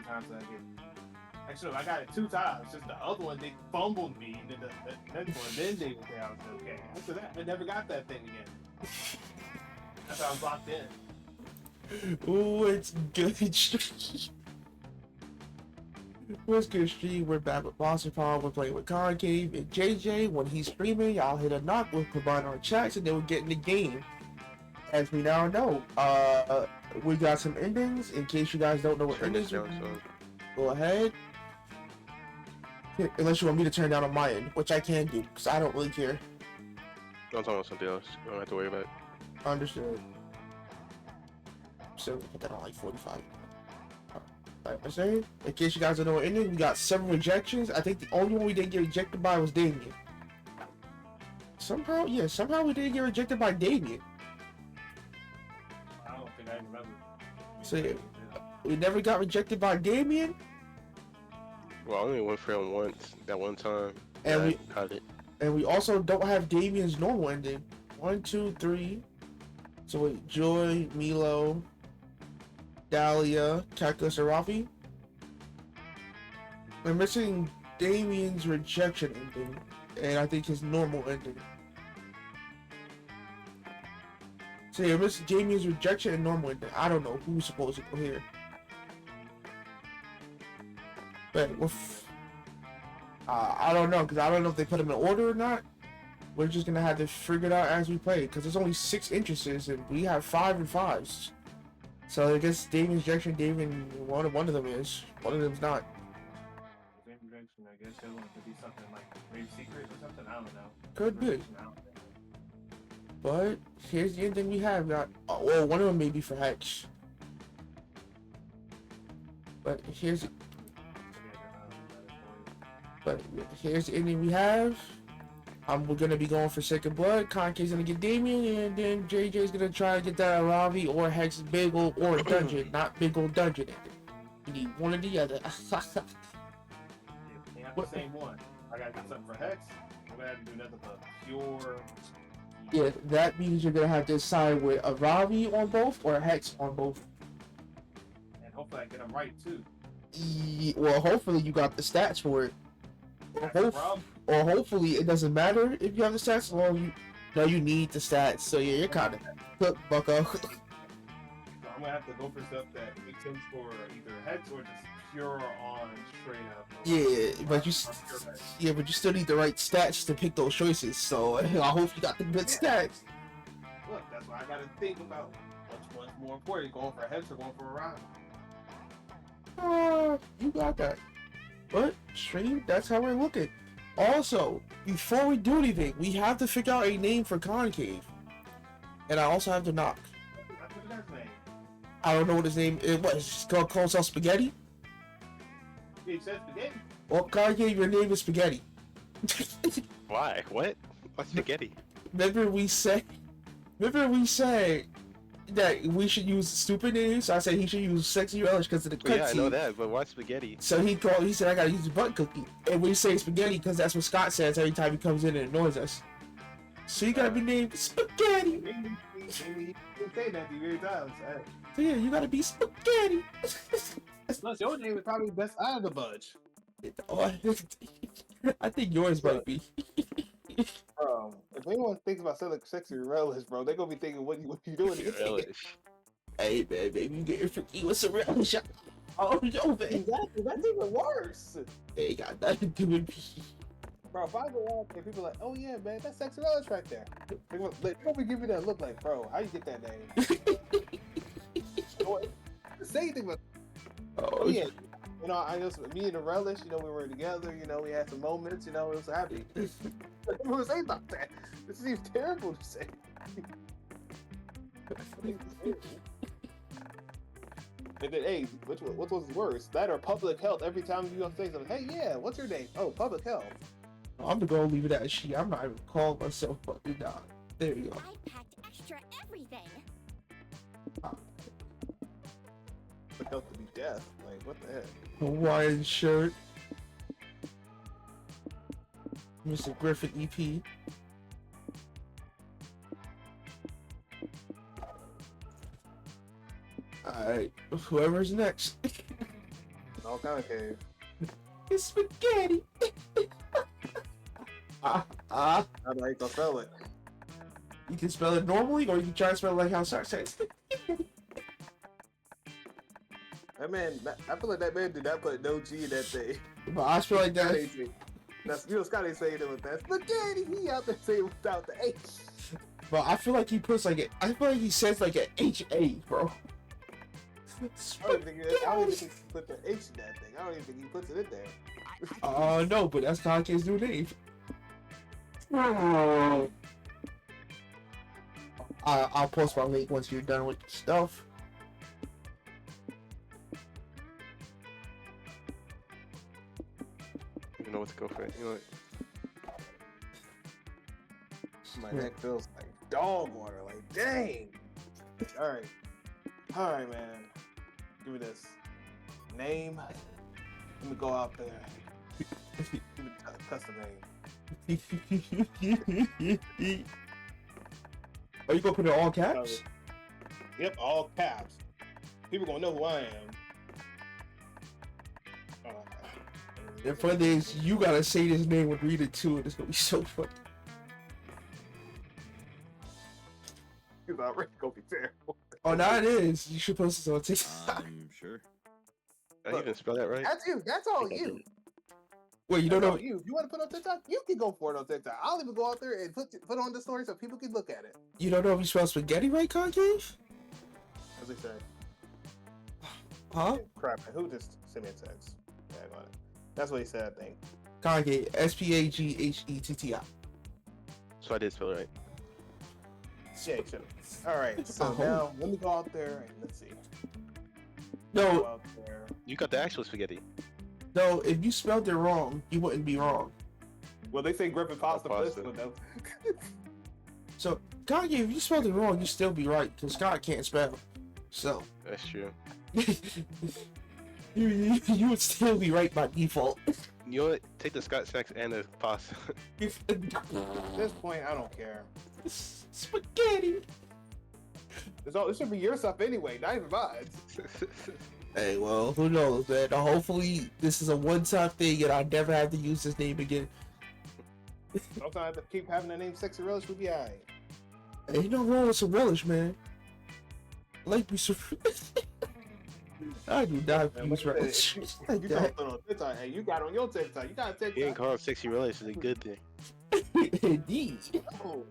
times that I get. Actually, I got it 2 times. Just the other one, they fumbled me, and then the next one, then they were there. I was okay. After that, I never got that thing again. That's how I was locked in. Ooh, it's good stream. What's good stream? We're back with Monster Prom. We're playing with Concave and JJ. When he's streaming, y'all hit a knock. We'll combine our chats and then we'll get in the game. As we now know, we got some endings. In case you guys don't know what endings are, go ahead. Unless you want me to turn down on my end, which I can do, because I don't really care. I'm talking about something else. You don't have to worry about it. Understood. So put that on like 45. Like I'm saying, in case you guys don't know what ending, we got 7 rejections. I think the only one we didn't get rejected by was Damien. Somehow we didn't get rejected by Damien. I don't think I remember. So yeah, we never got rejected by Damien. Well, I only went for him once, that one time. And we got it. And we also don't have Damien's normal ending. 1, 2, 3. So wait, Joy, Milo, Dahlia, Calculus, and Rafi. We're missing Damien's rejection ending, and I think his normal ending. So yeah, we're missing Damien's rejection and normal ending. I don't know who's supposed to go here. But I don't know, because I don't know if they put them in order or not. We're just gonna have to figure it out as we play, because there's only 6 entrances and we have 5 and 5s. So I guess Damien's rejection, one of them is. One of them's not. Same rejection, I guess. The other one could be something like maybe secret or something. I don't know. Could be. But here's the ending we have. Got well, one of them may be for Hex. But here's the ending we have. We're gonna be going for second blood. Concave's gonna get Damien, and then JJ's gonna try to get that Ravi or Hex big ol' or dungeon, not big ol' dungeon ending. We need one or the other. They have the same one. I gotta get something for Hex. I'm gonna have to do nothing but pure. Yeah, that means you're gonna have to decide with a Ravi on both or a Hex on both. And hopefully I get them right too. Well, hopefully you got the stats for it. Or hopefully it doesn't matter if you have the stats, or you need the stats. So yeah, you're kind of cooked, bucko. So I'm gonna have to go for stuff that makes sense for either Hex or just pure on straight up. But you still need the right stats to pick those choices. So I hope you got the good stats. Look, that's why I gotta think about which one's more important, going for Hex or going for a round. You got that. But stream, that's how we're looking. Also, before we do anything, we have to figure out a name for Concave. And I also have to knock. What's his name? I don't know what his name is. What, it's called himself Spaghetti? Yeah, he said spaghetti. Well, Concave, your name is Spaghetti. Why? What? What's spaghetti? Remember we said that we should use stupid names. So I said he should use sexy relish because of the cutscene. Yeah, I know that, but why spaghetti? So he said I gotta use the butt cookie. And we say spaghetti because that's what Scott says every time he comes in and annoys us. So you gotta be named Spaghetti. He say that the very times. So yeah, you gotta be Spaghetti. Plus, your name is probably best out of the bunch. I think yours might be. If anyone thinks about selling sexy relish, bro, they're gonna be thinking, what you doing? Relish. Hey man, baby, you get your freaky with some relish. Oh no, man. Exactly, that's even worse. They got nothing to do with me. Bro, if I go out and people are like, oh yeah, man, that's sexy relish right there. They're gonna be giving me that look like, bro, how you get that name? Say anything but, oh yeah. You know, I know me and the relish, you know, we were together, you know, we had some moments, you know, it was happy. What do say about that? This seems terrible to say. And then, hey, what was worse? That or public health? Every time you gonna say something, hey, yeah, what's your name? Oh, public health. I'm gonna go leave it at she. I'm not even calling myself fucking dog. There you go. I packed extra everything. Public health to be death. Like, what the heck? Hawaiian shirt. Mr. Griffin EP. Alright, whoever's next. All concave. It's spaghetti. How do I spell it? You can spell it normally, or you can try to spell it like how Shark says. That man, I feel like that man did not put no G in that thing. But I feel like that. That's Scotty saying it with that spaghetti. He out there saying without the H. But I feel like he puts like I feel like he says like an HA, bro. I don't even think he put the H in that thing. I don't even think he puts it in there. No, but that's Kanye's new name. I'll post my link once you're done with stuff. You know what to go for. You know what? My neck feels like dog water. Like, dang. All right, man. Give me this name. Let me go out there. Give me a custom name. Are you gonna put it in all caps? Yep, all caps. People gonna know who I am. The funny thing is, you gotta say this name and read it too, and it's gonna be so funny. It's already gonna be terrible. Oh, now it is. You should post this on TikTok. I'm sure. Did I even spell that right? That's you. That's all you. Wait, you don't know? You want to put it on TikTok? You can go for it on TikTok. I'll even go out there and put on the story so people can look at it. You don't know if you spell spaghetti right, Concave? As they said. Huh? Crap, man. Who just sent me a text? Yeah, I got it. That's what he said, I think. Concave, SPAGHETTI. So I did spell it right. Yeah, should have. All right, so now let me go out there and let's see. Go No, out there. You got the actual spaghetti. no, if you spelled it wrong, you wouldn't be wrong. Well, they say Griffin pasta for this pasta. one, though. So, Concave, if you spelled it wrong, you'd still be right, because Scott can't spell. So, That's true. you would still be right by default. You know what? Take the Scott snacks and the pasta. At this point, I don't care. Spaghetti. This should be your stuff anyway, not even mine. Hey, well, who knows, man? Hopefully, this is a one-time thing, and I never have to use this name again. Sometimes I have to keep having the name Sexy Relish, we'll be alright. Ain't no wrong with some relish, man. Like me some. I do not Man, use look at relish that. like You that. got it on TikTok. Hey, you got it on your TikTok. You got a You ain't TikTok. call it sexy relish is a good thing. Indeed. No,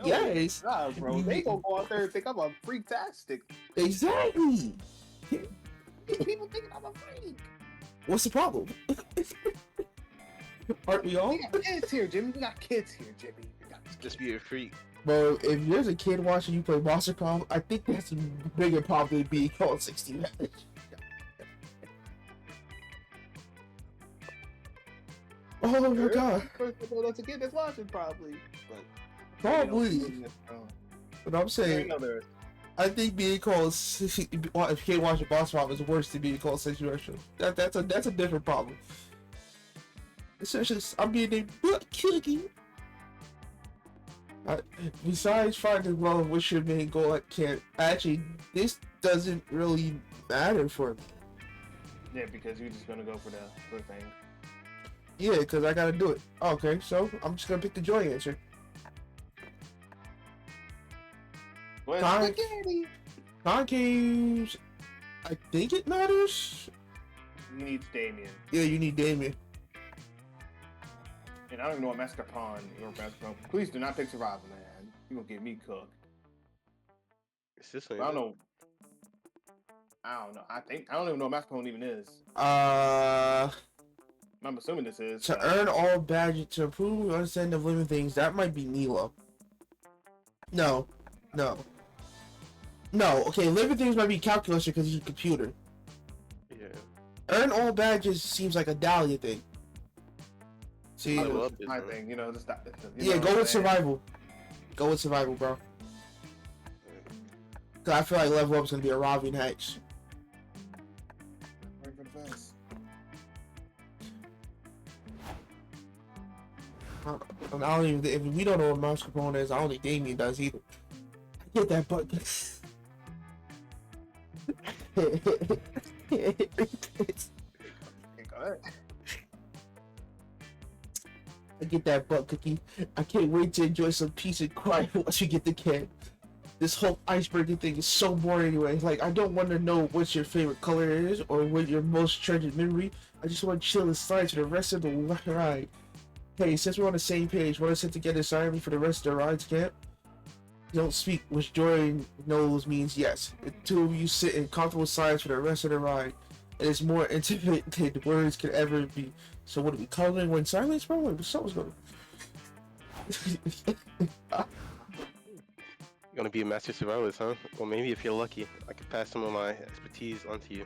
Yes. Nah, bro. They gonna go out there and think I'm a freak-tastic. Exactly. People think I'm a freak. What's the problem? Aren't we all? We got kids here, Jimmy. We got kids here, Jimmy. We got Just be a freak. Bro, if there's a kid watching you play Monster Prom, I think that's a bigger problem than being called 60 minutes. Oh my god. That's a kid that's watching, probably. But Probably. But I'm saying, I think being called if you can't watch a boss prom is worse than being called sexual. That's a different problem. Essentially, I'm being named Butt Cookie. Besides finding love, what's your main goal? Actually, this doesn't really matter for me. Yeah, because you're just gonna go for the thing. Yeah, because I gotta do it. Okay, so I'm just gonna pick the joy answer. Concaves. I think it matters. You need Damien. Yeah, you need Damien. And I don't even know what mascarpone or mascarpone. Please do not pick survival, man. You gonna get me cooked. It's this I don't know. I don't know. I don't even know what mascarpone even is. I'm assuming this is. To earn all badges to improve understanding of living things, that might be Nilo. No. Okay, living things might be calculus because he's a computer. Yeah. Earn all badges seems like a Dahlia thing. See, My thing, you know, just yeah, go with survival. Go with survival, bro. Cause I feel like level up is gonna be a robbing hex. I don't even. If we don't know what mouse component is, I don't think Damien does either. Get that button. Alright. I get that butt cookie. I can't wait to enjoy some peace and quiet once we get to camp. This whole icebreaker thing is so boring anyway. Like, I don't want to know what your favorite color is or what your most treasured memory. I just want to chill and slide for the rest of the ride. Hey, since we're on the same page, want to sit together silently for the rest of the ride's camp? Don't speak, which Jordan knows means yes. The two of you sit in comfortable silence for the rest of the ride. It is more intimate than words could ever be. So what are we coloring when silence, bro? Like, what's going You're gonna be a master survivalist, huh? Well, maybe if you're lucky, I could pass some of my expertise onto you.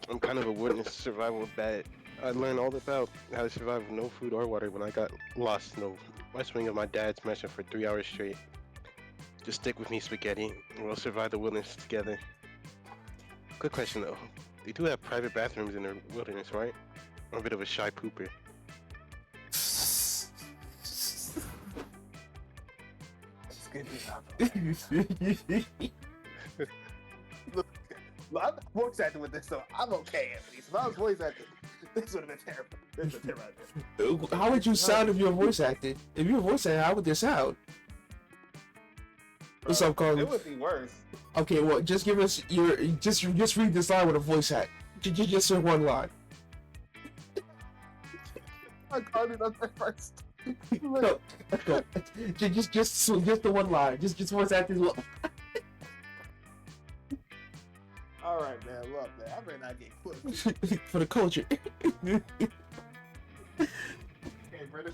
I'm kind of a witness survival that I learned all about how to survive with no food or water when I got lost in the west wing of my dad's mansion for 3 hours straight. Just stick with me, Spaghetti, and we'll survive the wilderness together. Quick question though, they do have private bathrooms in the wilderness, right? I'm a bit of a shy pooper. Look, I'm not voice acting with this, so I'm okay at least. If I was voice acting, this would have been terrible. This would have been terrible. How would you sound if you were voice acted? If you were voice acted, how would this sound? What's up, Carly? It would be worse. Okay, well, just give us your just read this line with a voice act. Just say one line. I called it up at first. No, just the one line. Just voice act this one. All right, man. Look, man. I better not get clipped. For the culture. Okay, for the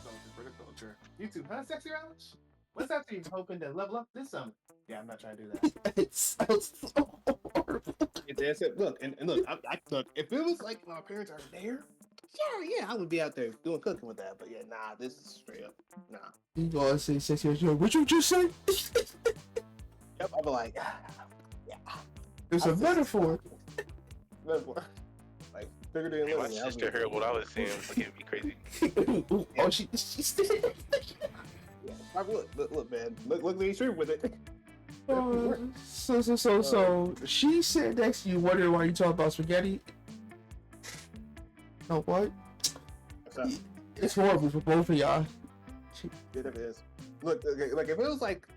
culture. You too, huh? Sexy Relish? What's that team hoping to level up this summer? Yeah, I'm not trying to do that. It sounds so horrible. That's it. Look, and look, I look. If it was like my parents are there, yeah, I would be out there doing cooking with that. But yeah, nah, this is straight up, nah. You gonna say sexy? What you just say? Yep, I'll be like, yeah. It's a metaphor. Metaphor. Like bigger than My living. sister heard what I was saying, look at me crazy. Oh, she's Yeah, look, man. Look, the extreme with it. So she sat next to you wondering why you talk about spaghetti. No, what? It's horrible for both of y'all. It is. Look, okay, like if it was like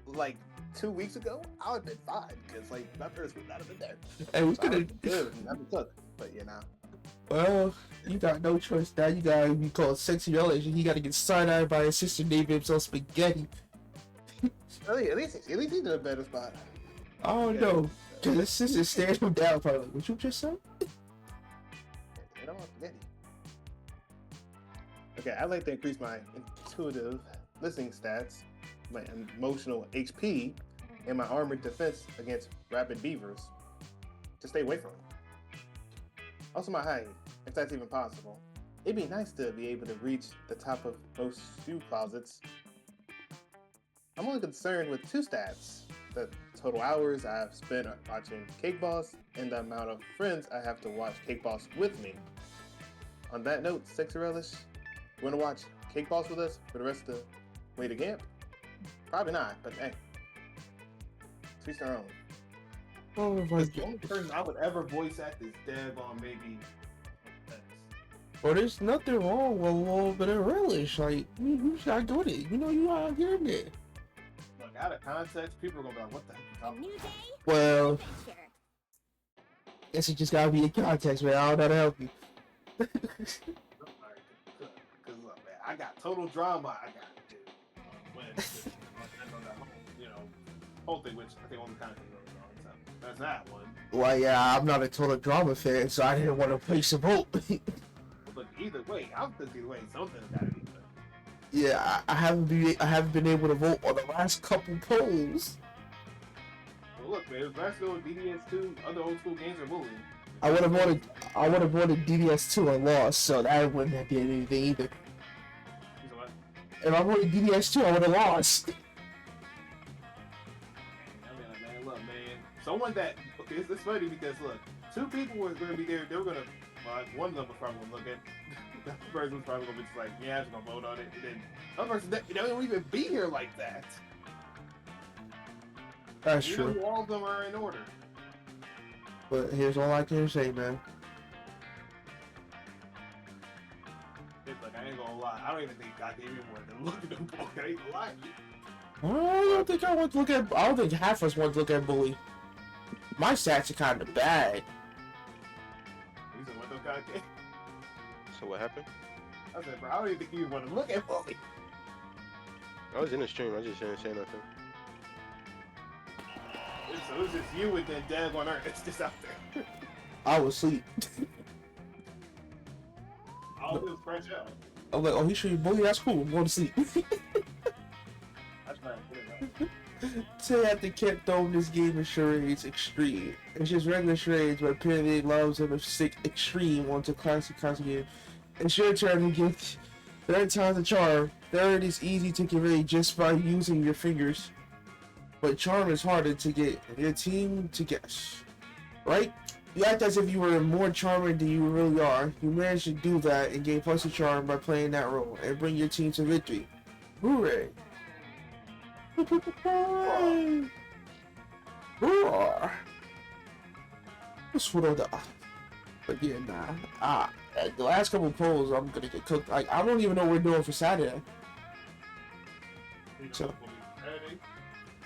2 weeks ago, I would have been fine because like my parents would not have been there. Hey, we So I could have. would've been good and I'd be cooked. But you know. Well, you got no choice now. You gotta be called sexy relation. He gotta get side-eyed by his sister named himself Spaghetti. At least he's in a better spot. I don't know. Cause his sister stares him down probably like, what you just said? You know what? Spaghetti. Okay, I'd like to increase my intuitive listening stats, my emotional HP, and my armored defense against rabid beavers. To stay away from them. Also my height, if that's even possible. It'd be nice to be able to reach the top of most shoe closets. I'm only concerned with 2 stats. The total hours I've spent watching Cake Boss and the amount of friends I have to watch Cake Boss with me. On that note, Sexy Relish, you want to watch Cake Boss with us for the rest of the way to camp? Probably not, but hey, to each their own. Oh my The only person I would ever voice act is Dev on maybe X. Well, there's nothing wrong with a little bit of relish. Like, you gotta do it. You know, you gotta get in there. Look, out of context, people are gonna be like, what the heck are you A talking new day, Well, adventure. guess it just gotta be in context, man. I don't know how to help you. about? Because look, man, I got total drama I got to do. When on that whole, whole thing, which I think only kind of thing really wrong. So that's that one. Well, yeah, I'm not a total drama fan, so I didn't want to place a vote. But look, either way, I'm thinking either way, something's gotta be good. Yeah, I haven't been able to vote on the last couple polls. Well, look, man, if let's go with DDS2, other old school games are moving. I would have voted DDS2 and lost, so that wouldn't have been anything either. You know what? If I voted DDS2, I would have lost. Man, look, man. Someone that it's funny because look, 2 people were gonna be there. They were gonna. Well, one of them was probably gonna look at. The other person was probably gonna be just like, yeah, I'm just gonna vote on it. And then the other person, they don't even be here like that. That's You true. know, all of them are in order. But here's all I can say, man. It's like, I ain't gonna lie. I don't even think I even wanted to look at them boy. I ain't gonna lie. I don't think I want to look at. I don't think half of us want to look at Bully. My stats are kind of bad. You said, what the cockade? So what happened? I said, bro, I don't even think you even want to look at Bully. I was in the stream. I just didn't say nothing. So it was just you and then Dag on Earth. It's just out there. I was asleep. All it was fresh out. I'm like, oh, he showed you Bully. That's cool. I'm going to sleep. That's right. Say at the kept throwing this game of charades extreme. It's just regular charades, but apparently loves them sick extreme onto classic game. It's your turn to get third time's the charm. Third is easy to convey just by using your fingers. But charm is harder to get your team to guess. Right? You act as if you were more charming than you really are. You managed to do that and gain plus a charm by playing that role and bring your team to victory. Hooray! Roar! What's what the? But yeah, nah. The last couple polls, I'm gonna get cooked. Like, I don't even know what we're doing for Saturday. So,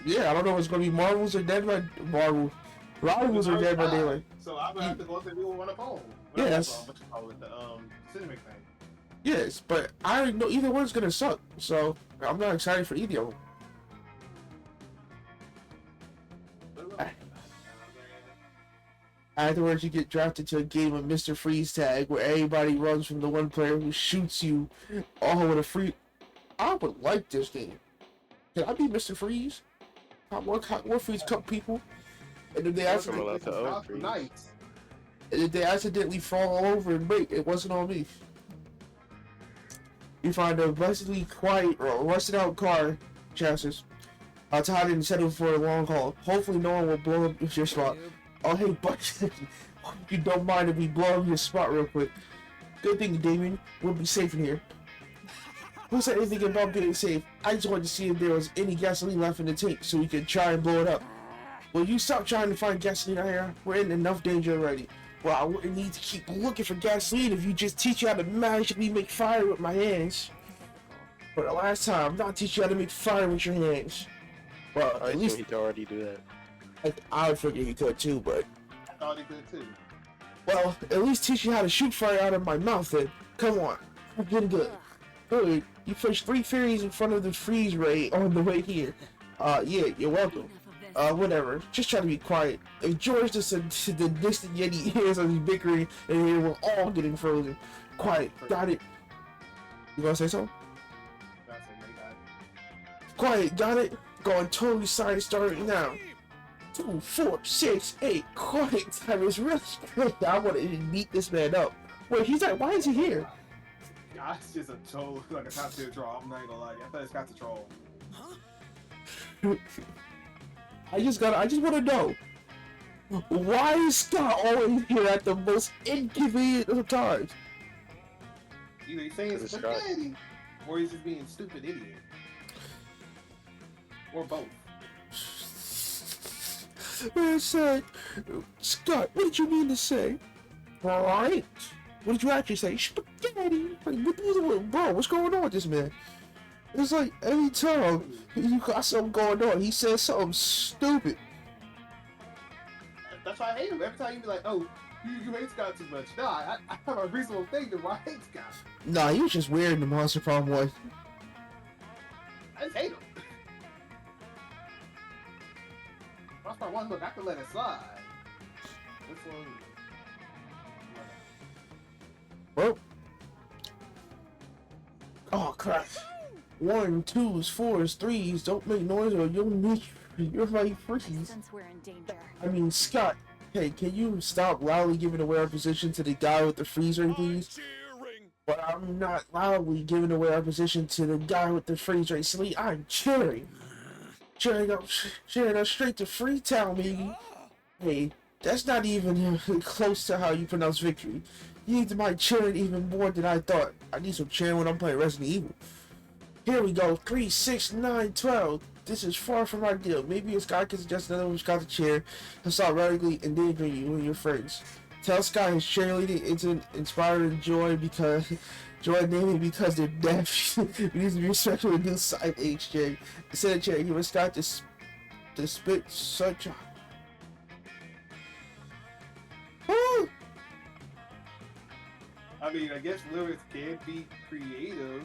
yeah, I don't know if it's gonna be Marvels or Dead by Marvel. Rivals or Dead by Daylight. So I'm gonna have to go to people on a poll. Yes. What you call it? The cinematic thing. Yes, but I already know either one's gonna suck. So I'm not excited for either of them. Afterwards, you get drafted to a game of Mr. Freeze Tag, where everybody runs from the one player who shoots you, all with a free. I would like this game. Can I be Mr. Freeze? What Freeze Cup people? And if they accidentally, fall over and break, it wasn't on me. You find a blessedly quiet or rusted out car chassis. Tied and settled for a long haul. Hopefully, no one will blow up your spot. Oh, hey, but you don't mind if we blow up your spot real quick. Good thing, Damien. We'll be safe in here. Who said anything about being safe? I just wanted to see if there was any gasoline left in the tank so we could try and blow it up. Will you stop trying to find gasoline out here? We're in enough danger already. Well, I wouldn't need to keep looking for gasoline if you just teach you how to magically make fire with my hands. For the last time, I'm not teaching you how to make fire with your hands. Well, I at least he could already do that. I figured he could too, but I thought he could too. well, at least teach you how to shoot fire out of my mouth then. Come on. I'm getting good. Good. You pushed 3 fairies in front of the freeze ray on the way here. Yeah, you're welcome. Whatever. Just try to be quiet. If George just said to the distant Yeti hears us bickering and here we're all getting frozen. Quiet. Got it. You gonna say something? Quiet. Got it? Going totally side starting now. 2, 4, 6, 8. Quiet time is really great. I want to beat this man up. Wait, he's like, why is he here? It's just a troll, like a costume troll. I'm not gonna lie. I thought it's got the troll. I just want to know, why is Scott always here at the most inconvenient of times? Either he's saying spaghetti, or he's just being stupid idiot. Or both. Man said, Scott, what did you mean to say? Alright. What did you actually say? Spaghetti. Like, bro, what's going on with this man? It's like every time you got something going on, he says something stupid. That's why I hate him. Every time you be like, oh, you hate Scott too much. Nah, I have a reasonable thing to why I hate Scott. Nah, he was just weird in the Monster Prom one. I just hate him. Monster Prom 1, look, I can let it slide. This one... Well. Oh, crap. 1, 2s, 4s, 3s, don't make noise or you'll need your life freeze. Since we're in danger. I mean, Scott, hey, can you stop loudly giving away our position to the guy with the freeze ray, please? But I'm not loudly giving away our position to the guy with the freeze ray. Sleep, I'm cheering. Cheering up straight to Freetown, baby. Hey, that's not even close to how you pronounce victory. You need my cheering even more than I thought. I need some cheering when I'm playing Resident Evil. Here we go. 3, 6, 9, 12. This is far from ideal. Maybe a Scott can suggest another one who's got the chair and stop radically endangering you and your friends. Tell Scott his cheerleading isn't inspiring joy because joy naming because they're deaf. We need to be respectful and do side HJ. Instead of cheering, he was Scott to spit such a Woo! I mean, I guess lyrics can be creative.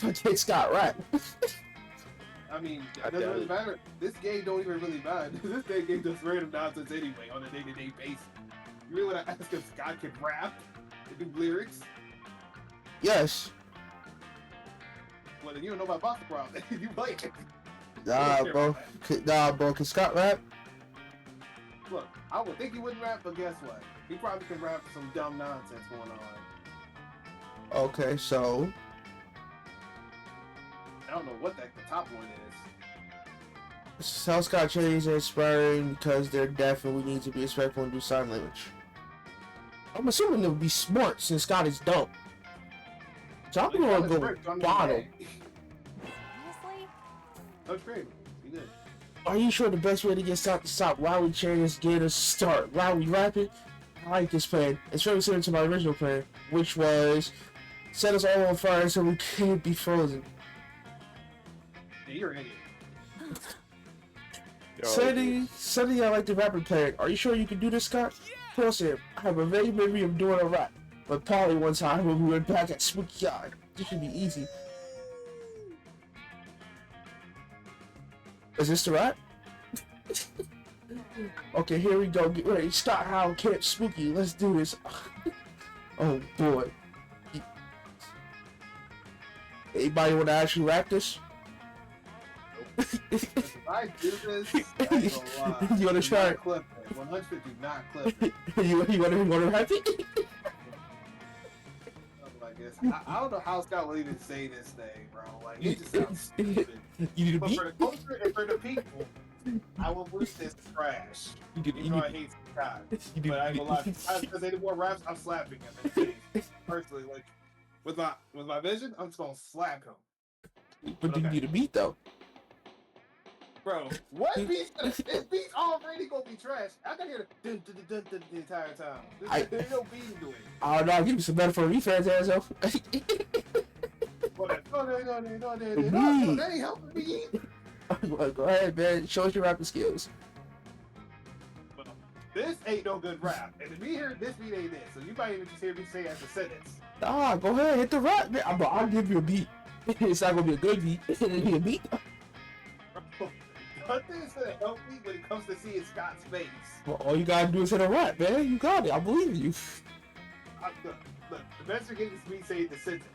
Okay, Scott, right? I mean, I it doesn't doubt really it. matter. This game don't even really matter. This game does random nonsense anyway on a day-to-day basis. You really want to ask if Scott can rap and do lyrics? Yes. Well, then you don't know about Box Prom. You play it. Nah, care bro. about Nah, bro. Can Scott rap? Look, I would think he wouldn't rap, but guess what? He probably can rap some dumb nonsense going on. Okay, so I don't know what the top one is. tell Scott cheerleading are inspiring because they're deaf and we need to be respectful and do sign language. I'm assuming it would be smart since Scott is dumb. So I'm gonna go bottom. Honestly, That's great. He did. Are you sure the best way to get Scott to stop loudly cheering is get us to start loudly rapping? I like this plan. It's very similar to my original plan, which was set us all on fire so we can't be frozen. Yeah, you're an idiot. Suddenly I like the rapper plan. Are you sure you can do this, Scott? Plus, I have a vague memory of doing a rap, but probably one time when we went back at Spooky Eye. This should be easy. Is this the rap? Okay, here we go. Get ready. Scott Howell Camp Spooky. Let's do this. Oh boy. Anybody want to actually rap this? If I do this, I ain't gonna lie. You wanna Do try not it? clip it. 100 do not clip it. you wanna rap it? Something like this. I don't know how Scott will even say this thing, bro. Like, it just sounds stupid. You need a But beat? for the culture and for the people, I will push this trash. You You know I hate Scott. You need But I ain't gonna lie. a If there's any more raps, I'm slapping him. in the face. Personally, like, with my vision, I'm just gonna slap him. But do you Okay. need a beat though? Bro, what beat? This beat's already gonna be trash. I can hear the dun, dun, dun, dun, dun, the entire time. There's no beat to it. I don't know, I'll give you some better for a refans, asshole. No, that ain't helping me either. Well, go ahead, man. Show us your rapping skills. Well, this ain't no good rap. And to me here, this beat ain't it. So you might even just hear me say as a sentence. Nah, go ahead, hit the rap, man. I'll give you a beat. It's not gonna be a good beat. It'll be a beat. Nothing's gonna help me when it comes to seeing Scott's face. Well, all you gotta do is hit a rap, man. You got it. I believe in you. Look, the best you're getting is me saying the sentence.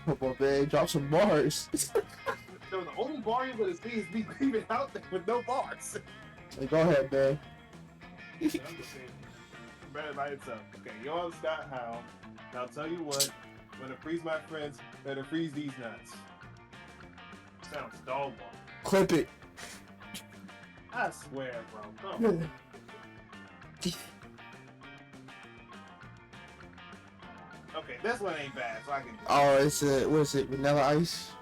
Come on, man. Drop some bars. So the only bar you're gonna see is me leaving out there with no bars. Hey, go ahead, man. I'm just saying, better by itself. Okay, yo, I'm Scott Howell. And I'll tell you what, when I freeze my friends, better freeze these nuts. Sounds dog walk. Clip it. I swear, bro. Come on. Okay, this one ain't bad, so I can do it. Oh, it's what is it? Vanilla Ice?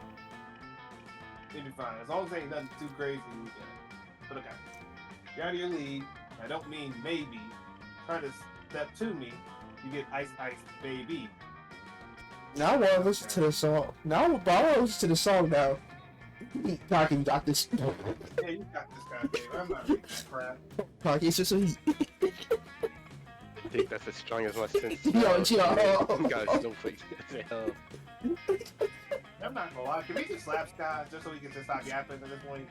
It'll be fine. As long as it ain't nothing too crazy, we get it. But okay. You're out of your league. I don't mean maybe. Try to step to me. You get ice, baby. Now I want to listen to the song. Now I want to listen to the song now. Pocky, you got this. Yeah, you got this guy, baby. I'm not reading that crap. Pocky, it's just a heat. I think that's as strong as my sense. Yo. You guys don't play. I'm not gonna lie. Can we just slap Scott just so we can just stop yapping at this point?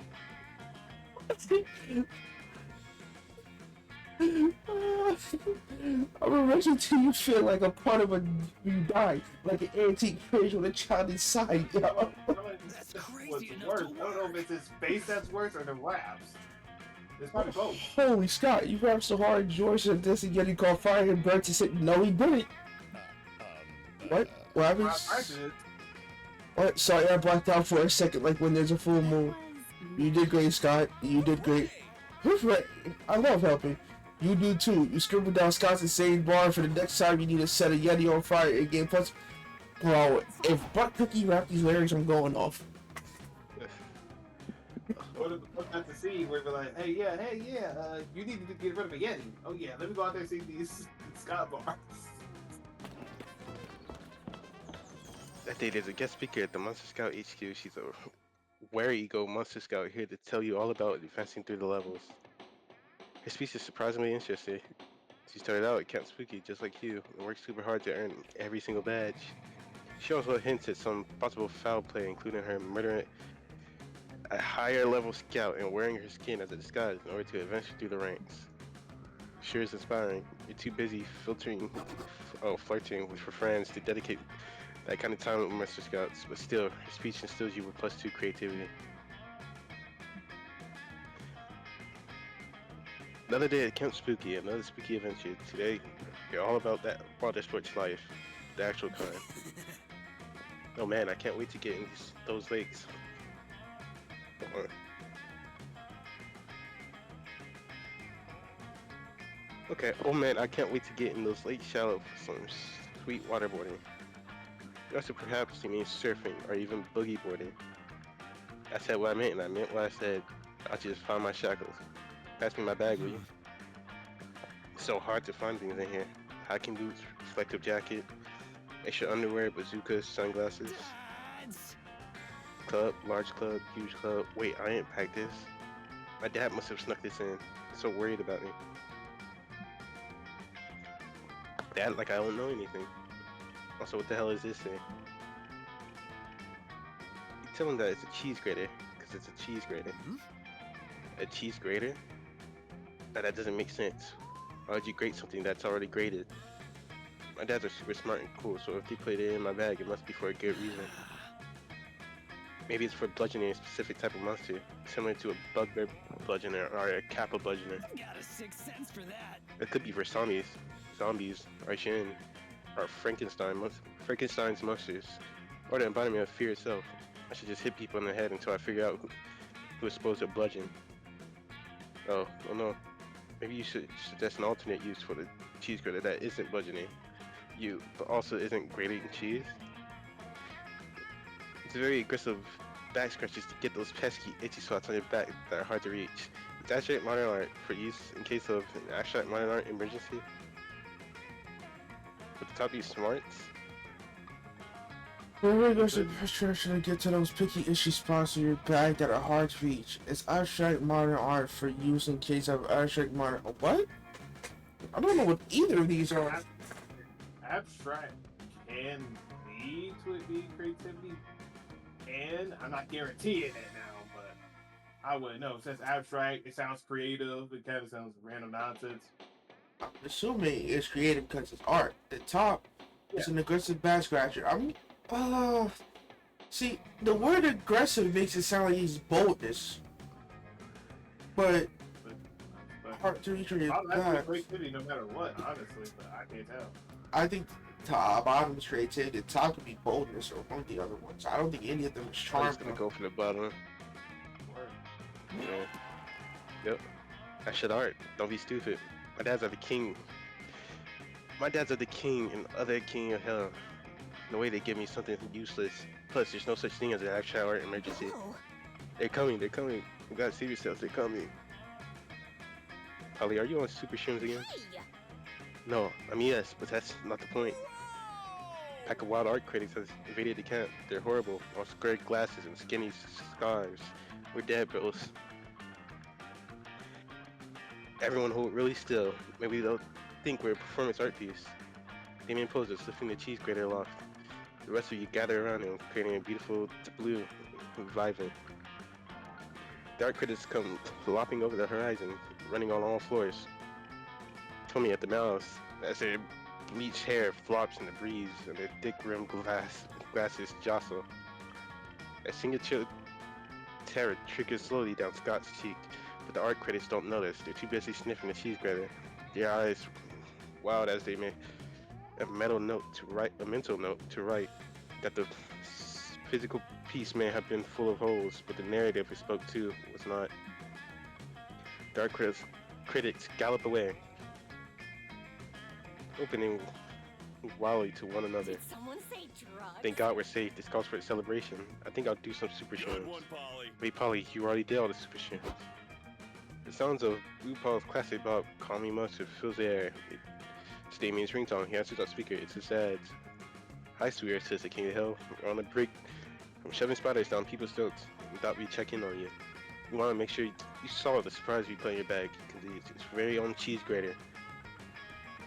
I'm imagining till you feel like a part of you died, like an antique fridge with a child inside, yo. That's crazy. What's worse? I don't know if it's his face that's worse or the raps. It's probably both. Holy Scott, you rapped so hard, George said this and yet he called fire and burnt to say, no, he didn't. What? What happens? What? Sorry, I blacked out for a second, like when there's a full moon. You did great, Scott. You did great. Who's right? I love helping. You do too. You scribbled down Scott's insane bar for the next time you need to set a Yeti on fire in Game Plus. Bro, if Butt Cookie rap these lyrics, I'm going off. What if that's the scene where we're like, hey, yeah, you need to get rid of a Yeti. Oh yeah, let me go out there and see these Scott bars. That day, there's a guest speaker at the Monster Scout HQ. She's a wary ego Monster Scout here to tell you all about advancing through the levels. Her speech is surprisingly interesting. She started out at Camp Spooky just like you and worked super hard to earn every single badge. She also hints at some possible foul play, including her murdering a higher level scout and wearing her skin as a disguise in order to advance through the ranks. Sure is inspiring. You're too busy flirting with your friends to dedicate that kind of time with Monster Scouts, but still, her speech instills you with +2 creativity. Another day at Camp Spooky, another spooky adventure. Today, you're all about that water sports life, the actual kind. Oh man, I can't wait to get in those lakes. Okay, oh man, I can't wait to get in those lakes shallow for some sweet waterboarding. Also, perhaps you mean surfing or even boogie boarding. I said what I meant, and I meant what I said. I just found my shackles. Pass me my bag, will you? It's so hard to find things in here. Hiking boots, reflective jacket, extra underwear, bazookas, sunglasses. Club, large club, huge club. Wait, I didn't pack this. My dad must have snuck this in. So worried about me. Dad, like I don't know anything. Also, what the hell is this thing? You tell him that it's a cheese grater, because it's a cheese grater. A cheese grater? Now, that doesn't make sense. Why would you grate something that's already grated? My dads are super smart and cool, so if they put it in my bag, it must be for a good reason. Maybe it's for bludgeoning a specific type of monster, similar to a bugbear bludgeoner or a kappa bludgeoner. Got a sixth sense for that. It could be for zombies, or Shin, or Frankenstein's monsters, or the embodiment of fear itself. I should just hit people in the head until I figure out who is supposed to bludgeon. Oh no. Maybe you should suggest an alternate use for the cheese grater that isn't bludgeoning you, but also isn't grating cheese. It's very aggressive back scratches to get those pesky, itchy spots on your back that are hard to reach. It's abstract modern art for use in case of an abstract modern art emergency. Would the top be smarts? Very aggressive pressure to get to those picky, itchy spots on your back that are hard to reach. It's abstract modern art for use in case of abstract modern. What? I don't know what either of these are. Abstract can lead to it being creativity, and I'm not guaranteeing it now, but I wouldn't know. It says abstract, it sounds creative, it kind of sounds random nonsense. I'm assuming it's creative because it's art. The top is an aggressive back scratcher. See, the word aggressive makes it sound like he's boldness, but hard to reach on your back. Creativity no matter what, honestly, but I can't tell. I think top, bottom is creativity. The top could be boldness or one of the other ones. I don't think any of them is I'm charm. just gonna go for the bottom. Yeah. Yep. That shit art. Don't be stupid. My dads are the king. My dads are the king and other king of hell. No way they give me something useless. Plus, there's no such thing as an abstract art emergency. Oh. They're coming. You gotta save yourselves. They're coming. Holly, are you on super shrooms again? Hey! No, I mean yes, but that's not the point. Pack of wild art critics has invaded the camp. They're horrible, all square glasses and skinny scarves. We're dead, bros. Everyone hold really still. Maybe they'll think we're a performance art piece. They may impose us lifting the cheese grater aloft. The rest of you gather around him, creating a beautiful blue vibrant. The art critics come lopping over the horizon, running on all floors. Tommy at the mouths, as their bleached hair flops in the breeze and their thick-rimmed glasses jostle. A single terror trickles slowly down Scott's cheek, but the art critics don't notice. They're too busy sniffing the cheese grater. Their eyes wild as they may. A mental note to write that the physical piece may have been full of holes, but the narrative it spoke to was not. The art critics gallop away, opening wildly to one another. Did someone say drugs? Thank God we're safe. This calls for a celebration. I think I'll do some super Good shrooms. one, Polly. Wait, Polly, you already did all the super shrooms. The sounds of RuPaul's classic Bob, Call Me Mustard, fills the air. It's Damien's ringtone. He answers our speaker. It's his ads. Hi, sweetheart, says the King of Hill. We're on a break from shoving spiders down people's throats. We thought we'd check in on you. We want to make sure you saw the surprise we put in your bag. It's very own cheese grater.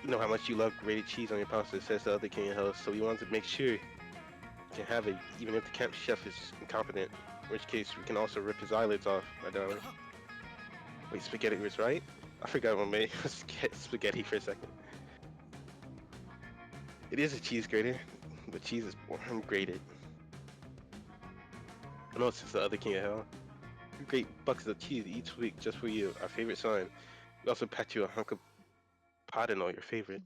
You know how much you love grated cheese on your pasta, says the other King of Hill, so we wanted to make sure you can have it, even if the camp chef is incompetent. In which case, we can also rip his eyelids off, my darling. Wait, spaghetti was right? I forgot what made spaghetti for a second. It is a cheese grater. The cheese is warm grated. I know it's the other King of Hell. We grate buckets of cheese each week just for you, our favorite son. We also pack you a hunk of Padano, your favorite.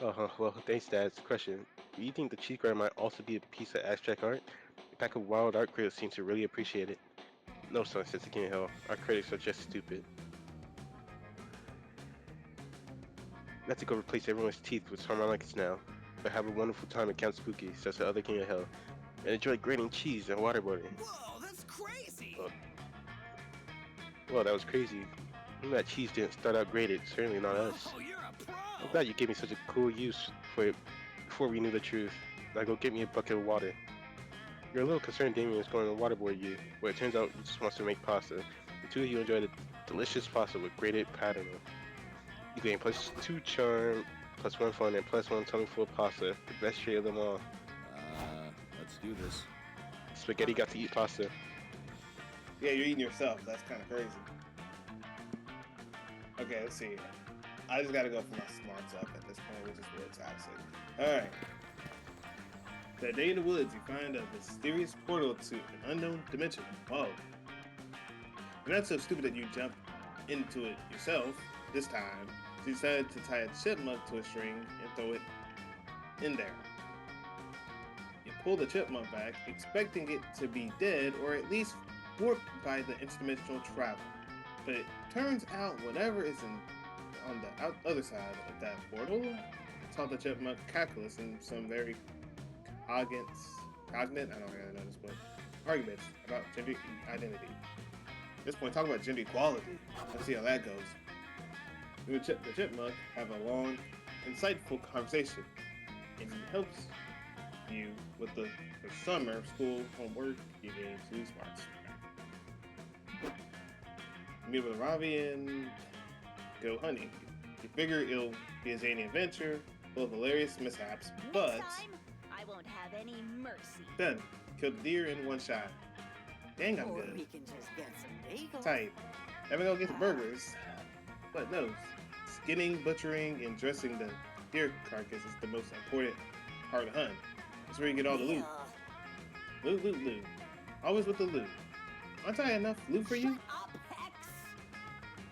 Well, thanks, Dad. Question. Do you think the cheese grater might also be a piece of abstract art? A pack of wild art critics seem to really appreciate it. No, son, says the King of Hell. Our critics are just stupid. We have to go replace everyone's teeth with harmonicas now. But have a wonderful time at Camp Spooky, says the other King of Hell. And enjoy grating cheese and waterboarding. Whoa, that's crazy. Well, that was crazy. That cheese didn't start out grated, certainly not us. Oh, you're a pro. I'm glad you gave me such a cool use for it before we knew the truth. Now go get me a bucket of water. You're a little concerned Damien is going to waterboard you, but it turns out he just wants to make pasta. The two of you enjoy the delicious pasta with grated pattern. You gain +2 charm, +1 fun, and +1 tummy full of pasta. The best trait of them all. Let's do this. Spaghetti got to eat pasta. Yeah, you're eating yourself. That's kind of crazy. Okay, let's see. I just gotta go for my smarts up at this point, which is really toxic. Alright. That day in the woods, you find a mysterious portal to an unknown dimension. Whoa. You're not so stupid that you jump into it yourself this time. So you decided to tie a chipmunk to a string and throw it in there. You pull the chipmunk back, expecting it to be dead or at least warped by the interdimensional travel. But it turns out whatever is on the other side of that portal taught the chipmunk calculus and some very cognate, I don't really know this, but arguments about gender identity. At this point, talk about gender equality. Let's see how that goes. You and the chipmunk have a long, insightful conversation, and he helps you with the summer school homework. You gain 2 smarts. You meet with Ravi and go hunting. You figure it'll be a zany adventure full of hilarious mishaps, but Next time, I won't have any mercy. done. Killed the deer in 1 shot. Dang, I'm Or good. we can just get some bagels. Tight. Never gonna get the burgers. But no, skinning, butchering, and dressing the deer carcass is the most important part of the hunt. That's where you get all the loot. Yeah. Loot, loot, loot. Always with the loot. Aren't I enough loot for you? Shut up, Hex.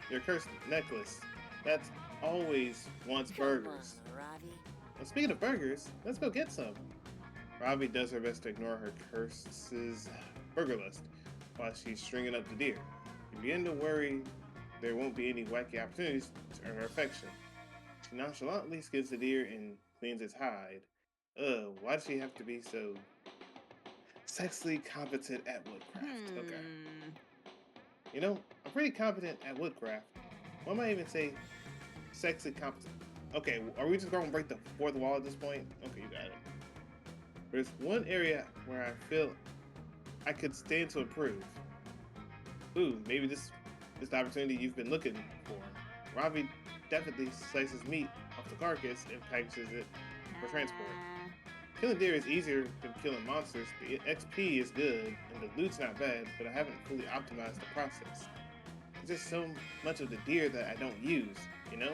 Your cursed necklace. That's always wants burgers. Come on, Ravi. Well, speaking of burgers, let's go get some. Ravi does her best to ignore her curse's burger lust while she's stringing up the deer. You begin to worry there won't be any wacky opportunities to earn her affection. She nonchalantly skins the deer and cleans its hide. Why does she have to be so sexually competent at woodcraft? Okay. You know, I'm pretty competent at woodcraft. Why might I even say sexually competent? Okay, are we just going to break the fourth wall at this point? Okay, you got it. There's one area where I feel I could stand to improve. Ooh, maybe this is the opportunity you've been looking for. Ravi definitely slices meat off the carcass and packages it for transport. Killing deer is easier than killing monsters. The XP is good, and the loot's not bad, but I haven't fully optimized the process. There's just so much of the deer that I don't use, you know?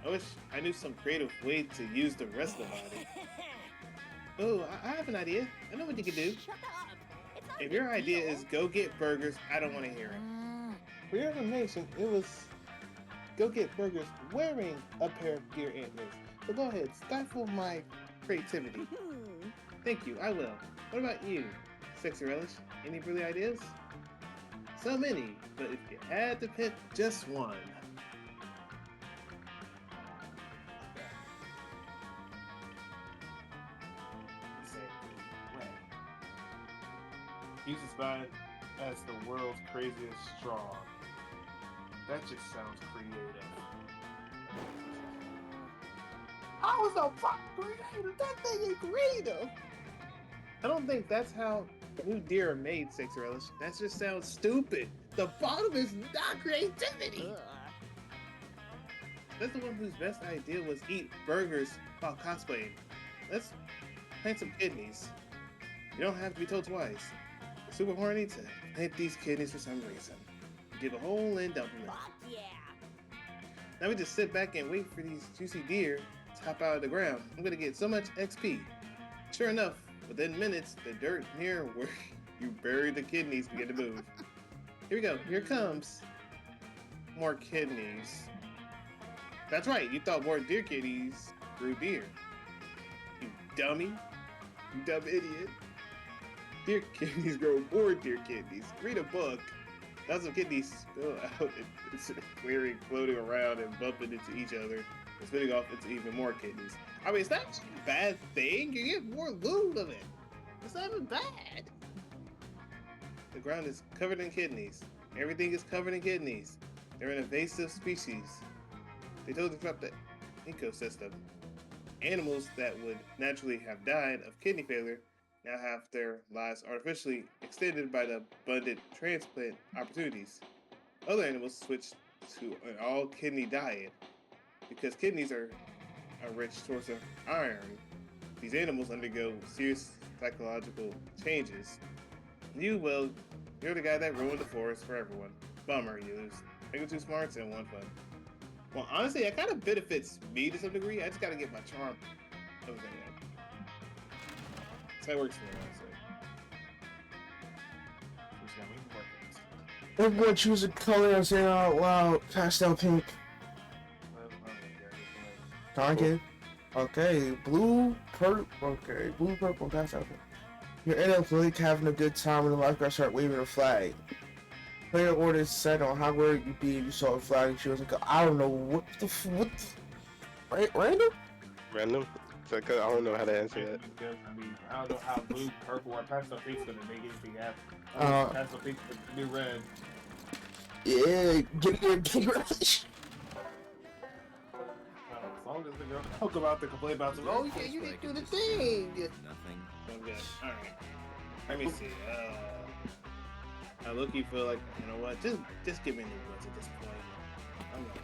I wish I knew some creative way to use the rest of the body. Oh, I have an idea. I know what you can do. Shut up. It's not a If your big idea deal. is go get burgers, I don't want to hear it. For your information, it was go get burgers wearing a pair of deer antlers. So go ahead, stifle my creativity. Thank you, I will. What about you, Sexy Relish? Any brilliant ideas? So many, but if you had to pick just one. He's described as the world's craziest straw. That just sounds creative. How is the fuck creative? That thing ain't creative. I don't think that's how new deer are made, Six Relish. That just sounds stupid. The bottom is not creativity. Ugh. That's the one whose best idea was eat burgers while cosplaying. Let's plant some kidneys. You don't have to be told twice. We're super horny to plant these kidneys for some reason. Dig a hole and dump them in. Fuck yeah. Now we just sit back and wait for these juicy deer to hop out of the ground. I'm gonna get so much XP. Sure enough, within minutes, the dirt near where you buried the kidneys begin to move. Here we go. Here it comes. More kidneys. That's right. You thought more deer kidneys grew deer. You dummy. You dumb idiot. Deer kidneys grow more deer kidneys. Read a book. Thousands of kidneys spill out into the clearing, floating around and bumping into each other and spitting off into even more kidneys. I mean, it's not a bad thing. You get more loot of it. It's not even bad. The ground is covered in kidneys. Everything is covered in kidneys. They're an invasive species. They totally disrupt the ecosystem. Animals that would naturally have died of kidney failure now have their lives artificially extended by the abundant transplant opportunities. Other animals switch to an all-kidney diet because kidneys are a rich source of iron. These animals undergo serious psychological changes. Well, you're the guy that ruined the forest for everyone. Bummer, you lose. Make 2 smarts and 1 fun. Well, honestly, that kind of benefits me to some degree. I just gotta get my charm. Everything up. So that works for me, honestly. Just gotta make more things. Everyone choose a color and say it out loud. Pastel pink. Concave. Okay, blue, purple. Okay, blue, purple, pastel pink. You're in a lake having a good time when the lifeguards start waving a flag. Player order set on how where you'd be if you saw a flag and she was like, I don't know what the random? Random? It's like, I don't know how to answer that. I don't know how blue, purple, or pastel pink's gonna make anything happen. Pastel pink with the new red. Yeah, get your pink rush. As long as the girl talk about the complaint about some, oh yeah, you didn't do the thing. Nothing. I'm good. Alright. Let me see. I look, you feel like, you know what? Just give me the woods at this point. I'm not.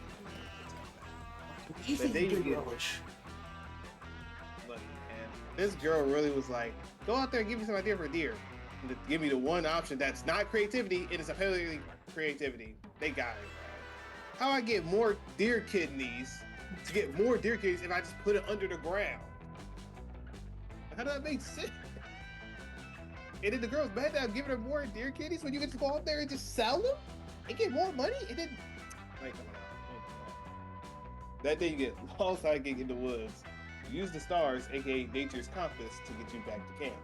The day you get lucky, man. This girl really was like, go out there and give me some idea for a deer. And to give me the one option that's not creativity, it is apparently creativity. They got it. How I get more deer kidneys to get more deer kidneys if I just put it under the ground? How does that make sense? And then the girl's mad that I'm giving her more deer kidneys when you get to go out there and just sell them and get more money? And then, like, come on. That day you get lost hiking in the woods. Use the stars, aka nature's compass, to get you back to camp.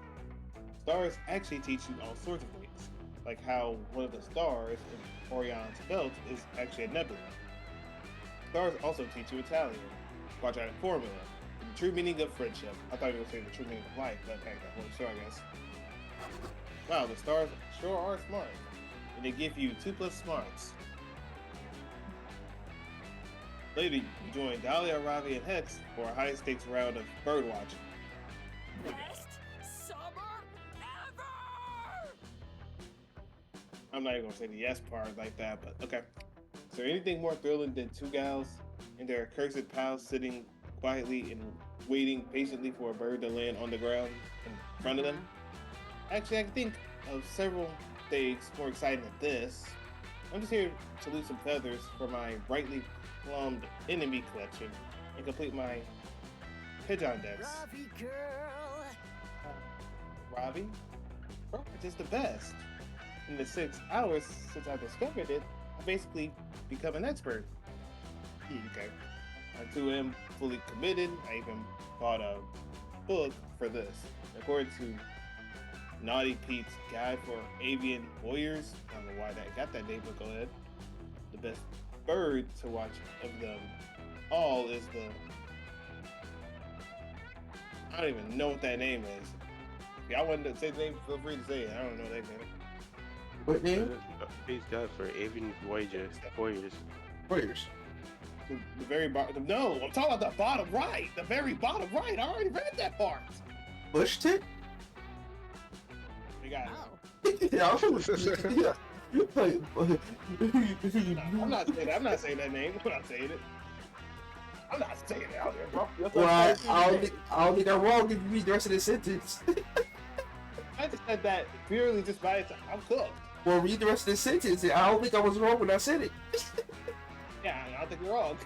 Stars actually teach you all sorts of things, like how one of the stars in Orion's belt is actually a nebula. Stars also teach you Italian, quadratic formula, the true meaning of friendship. I thought you were saying the true meaning of life, but okay, that whole story, I guess. Wow, the stars sure are smart, and they give you 2+ smarts. Later, you join Dahlia, Ravi, and Hex for a high-stakes round of bird watching. Best summer ever! I'm not even gonna say the yes part like that, but okay. Is there anything more thrilling than 2 gals and their accursed pals sitting quietly and waiting patiently for a bird to land on the ground in front of them? Actually, I can think of several things more exciting than this. I'm just here to lose some feathers for my brightly plumbed enemy collection and complete my pigeon decks. Ravi girl. Ravi? Rocket is the best. In the 6 hours since I discovered it, I basically become an expert. Okay. I too am fully committed. I even bought a book for this. According to Naughty Pete's Guide for Avian Warriors, I don't know why that got that name, but go ahead. The best bird to watch of them all is the... I don't even know what that name is. y'all want to say the name, feel free to say it. I don't know that name. What name? Praise God for avian voyagers. Warriors. Warriors. The very bottom. No, I'm talking about the bottom right. The very bottom right. I already read that part. Bush tit? You got it. Wow. Yeah, I'm not saying that. I'm not saying that name. I'm not saying it. I'm not saying it out here, bro. That's what well, I'm I saying. don't think I'm wrong if you read the rest of the sentence. I just said that purely just by itself. I'm cooked. Well, read the rest of the sentence. I don't think I was wrong when I said it. Yeah, I don't think you're wrong.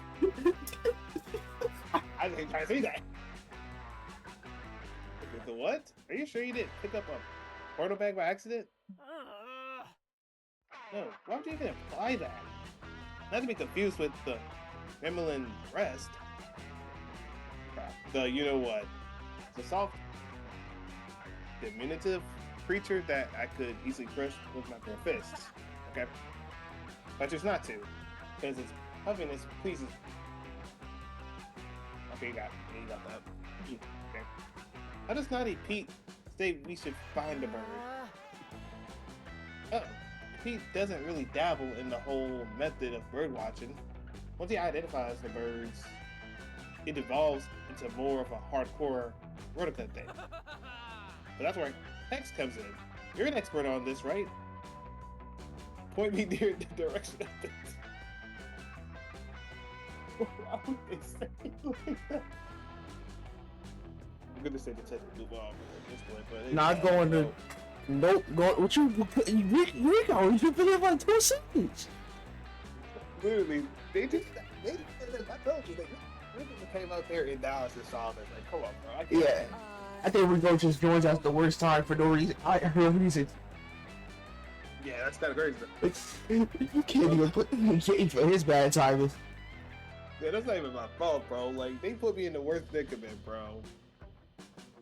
I just ain't trying to say that. The what? Are you sure you didn't pick up a portal bag by accident? No, why would you even apply that? Not to be confused with the Gremlin breast. The you know what? The soft, diminutive creature that I could easily crush with my bare fists. Okay? But just not to. Because its puffiness pleases. Okay, you got that. Okay. How does Naughty Pete say we should find a bird? Oh, Pete doesn't really dabble in the whole method of bird watching. Once he identifies the birds, it evolves into more of a hardcore vertical thing. But that's where Hex comes in. You're an expert on this, right? Point me near the direction of this. Why would they say it like that? I'm gonna say the technical move on at this point, but Not going to. Nope. Go. What you? You going? You put it on 2 seconds. Literally, they just I told you they came out there in Dallas and saw this. Like, come on, bro. I can't. Yeah. I think Rico just joins us the worst time for no reason. I heard reason. Yeah, that's kind of crazy. You can't even put for his bad timing. Yeah, that's not even my fault, bro. Like, they put me in the worst predicament, bro.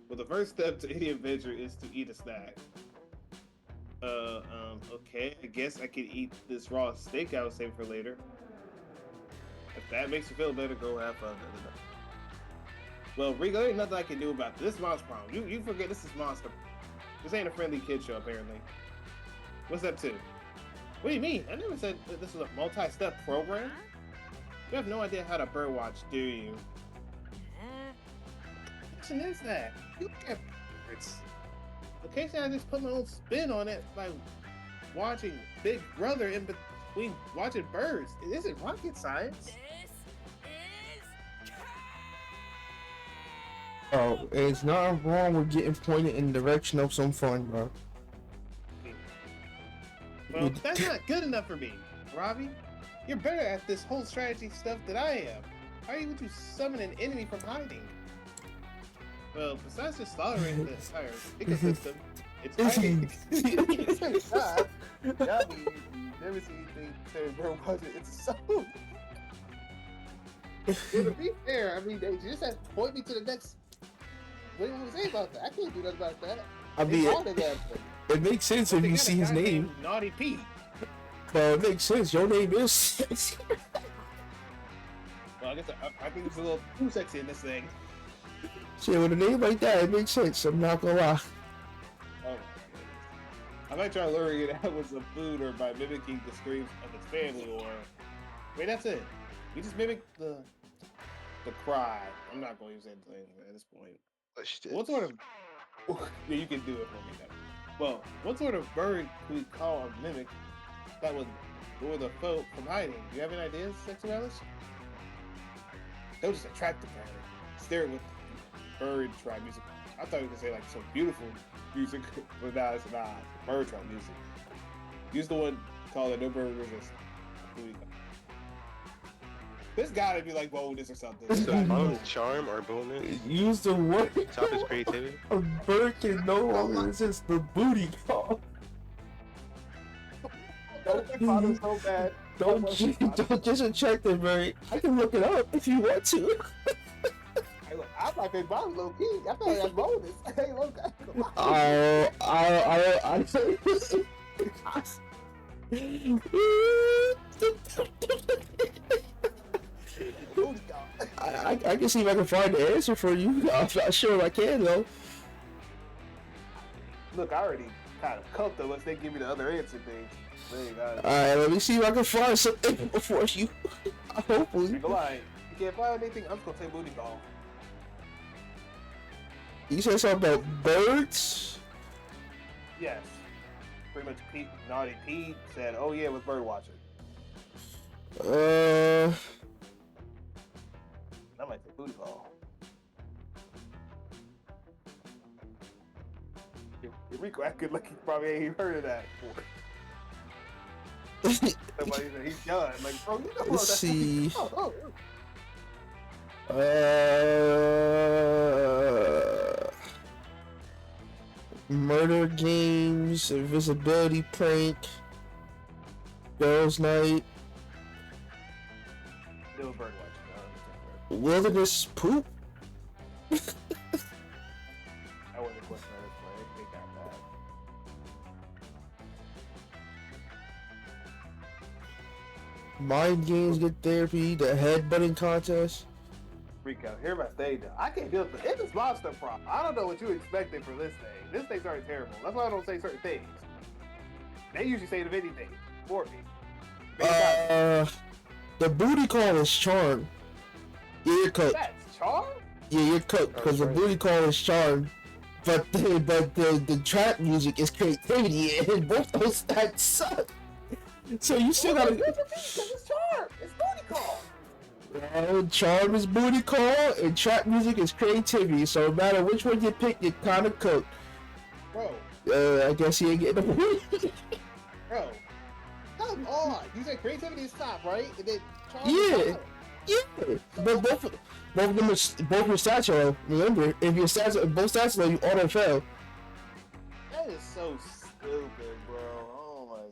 But the first step to any adventure is to eat a snack. Okay, I guess I could eat this raw steak I was saving for later. If that makes you feel better, go have fun. Well, Rico, there ain't nothing I can do about this monster problem. You forget this is monster. This ain't a friendly kid show, apparently. What's up, too? What do you mean? I never said that this was a multi-step program. You have no idea how to birdwatch, do you? What is that? You can't birds. Occasionally I just put my own spin on it by watching Big Brother in between watching birds. It isn't rocket science. This is Oh, it's not wrong with getting pointed in the direction of some fun, bro. Well, that's not good enough for me, Robbie. You're better at this whole strategy stuff than I am. How would you summon an enemy from hiding? Well, besides just slaughtering the entire ecosystem, it's hiding. Yeah, you never see anything say bro budget. It's so. Yeah, to be fair, I mean, they just have to point me to the next. What do you want to say about that? I can't do nothing about that. I mean, that it makes sense if you see his name. Naughty Pete. But it makes sense. Your name is. Well, I guess I think it's a little too sexy in this thing. Shit, with a name like that, it makes sense. I'm not gonna lie. Oh, I might try luring it out with some food or by mimicking the screams of its family or... Wait, that's it. You just mimic the cry. I'm not going to use anything at this point. What sort of... Yeah, you can do it for me now. Well, what sort of bird could we call a mimic that would lure the foe from hiding? Do you have any ideas, Sexy Relish? They'll just attract the bird. Stare it with bird tribe music. I thought you could say like some beautiful music, but now it's not. Bird tribe music. Use the one called the No Bird Resist. This gotta be like bonus or something. It's a fun charm or bonus. Use the word. Top is creativity. A bird can no longer resist the booty call. Don't so bad. Don't just attract the bird. I can look it up if you want to. Hey, look, I'm like a boss low key. I feel like that's bonus. Hey, look. I can see if I can find the answer for you. I'm not sure I can though. Look, I already kind of cooked unless they give me the other answer things. There you go. Alright, let me see if I can find something before you. Hopefully. Ain't gonna lie. You can't find anything. I'm just gonna say booty call. You said something about birds? Yes. Pretty much Pete, Naughty Pete said, oh yeah, with bird watching. I might say booty call. Rico acting like he probably ain't even heard of that before. Somebody said he's done. Like, bro, you know what? Let's see. Oh. Murder games, invisibility prank, girls' night, It was bird watching. wilderness poop. That wasn't a question I was playing. They got that. Mind games, get therapy, the headbutting contest. Rico, here my thing though. I can't deal with it. It's this monster prom. I don't know what you expected for this thing. This thing's already terrible. That's why I don't say certain things. They usually say the anything for me. The booty call is charm. Yeah, you're cooked. That's charm? Yeah, you're cooked because the booty call is charm. But the trap music is creativity, and both those stats suck. So you still gotta. It's charm. It's booty call. Charm is booty call, and trap music is creativity. So no matter which one you pick, you're kind of cooked. Bro, I guess he ain't getting the point. bro. Come on. You said creativity is top, right? And then charm Yeah. is bottom. Yeah, but both of them are both your stats are low. Remember, if your stats both stats are low, you auto fail. That is so stupid, bro. Oh my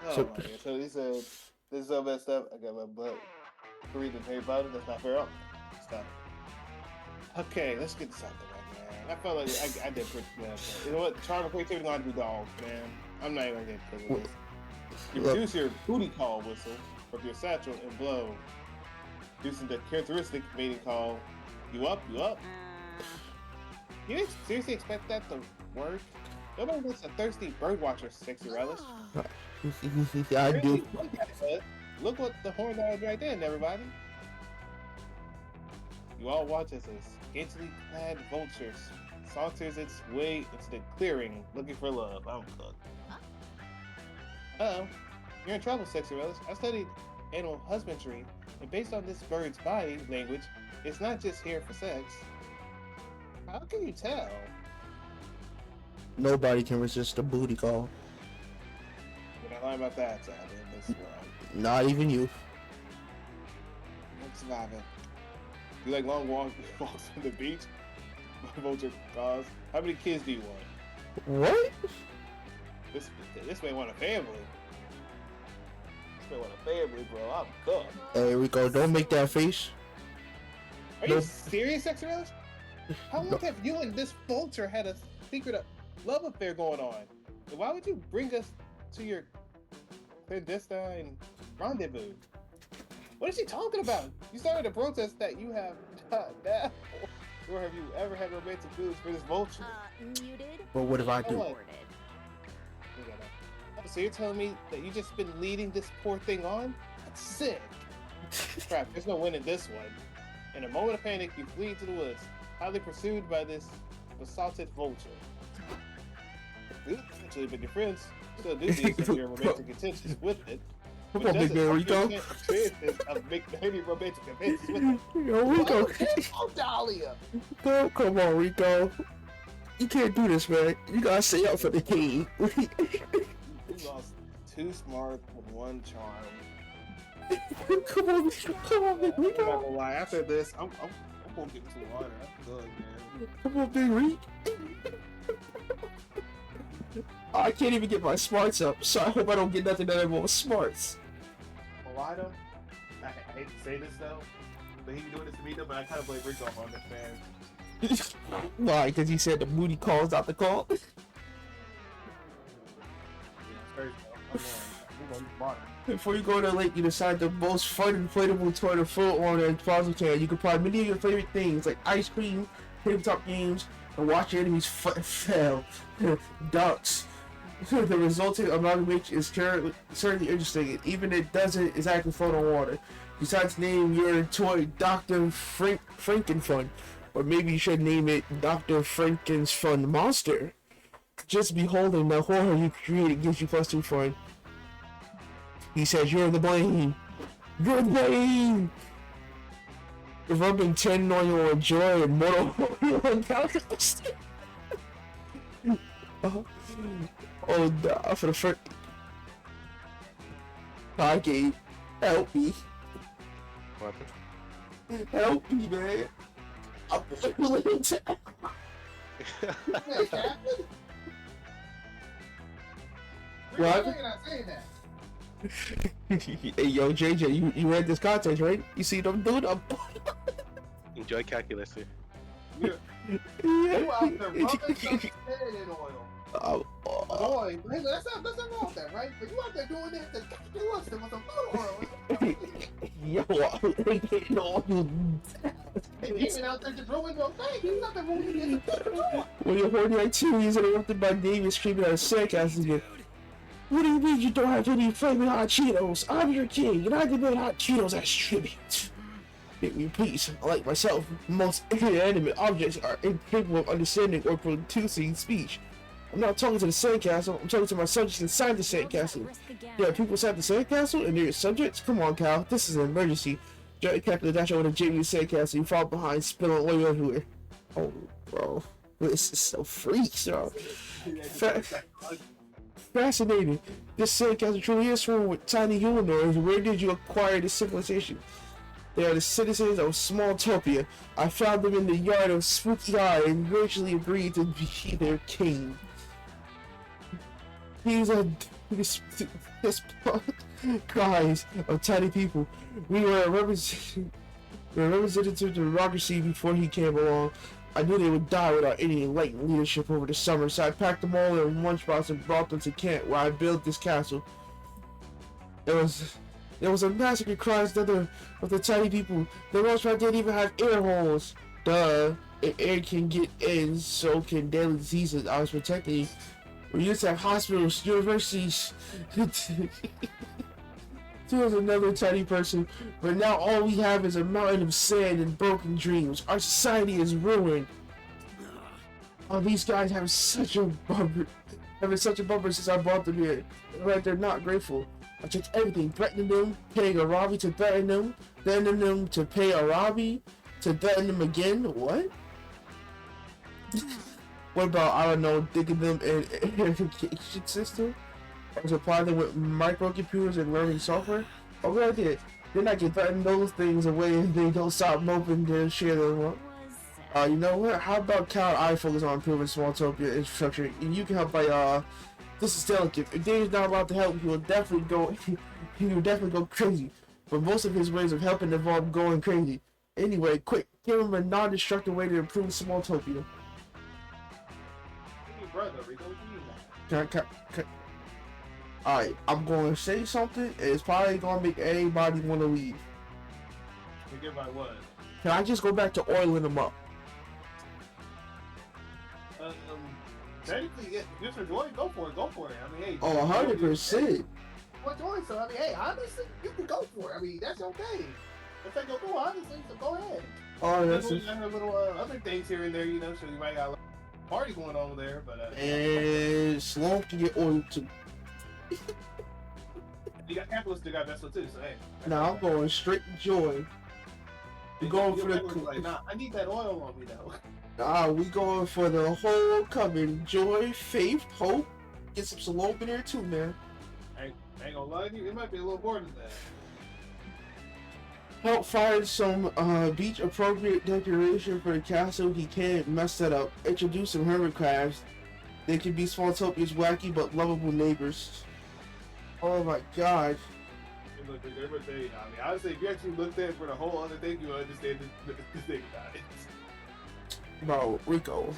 god. So- my god. So he said, this is all that stuff. I got my butt. Read the tape about it. That's not fair. Stop. Okay, let's get something right, man. I felt like I did pretty good. You know what? Charm and creativity gonna be dogs, man. I'm not even gonna get because of this. You produce your booty call whistle from your satchel and blow. Using the characteristic mating call. You up? You up? You seriously expect that to work? Nobody wants a thirsty bird watcher, sexy relish. I do. Look what the horn dog right there, everybody. You all watch as a scantily clad vulture saunters its way into the clearing, looking for love. I'm cooked. Uh-oh. You're in trouble, sexy relish. I studied animal husbandry, and based on this bird's body language, it's not just here for sex. How can you tell? Nobody can resist a booty call. You're not lying about that, Simon. That's Not even you. I'm surviving. You like long walks on the beach? Vulture calls. How many kids do you want? What? This man want a family. This man want a family, bro. I'm cooked. Hey Rico, don't make that face. Are you Nope. serious, Sexy Relish? How long have you and this vulture had a secret love affair going on? And why would you bring us to your clandestine rendezvous? What is he talking about? You started a protest that you have not now. Or have you ever had romantic feelings for this vulture? Muted. But what if I do? Recorded. So you're telling me that you just been leading this poor thing on? That's sick. Crap, there's no winning this one. In a moment of panic, you flee to the woods, highly pursued by this besotted vulture. Actually, but your friends still do these of your romantic intentions with it. Come on, big man, Rico. Of maybe romantic intentions with it. Yo, Rico. Oh, Dahlia! Come on, Rico. You can't do this, man. You gotta stay up for the game. You lost 2 smart with 1 charm. Come on, big I'm not Rico. gonna lie, after this, I'm gonna get some water. That's good, man. Come on, big Rico. I can't even get my smarts up, so I hope I don't get nothing that involves smarts. Well, why though? I hate to say this though, but he be doing this to me though, but I kind of blame Rico on this, man. Why? Because he said the booty calls out the call? Yeah, it's crazy though. I'm going to use water. Before you go to the lake, you decide the most fun inflatable toy to float on a fossil can. You can find many of your favorite things like ice cream, tabletop games and watch your enemies fail. Ducks. The resulting amalgamation is certainly interesting, even if it doesn't exactly float on water. Besides name your toy Dr. Frankenfun, or maybe you should name it Dr. Franken's Fun Monster. Just beholding the horror you created gives you +2 fun. He says, you're the blame. You're the blame. Rubbing 10 on your joy and mortal on calculus. Oh, no, for the first. Concave, help me. What happened? Help me, man. I'm willing to. What? Hey, yo, JJ, you read this content, right? You see them doing them? Enjoy calculus here. You out there rubbing some in oil. Boy, hey, that's not wrong with that, right? But you out there doing that to calculus with some oil. Yo, I'm getting all you. Hey, even out there just ruining your thing. He's not the ruining it. When your horny activities interrupted by David screaming at sarcasm again. What do you mean you don't have any flaming hot Cheetos? I'm your king, and I demand hot Cheetos as tribute. Make me peace. Like myself, most inanimate objects are incapable of understanding or producing speech. I'm not talking to the sandcastle, I'm talking to my subjects inside the sandcastle. There are people inside the sandcastle, and they're subjects? Come on, Cal, this is an emergency. Giant Captain dash over to Jamie's sandcastle, you fall behind, spilling oil everywhere. Oh, bro. This is so freaks, bro. Fascinating. This sandcastle truly is swarming with tiny humanoids. Where did you acquire this civilization? They are the citizens of Smalltopia. I found them in the yard of Spooky Eye and graciously agreed to be their king. These are this guys of tiny people. We were representative of democracy before he came along. I knew they would die without any enlightened leadership over the summer, so I packed them all in lunchbox and brought them to camp where I built this castle. There was a massacre cries of the tiny people. The lunchbox didn't even have air holes. Duh. If air can get in, so can deadly diseases. I was protecting. We used to have hospitals, universities. There was another tiny person, but now all we have is a mountain of sand and broken dreams. Our society is ruined. Oh, these guys have such a bumper. Having such a bumper since I brought them here. Like they're not grateful. I checked everything, threatening them, paying Arabi to threaten them, threatening them to pay Arabi to threaten them again. What? What about, I don't know, digging them in an education system? Or supply them with microcomputers and learning software? Oh, good idea. Then I can threaten those things away if they don't stop moping to share them. You know what? How about Cal and I focus on improving Smalltopia infrastructure, and you can help by, this is delicate. If Dave's not allowed to help, he will definitely go crazy. But most of his ways of helping involve going crazy. Anyway, quick, give him a non-destructive way to improve Smalltopia. Alright, I'm going to say something, and it's probably going to make everybody want to leave. Everybody what? Can I just go back to oiling them up? Technically, yeah, just enjoy it, go for it. I mean, hey. Oh, 100%. Enjoy it, so I mean, hey, honestly, you can go for it. I mean, that's okay. If they go for honestly, so go ahead. Oh, that's it. Her little other things here and there, you know, so you might got a party going on over there, but and Sloan can get oiled too. You got capitalists that got vessel too, so hey. Nah, I'm going straight joy. We going for the. Like, nah, I need that oil on me though. Nah, we going for the whole coming. Joy, faith, hope. Get some Sloan in there too, man. I ain't gonna lie to you, it might be a little more than that. Help find some beach appropriate decoration for the castle. He can't mess that up. Introduce some hermit crabs. They can be Smalltopia's wacky but lovable neighbors. Oh my god. Look, I mean, honestly, if you actually looked at it for the whole other thing, you would understand this thing about it. Bro, Rico.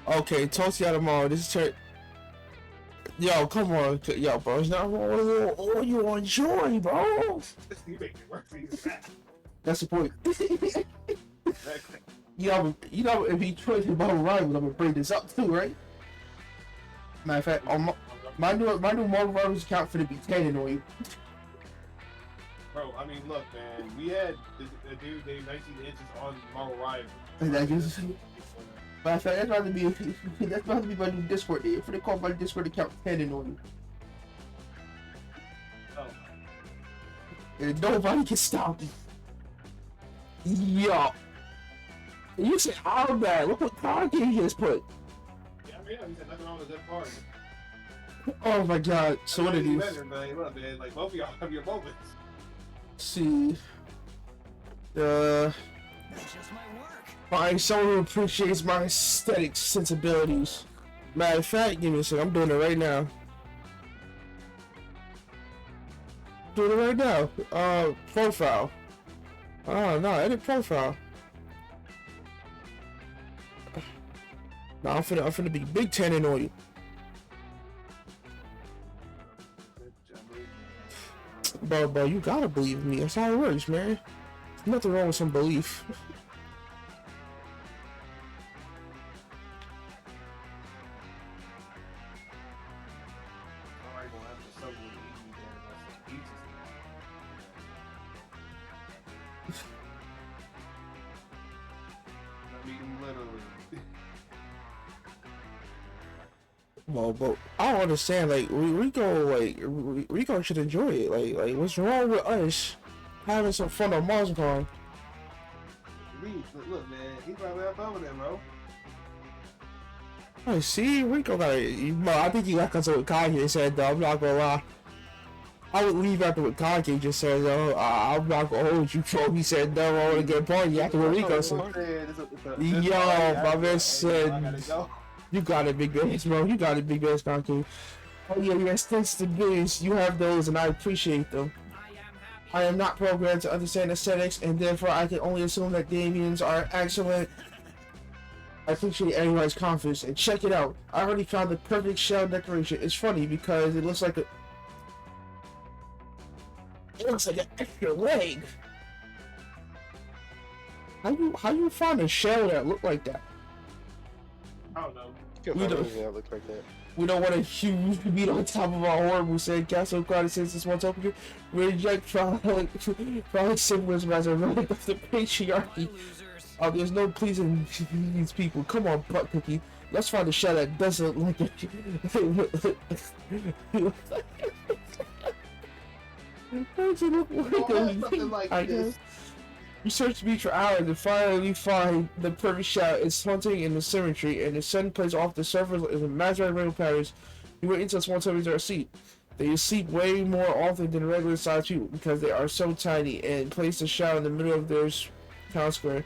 Okay, talk to y'all tomorrow. This is Yo, come on. Yo, bro, it's not all you on joy, bro. You make it work for you. That's the point. Exactly. if he joins the Marvel Rivals, I'm gonna bring this up too, right? Matter of fact, on my new Marvel Rivals account for to be 10 on you. Bro, I mean, look, man. We had the dude named 19 Inches on Marvel Rivals. Matter of fact, that's about to be my new Discord name. If they call my Discord account 10 on you. Oh. And nobody can stop me. Yo. You said all bad. Look what Concave just put. Yeah, I mean, he said nothing wrong with that party. Oh my god. So what it is? Better, but look, man, like both of y'all have your moments. See. That's just my work. Find someone who appreciates my aesthetic sensibilities. Matter of fact, give me a second. I'm doing it right now. Doing it right now. Profile. Oh no, edit profile. No, I'm finna be Big 10 on you. Bro, you gotta believe me. That's how it works, man. There's nothing wrong with some belief. I mean, literally. Well, but I don't understand. Like Rico should enjoy it. Like what's wrong with us having some fun on MarsCon? Look, man, he probably have fun with that, bro. I see Rico got it. I think he got what Kanye said though. I'm not gonna lie. I would leave after what Kanye just said though. I'm not gonna hold you, bro. He said no, I want to get a party after what Rico said. Yo, my man said. You got it, big bass, bro. You got it, big bass, Concave. Oh yeah, yes, thanks to biz. You have those, and I appreciate them. I am not programmed to understand aesthetics, and therefore I can only assume that Damians are excellent. I appreciate everybody's confidence, and check it out. I already found the perfect shell decoration. It's funny because it looks like a... It looks like an extra leg. How you find a shell that look like that? I don't know. You can find anything that looks like that. We don't want a huge beat on top of our horrible sandcastle crowded since this one topic. We reject frolic symbolism as a relic of the patriarchy. There's no pleasing these people. Come on, butt cookie. Let's find a shell that doesn't look like it. Doesn't look like like this. You search the beach for hours and finally find the perfect shot. It's haunting in the symmetry, and the sun plays off the surface in imaginary rainbow patterns. You wait until small topics are asleep. They sleep way more often than regular sized people because they are so tiny, and place the shot in the middle of their town square.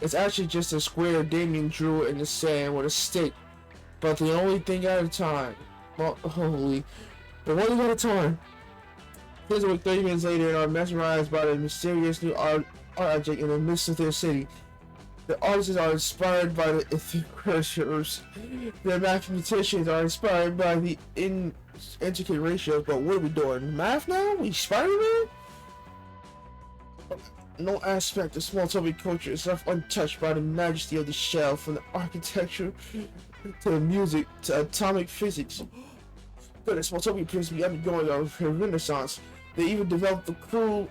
It's actually just a square Damien drew in the sand with a stick, but the only thing at a time. Well, holy, but one thing at a time. Here's what 30 minutes later and are mesmerized by the mysterious new art object in the midst of their city. The artists are inspired by the worshippers. The mathematicians are inspired by the intricate ratios. But what are we doing? Math now? We Spider-Man? No aspect of small topic culture is left untouched by the majesty of the shell, from the architecture to the music to atomic physics. Goodness, small topic appears to be undergoing a renaissance. They even developed the cool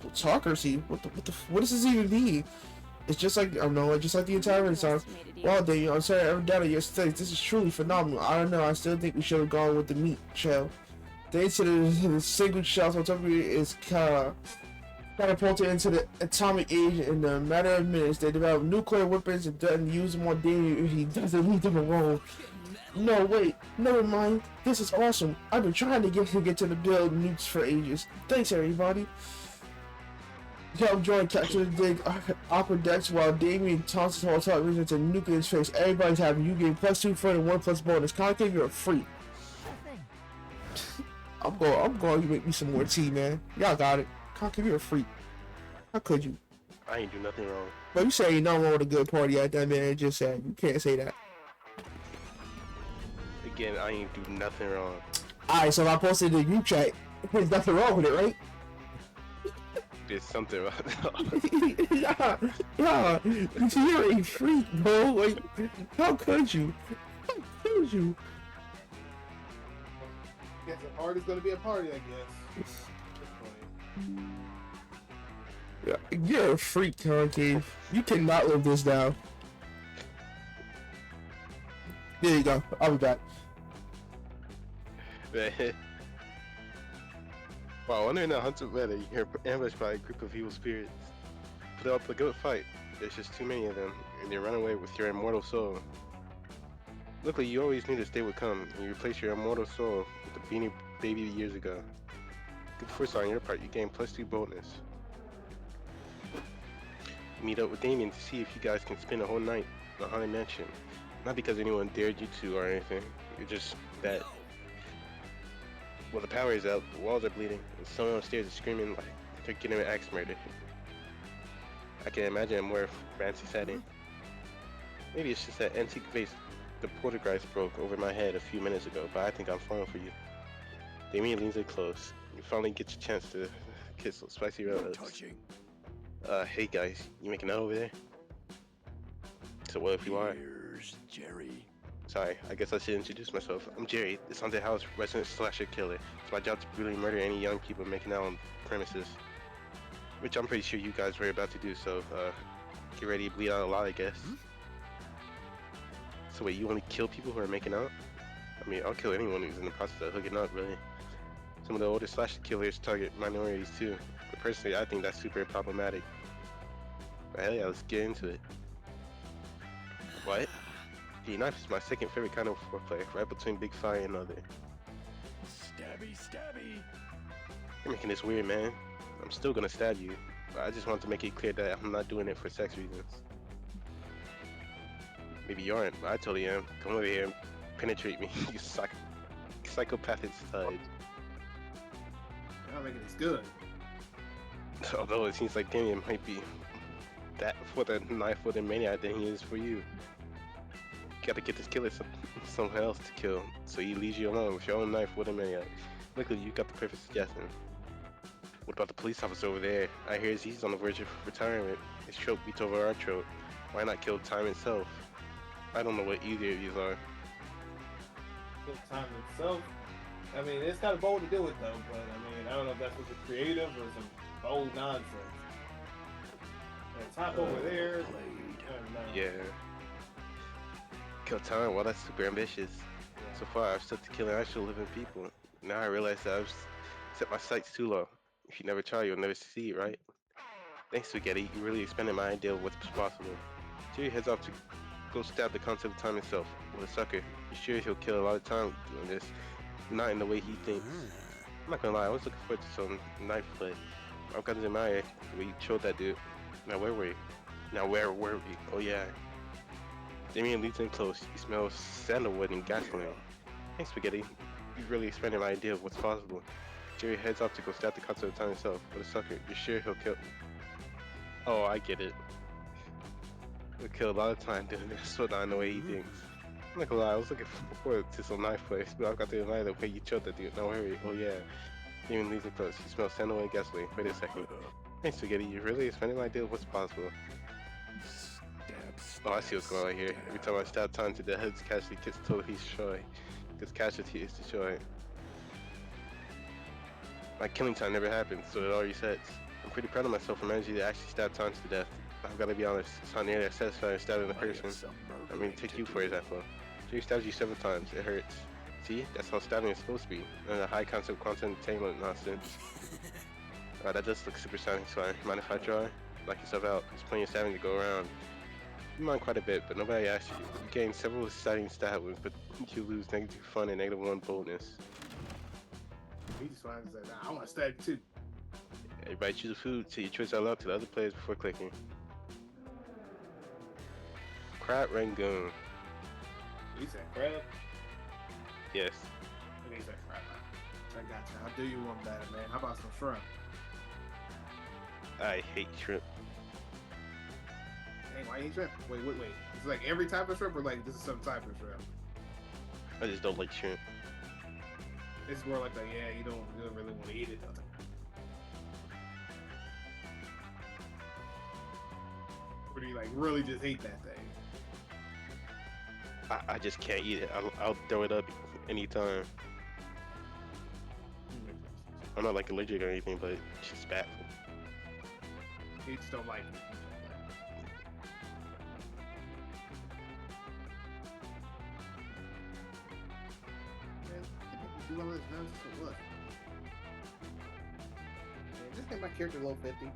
plutocracy. What does this even mean? It's just like, I don't know, just like the entire Renaissance. Wow, Daniel, I'm sorry I ever doubted your studies. This is truly phenomenal. I don't know, I still think we should have gone with the meat shell. The incident of the single shell photography is catapulted into the atomic age in a matter of minutes. They develop nuclear weapons and doesn't use them on Daniel if he doesn't leave them alone. No, wait, never mind. This is awesome. I've been trying to get to the build nukes for ages. Thanks, everybody. Help join Capture the Dig Opera Decks while Damien taunts his whole top reason to nuke in his face. Everybody's happy. You gain +2 fun and 1+ bonus. Concave, you're free. I'm going to make me some more tea, man. Y'all got it. Concave, you're free. How could you? I ain't do nothing wrong. But you say you know wrong with a good party at that, man. Just said you can't say that. Again, I ain't do nothing wrong. Alright, so if I posted the group chat, there's nothing wrong with it, right? There's something wrong. Yeah, you're a freak, bro. Like, how could you? How could you? Guess a party's gonna be a party, I guess. Yeah, you're a freak, concave. You cannot live this down. There you go. I'll be back. Wow, wonder in a hunter weather, you're ambushed by a group of evil spirits. Put up a good fight. There's just too many of them, and you run away with your immortal soul. Luckily, you always knew this day would come, and you replaced your immortal soul with the beanie baby years ago. Good foresight on your part, you gain +2 bonus. Meet up with Damien to see if you guys can spend a whole night in the Haunted Mansion. Not because anyone dared you to or anything, you're just that. Well, the power is out, the walls are bleeding, and someone upstairs is screaming like they're getting an axe murdered. I can imagine a more fancy setting. Maybe it's just that antique vase the poltergeist broke over my head a few minutes ago, but I think I'm falling for you. Damien leans in close. You finally get your chance to kiss those spicy red lips. Touching. Hey guys, you making out over there? So what if you are? Here's Jerry. Sorry, I guess I should introduce myself. I'm Jerry, the haunted house resident slasher killer. It's my job to brutally murder any young people making out on premises. Which I'm pretty sure you guys were about to do, so get ready to bleed out a lot, I guess. So wait, you only kill people who are making out? I mean, I'll kill anyone who's in the process of hooking up, really. Some of the older slasher killers target minorities too, but personally I think that's super problematic. But hell yeah, let's get into it. What? The knife is my second favorite kind of foreplay, right between Big Fire and Other. Stabby, stabby. You're making this weird, man. I'm still gonna stab you, but I just want to make it clear that I'm not doing it for sex reasons. Maybe you aren't, but I totally am. Come over here and penetrate me, you psychopathic stud. You're not making this good. Although it seems like Damien might be that for the knife for the maniac than he is for you. You gotta get this killer someone else to kill, so he leaves you alone with your own knife with a maniac. Luckily, you got the perfect suggestion. What about the police officer over there? I hear he's on the verge of retirement. His trope beats over our trope. Why not kill time itself? I don't know what either of these are. Good time itself. I mean, it's kind of bold to do it though, but I mean, I don't know if that's what's creative or some bold nonsense. And top over there. I don't know. Yeah. Kill time? Well, that's super ambitious. So far, I've stuck to killing actual living people. Now I realize that I've set my sights too low. If you never try, you'll never succeed, right? Thanks, Spaghetti. You really expanded my idea of what's possible. Jerry heads off to go stab the concept of time itself with a sucker. You're sure he'll kill a lot of time doing this, not in the way he thinks. I'm not gonna lie, I was looking forward to some knife play. I've got to admire the way you killed that dude. Now where were we? Oh yeah. Damien leads in close. He smells sandalwood and gasoline. Thanks, Spaghetti. You've really expanded my idea of what's possible. Jerry heads off to go stab the concept of time himself with a sucker. You're sure he'll kill... Oh, I get it. He'll kill a lot of time doing this, so not in the way he thinks. I'm not gonna lie, I was looking forward to some knife plays, but I've got to admire the way you killed that dude. Now hurry. Oh yeah. Damien leads in close. He smells sandalwood and gasoline. Wait a second. Thanks, Spaghetti. You really expanded my idea of what's possible. Oh, I see what's going on here. Every time I stab time to death, his casualty gets totally destroyed. Because casualty is destroyed. My killing time never happened, so it all resets. I'm pretty proud of myself for managing to actually stab time to death. I've got to be honest, it's not nearly as satisfying as stabbing a person. I mean, take you for example. Jerry stabs you 7 times, it hurts. See, that's how stabbing is supposed to be. And a high concept content entertainment nonsense. That does look super satisfying. Mind if I try? Knock yourself out. There's plenty of stabbing to go around. You mind quite a bit, but nobody asked you. You gain several exciting stat wins, but you lose -2 fun and -1 boldness. He just finds that I want to stab you too. Everybody choose a food, say your choice out loud to the other players before clicking. Crab Rangoon. He said crab. Yes. And he said crab. I got you. I'll do you one better, man. How about some shrimp? I hate shrimp. Hey, why you eat shrimp? Wait. It's like every type of shrimp, or like this is some type of shrimp? I just don't like shrimp. It's more like yeah, you don't really want to eat it though. or do you like really just hate that thing? I just can't eat it. I'll throw it up anytime. I'm not like allergic or anything, but it's just bad. You just don't like it. Man, do all this nonsense for what? Man, just get my character low 50.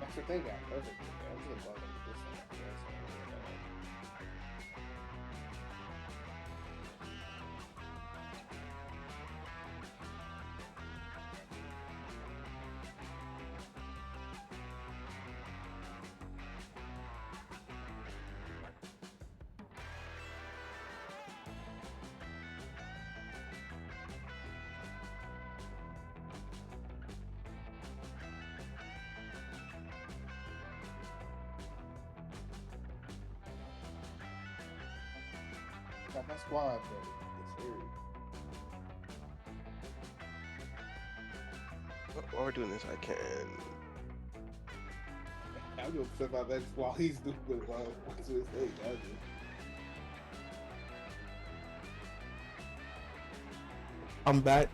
That's the thing, guy. Perfect. Yeah, I was gonna bug this thing. Got my squad ready. It's serious. While we're doing this, I can. I'm gonna flip out that while he's doing what's his thing. I'm back.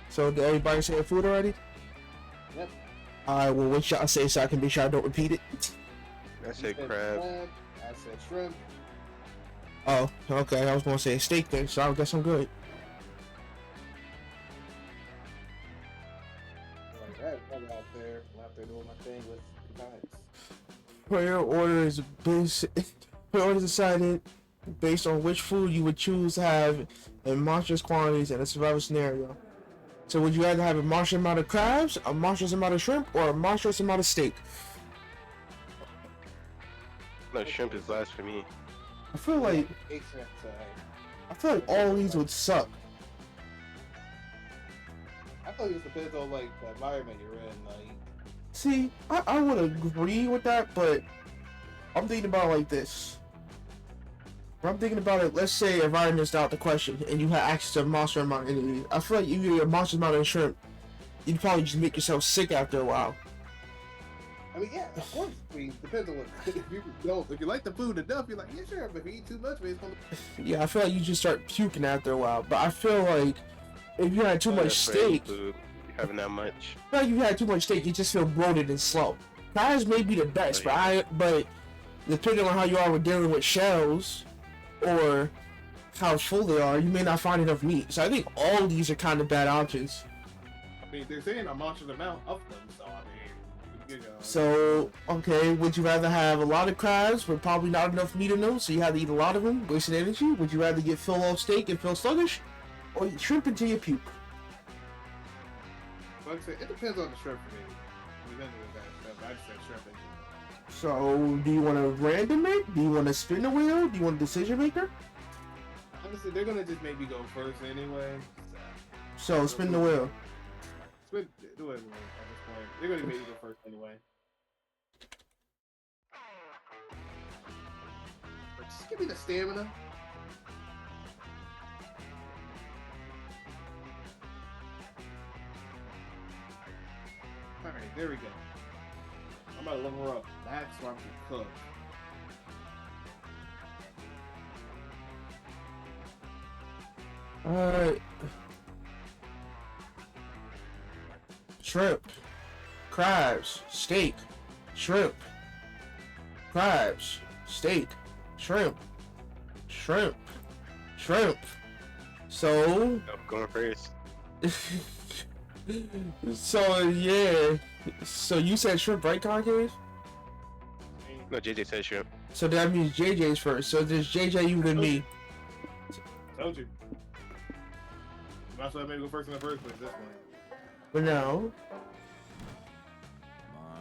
So did everybody say food already? Yep. Alright, well what y'all say so I can be sure I don't repeat it? I said crab. I said shrimp. Oh, okay, I was gonna say steak then, so I guess I'm good. Like that, I'm out there doing my thing with guys. Prayer order is decided based on which food you would choose to have in monstrous quantities in a survival scenario. So would you rather have a monstrous amount of crabs, a monstrous amount of shrimp, or a monstrous amount of steak? No, shrimp is last for me. I feel like all these would suck. I feel like it depends on like the environment you're in. Like, See, I would agree with that, but I'm thinking about it like this. When I'm thinking about it, let's say environment's out the question and you have access to a monster amount of enemies. I feel like if you get a monster amount of shrimp, you'd probably just make yourself sick after a while. I mean, yeah, of course. I mean, depends on what. If you like the food enough, you're like, yeah, sure. But if you eat too much, it's gonna. Yeah, I feel like you just start puking after a while. But I feel like if you had too much steak, Food. You're having that much. I feel like if you had too much steak, you just feel bloated and slow. Fries may be the best, but depending on how you are with dealing with shells or how full they are, you may not find enough meat. So I think all of these are kind of bad options. I mean, they're saying a monstrous amount of them, so I mean. So, okay, would you rather have a lot of crabs but probably not enough meat in them, so you have to eat a lot of them, wasting energy? Would you rather get full of steak and feel sluggish, or eat shrimp until you puke? Like I said, it depends on the shrimp for me. Depending on that stuff, I just said shrimp. So, do you want to random it? Do you want to spin the wheel? Do you want a decision maker? Honestly, they're gonna just make me go first anyway. So, spin the wheel. Spin the wheel at this point. They're gonna make me go first anyway. But just give me the stamina. Alright, there we go. I'm about to level her up. That's why I'm gonna cook. Alright. Shrimp. Crabs. Steak. Shrimp. Crabs. Steak. Shrimp. Shrimp. Shrimp. So. I'm going first. So, yeah. So you said shrimp, right, Concave? No, JJ said shrimp. So that means JJ's first. So there's JJ, you, and me. Told you. Might as well maybe go first in the first place at this point. But now,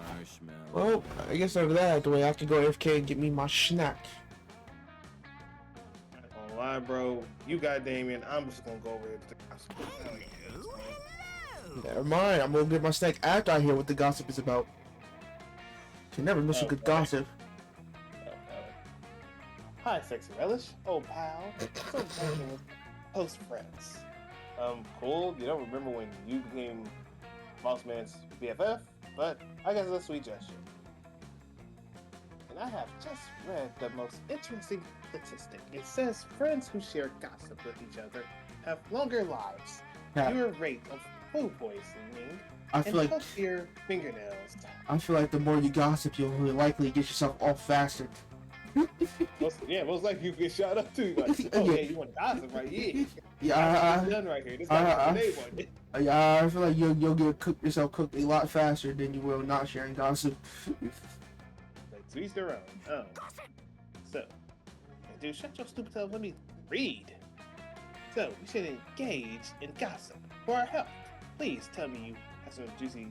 Marshmallow. well, I guess over that the way I have to go AFK and get me my snack. I ain't gonna lie, bro. You got Damien. I'm just gonna go over here to the hospital. Hell yeah. Never mind. I'm gonna get my snack after I hear what the gossip is about. Can never miss a good Okay. gossip. Oh, no. Hi, sexy relish. Oh, pal. So working with close friends. Cool. You don't remember when you became Mossman's BFF, but I guess it's a sweet gesture. And I have just read the most interesting statistic. It says friends who share gossip with each other have longer lives, Yeah. fewer rate of food poisoning, I and feel like healthier fingernails. the more you gossip, you'll likely get yourself off faster. Most likely you get shot up too. Like, oh Yeah. yeah, you want to gossip, right? Yeah. Yeah, This done right here. This guy's name on it. I feel like you'll get yourself cooked a lot faster than you will not sharing gossip. Like, to each their own. So, hey, dude, shut your stupid self. Let me read. So, we should engage in gossip for our health. Please tell me you have some juicy,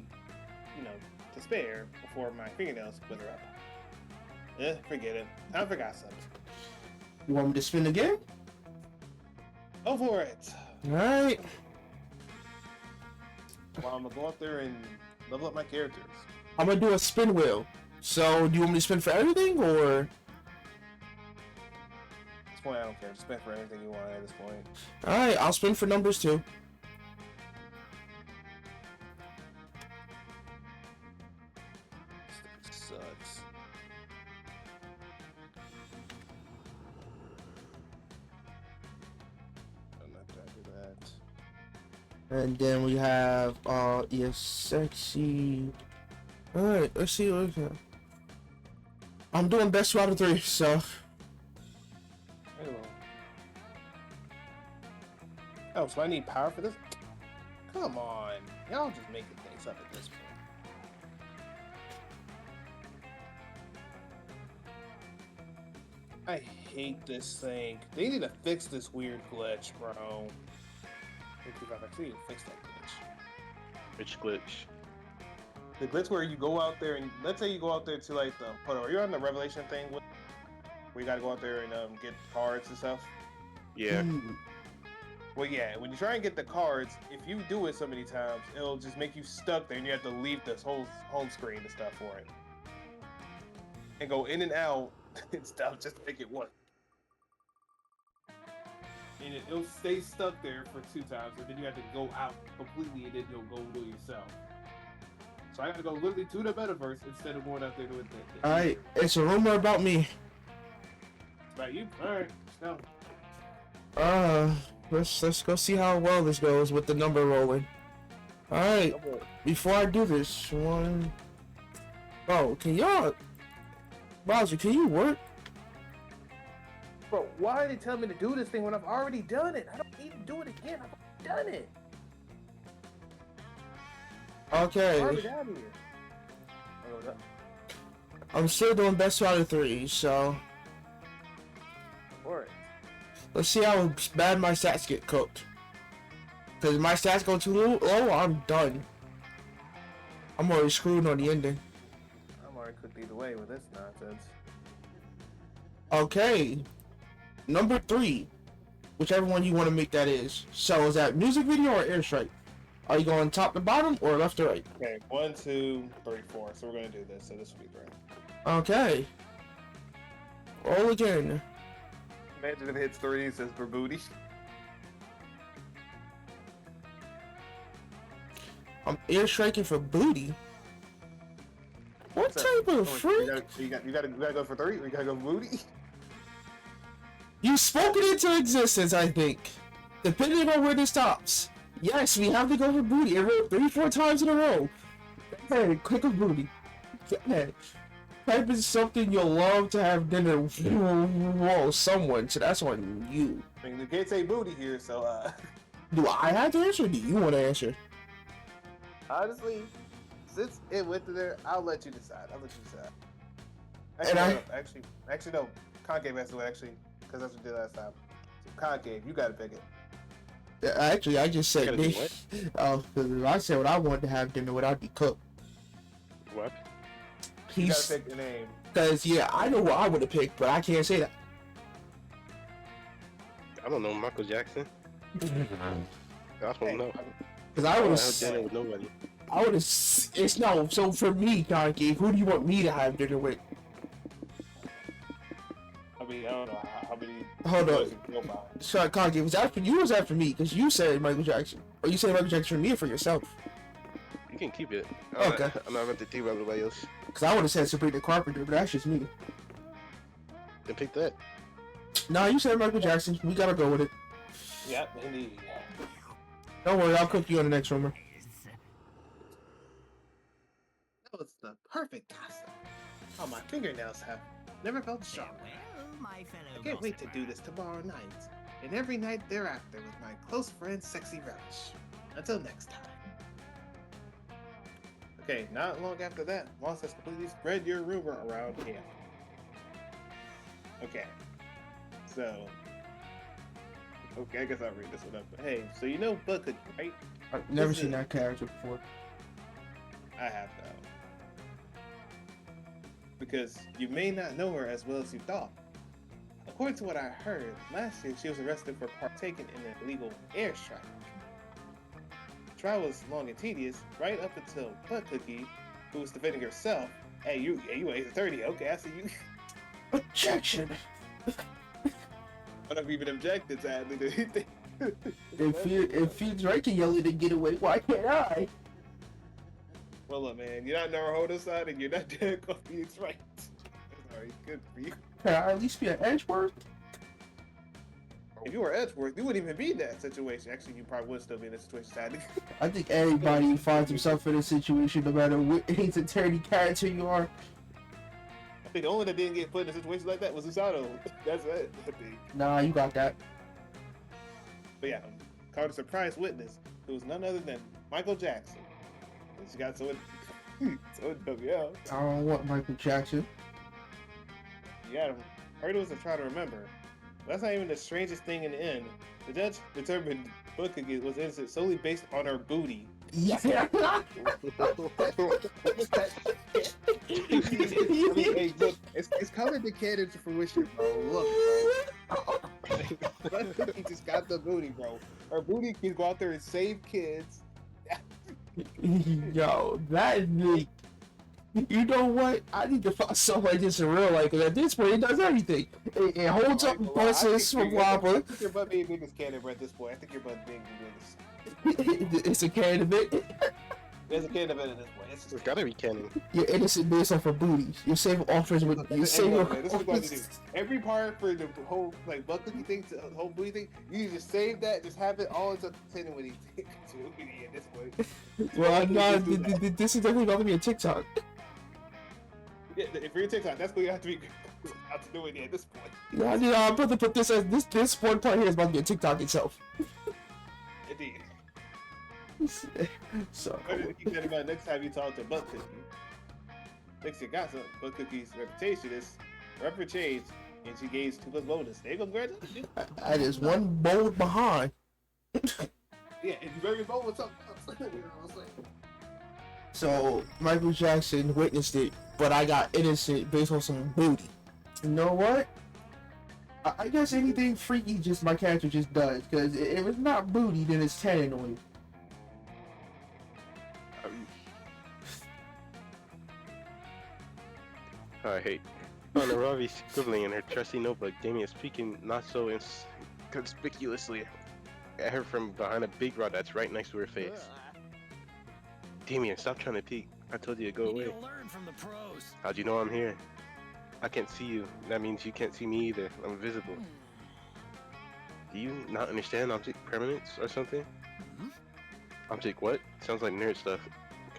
to spare before my fingernails wither up. Forget it. Time for gossip. You want me to spin again? Go for it. Alright. Well, I'm gonna go up there and level up my characters. I'm gonna do a spin wheel. So, do you want me to spin for everything, or? At this point, I don't care. Just spend for anything you want at this point. Alright, I'll spin for numbers too. Sucks. I'm not gonna do that. And then we have, yes, sexy. Alright, let's see what we got. I'm doing best out of 3, so. Oh, so I need power for this? Come on. Y'all just making things up at this point. I hate this thing. They need to fix this weird glitch, bro. Thank you, I need to fix that glitch. Which glitch? The glitch where you go out there and let's say you go out there to like the hold on, are you on the revelation thing where you gotta go out there and get cards and stuff? Yeah. Well, yeah, when you try and get the cards, if you do it so many times, it'll just make you stuck there and you have to leave this whole home screen and stuff for it. And go in and out and stuff just to make it work. And it'll stay stuck there for 2 times, and then you have to go out completely and then you'll go do it yourself. So I have to go literally to the metaverse instead of going out there doing that. Alright, it's a rumor about me. About you? Alright, let's go. Let's go see how well this goes with the number rolling. Alright, before I do this, one. Oh, can y'all. Bowser, can you work? Bro, why did they tell me to do this thing when I've already done it? I don't need to do it again. I've already done it. Okay. I'm already out of here. Oh, what's up? I'm still doing best out of 3, so. For it. Let's see how bad my stats get cooked. Because if my stats go too low, I'm done. I'm already screwed on the ending. I'm already cooked either way with this nonsense. Okay. Number 3. Whichever one you want to make that is. So is that music video or airstrike? Are you going top to bottom or left to right? Okay, 1, 2, 3, 4. So we're gonna do this. So this will be 3. Okay. Roll again. Imagine if it hits 3 and says for booty. I'm airstriking for booty. What type of freak? You gotta go for 3 or you gotta go booty? You spoke it into existence, I think. Depending on where this stops. Yes, we have to go for booty. It rolled 3-4 times in a row. Hey, click on booty. Hey. Type is something you'll love to have dinner with someone, so that's on you. I mean, you can't say booty here, so Do I have to answer or do you want to answer? honestly, since it went to there, I'll let you decide. Actually, I- hold up. Actually, no. Concave has to win, actually, because that's what we did last time. So concave, you gotta pick it. Actually, I just said Gotta do this. Oh, because if I said what I wanted to have dinner with, I'd be cooked. What? You gotta He's pick the name. because yeah, I know what I would have picked, but I can't say that. I don't know, Michael Jackson. I don't know. Because I I would don't have. have dinner with nobody. I would have. It's no. So for me, Concave, who do you want me to have dinner with? I mean, I don't know how many. Hold on. choices you go by. Sorry, Concave, was that for you or was that for me? Because you said Michael Jackson. Or you said Michael Jackson for me or for yourself? You can keep it. Okay. I'm not going to think about everybody else. Because I would have said Sabrina Carpenter, but that's just me. Then pick that. Nah, you said Michael Jackson. We gotta go with it. Yep, indeed. Don't worry, I'll cook you on the next rumor. That was the perfect gossip. Oh, my fingernails have never felt sharper. Well, my fellow I can't wait to do this tomorrow night, and every night thereafter with my close friend Sexy Relish. Until next time. Okay, not long after that, Moss has completely spread your rumor around here. Okay, so... Okay, I guess I'll read this one up. Hey, so you know Bud Cookie, right? I've never This seen is- that character before. I have though. Because you may not know her as well as you thought. According to what I heard, last year she was arrested for partaking in an illegal airstrike. The trial was long and tedious, right up until Butt Cookie, who was defending herself. Hey, you age 30. Okay, I see you. Objection! I don't even objected to anything. If he's right to yell it and get away, why can't I? Well, look, man, you're not Naruhodo side, and you're not dead coffee. It's right. Sorry, good for you. Can I at least be an Edgeworth? If you were Edgeworth, you wouldn't even be in that situation. Actually, you probably would still be in that situation, sadly. I think everybody finds himself in a situation, no matter what age and attorney character you are. I think the only one that didn't get put in a situation like that was Usado. That's it. I think. Nah, you got that. But yeah, called a surprise witness, who was none other than Michael Jackson. And she got so WL. I don't want Michael Jackson. You got him. Heard it was to try to remember. That's not even the strangest thing in the end. The judge determined Book Cookie was innocent solely based on her booty. Yeah. I mean, hey, look, it's coming to canon to fruition, bro. Look, bro. Book Cookie just got the booty, bro. Her booty can go out there and save kids. Yo, that is me. You know what? I need to find something like this in real life, because at this point, it does everything. It holds up buses from I lava. think your butt being big as canon, bro, at this point. I think your butt being the biggest. It's a candidate. There's a canon at this point. It's It's just gotta be canon. You're innocent based off of booties. You're saving offers with. You're saving. Look, man, this is what you do. Every part for the whole like butt cookie thing, to the whole booty thing, you just save that, just have it all into continuity. Continuity at this point. Well, no, Just do that. this is definitely going to be a TikTok. Yeah, if you're TikTok, that's what you have to be continuity at this point. Yeah, I'm about to put this as this one part here is about to be a TikTok itself. Indeed. So. Better to keep that in mind next time you talk to Butt Cookie. Next you got some Butt Cookie's reputation is forever changed, and she gains 2 plus bonus. There you go, congratulations. That is one bold behind. Yeah, and you're very bold with something else. You know what I'm saying? So Michael Jackson witnessed it, but I got innocent based on some booty. You know what? I guess anything freaky, just my character just does. Because if it's not booty, then it's tanning on you. I hate. On the Ravi scribbling in her trusty notebook, Damien speaking not so conspicuously at her from behind a big rod that's right next to her face. Damien, stop trying to peek. I told you to go You need away. to learn from the pros. How'd you know I'm here? I can't see you. That means you can't see me either. I'm invisible. Do you not understand object permanence or something? Object what? Sounds like nerd stuff.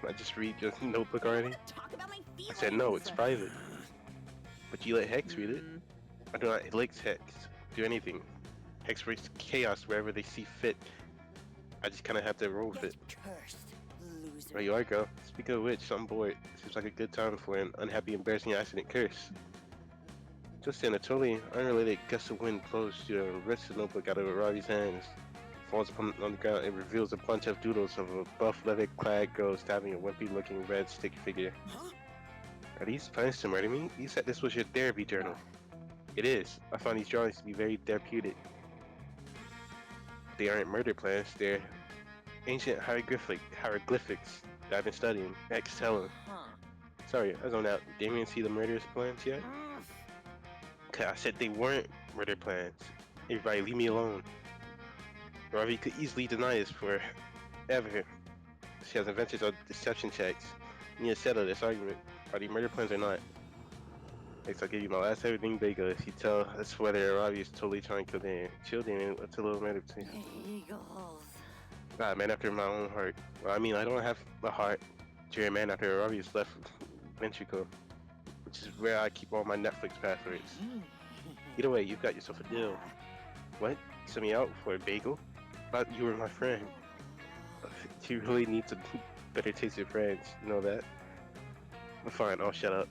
Can I just read your notebook already? Talk about my I feelings. said no, it's private. But you let Hex read it. I do not let Hex do anything. Hex brings chaos wherever they see fit. I just kind of have to roll with it. Cursed There you are, girl. Speaking of which, I'm bored. Seems like a good time for an unhappy, embarrassing accident curse. Just then, a totally unrelated gust of wind blows through and rips the notebook out of Robbie's hands. Falls upon on the ground and reveals a bunch of doodles of a buff, leather-clad girl stabbing a wimpy-looking red stick figure. Are these plans to murder me? You said this was your therapy journal. It is. I find these drawings to be very therapeutic. They aren't murder plans, they're ancient hieroglyphics that I've been studying. X, tell him. Sorry, I zoned out. Damien see the murderous plans yet? Okay, I said they weren't murder plans. Everybody, leave me alone. Robbie could easily deny this forever. She has invented on deception checks. You need to settle this argument. Are they murder plans or not? Next, I'll give you my last everything bagel if you tell us whether Robbie is totally trying to kill Damien. Chill, Damien. What's a little murder between Eagles. God, man after my own heart. Well, I mean, I don't have a heart. You're a man after Robbie's left ventricle, which is where I keep all my Netflix passwords. Either way, you've got yourself a deal. What? Send me out for a bagel? Thought you were my friend. You really need to better taste your friends, you know that? But fine, I'll shut up.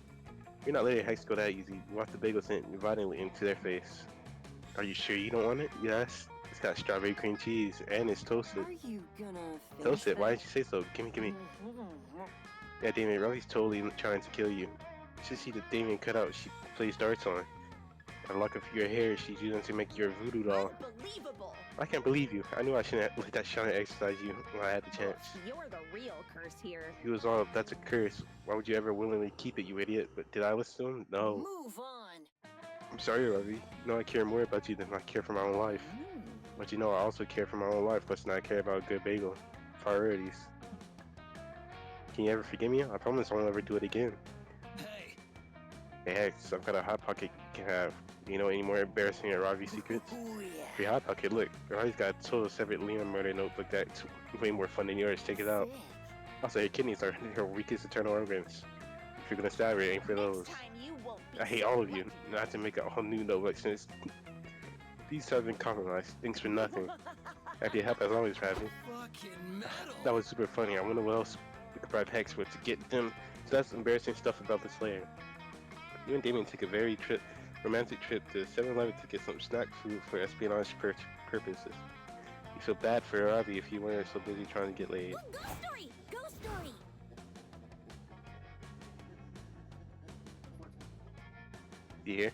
You're not letting high school that easy. You want the bagel sent violently into their face. Are you sure you don't want it? Yes. It's got strawberry cream cheese and it's toasted. Are you gonna Toasted? Why didn't you say so? Gimme. Yeah, Damien, Robbie's totally trying to kill you. You should see the Damien cutout she plays darts on. A lock of your hair she's using to make your voodoo doll. Unbelievable. I can't believe you. I knew I shouldn't let that shine exercise you when I had the chance. You're the real curse here. He was all, that's a curse. Why would you ever willingly keep it, you idiot? But did I listen to him? No. Move on. I'm sorry, Robbie. You know I care more about you than I care for my own life. But you know I also care for my own life, plus not care about a good bagel. Priorities. Can you ever forgive me? I promise I won't ever do it again. Hey, Hey, Hex, I've got a hot pocket you can have. You know any more embarrassing or Robbie secrets? Ooh, yeah. Free hot pocket, look. Robbie's got a total separate Leon murder notebook that's way more fun than yours. Check it out. Also, your kidneys are her weakest internal organs. If you're gonna stab her, aim for those. Next time you won't be I hate all of you. Not to make a whole new notebook since these have been compromised. Thanks for nothing. Happy help as always, Ravi. fucking metal. That was super funny. I wonder what else we could bribe Hex with to get them. So that's embarrassing stuff about the Slayer. You and Damien took a very romantic trip to 7-Eleven to get some snack food for espionage purposes. You feel bad for Ravi if you weren't so busy trying to get laid. Ghost story! Ghost story! You hear?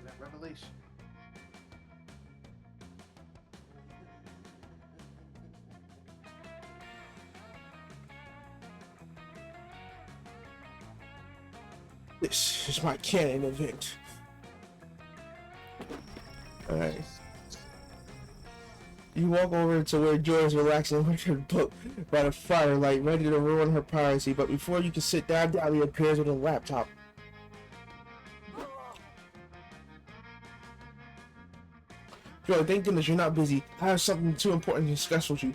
That revelation. This is my canon event. Alright. You walk over to where Joy is relaxing with her book by the firelight, ready to ruin her privacy, but before you can sit down, Dolly appears with a laptop. Joy, thank goodness you're not busy. I have something too important to discuss with you.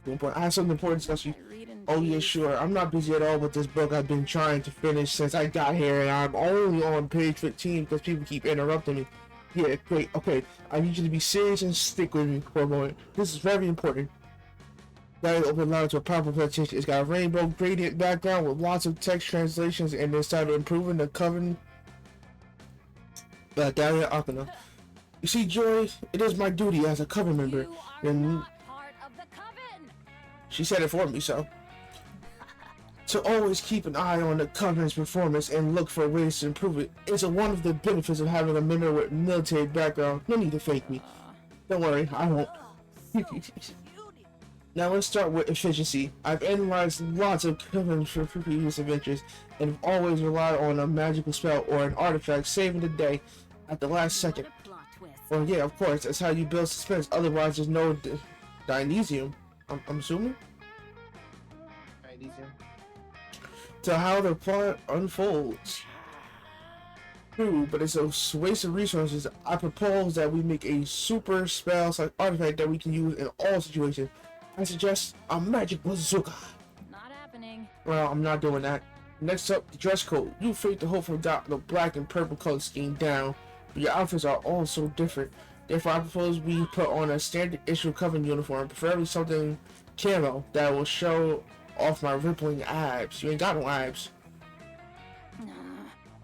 I have something important to discuss with you. Oh yeah, sure. I'm not busy at all with this book I've been trying to finish since I got here, and I'm only on page 15 because people keep interrupting me. Yeah, great. Okay, I need you to be serious and stick with me for a moment. This is very important. That open line to a powerful presentation. It's got a rainbow gradient background with lots of text translations, and they started improving the coven. Daria Akana. You see, Joy, it is my duty as a coven member. You are And not part of the coven! she said it for me, so. To always keep an eye on the covenant's performance and look for ways to improve it is one of the benefits of having a member with military background. No need to fake me. Don't worry, I won't. Now let's start with efficiency. I've analyzed lots of covens for previous adventures and have always relied on a magical spell or an artifact saving the day at the last second. What a plot twist. Well, yeah, of course, that's how you build suspense. Otherwise, there's no Dionysium. I'm assuming. Dionysium. To how the plot unfolds. True, but it's a waste of resources. I propose that we make a super spell artifact that we can use in all situations. I suggest a magic bazooka. Not happening. Well, I'm not doing that. Next up, the dress code. You freak the whole got the black and purple color scheme down, but your outfits are all so different. Therefore, I propose we put on a standard issue Coven uniform, preferably something camo that will show off my rippling abs. You ain't got no abs.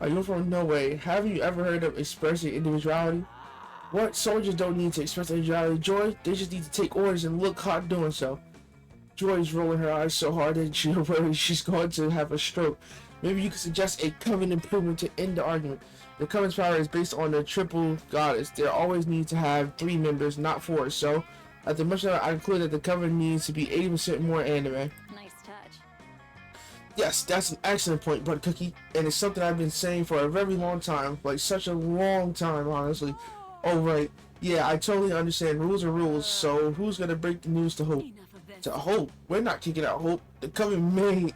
A uniform? No way. Have you ever heard of expressing individuality? What? Soldiers don't need to express individuality, Joy. They just need to take orders and look hot doing so. Joy's rolling her eyes so hard that she worries she's going to have a stroke. Maybe you could suggest a Coven improvement to end the argument. The Coven's power is based on the triple goddess. They always need to have 3 members, not 4. So, at the much I conclude that the Coven needs to be 80% more anime. Nice touch. Yes, that's an excellent point, Bud Cookie, and it's something I've been saying for a very long time, like such a long time, honestly. Oh right, yeah, I totally understand. Rules are rules. So who's gonna break the news to Hope? Enough of this. To Hope? We're not kicking out Hope. The Coven may,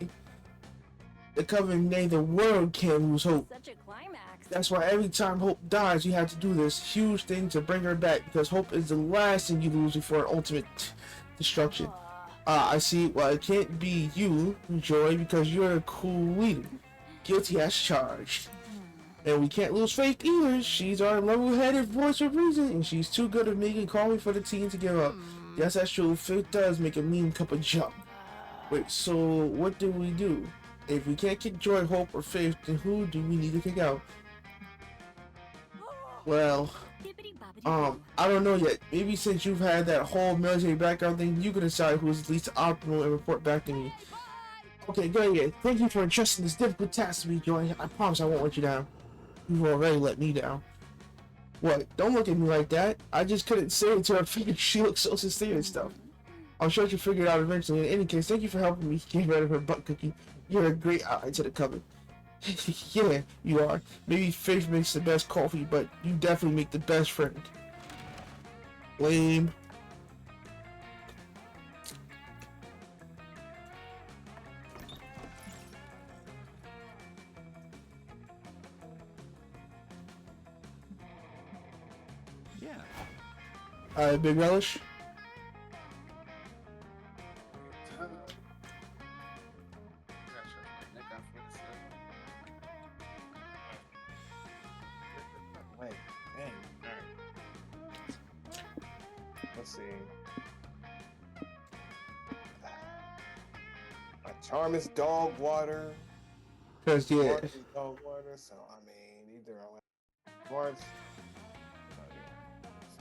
the world can't lose Hope. Such a climax. That's why every time Hope dies, you have to do this huge thing to bring her back, because Hope is the last thing you lose before ultimate destruction. I see. Well, it can't be you, Joy, because you're a cool leader. Guilty as charged. And we can't lose Faith either. She's our level-headed voice of reason, and she's too good at making calling for the team to give up. Yes, that's true. Faith does make a mean cup of junk. Wait, so what do we do? If we can't kick Joy, Hope, or Faith, then who do we need to kick out? Well, I don't know yet. Maybe since you've had that whole military background thing, you can decide who is least optimal and report back to me. Okay, go ahead. Thank you for entrusting this difficult task to me, Joy. I promise I won't let you down. You've already let me down. What? Don't look at me like that. I just couldn't say it to her face. She looks so sincere and stuff. I'm sure she'll figure it out eventually. In any case, thank you for helping me get rid of her butt cookie. You're a great ally to the Coven. Yeah, you are. Maybe Faith makes the best coffee, but you definitely make the best friend. Lame. Yeah. Big Relish. Wait, dang. Alright. Let's see. My charm is dog water. Cause yeah. Smart is dog water, so I mean, either I Smart's.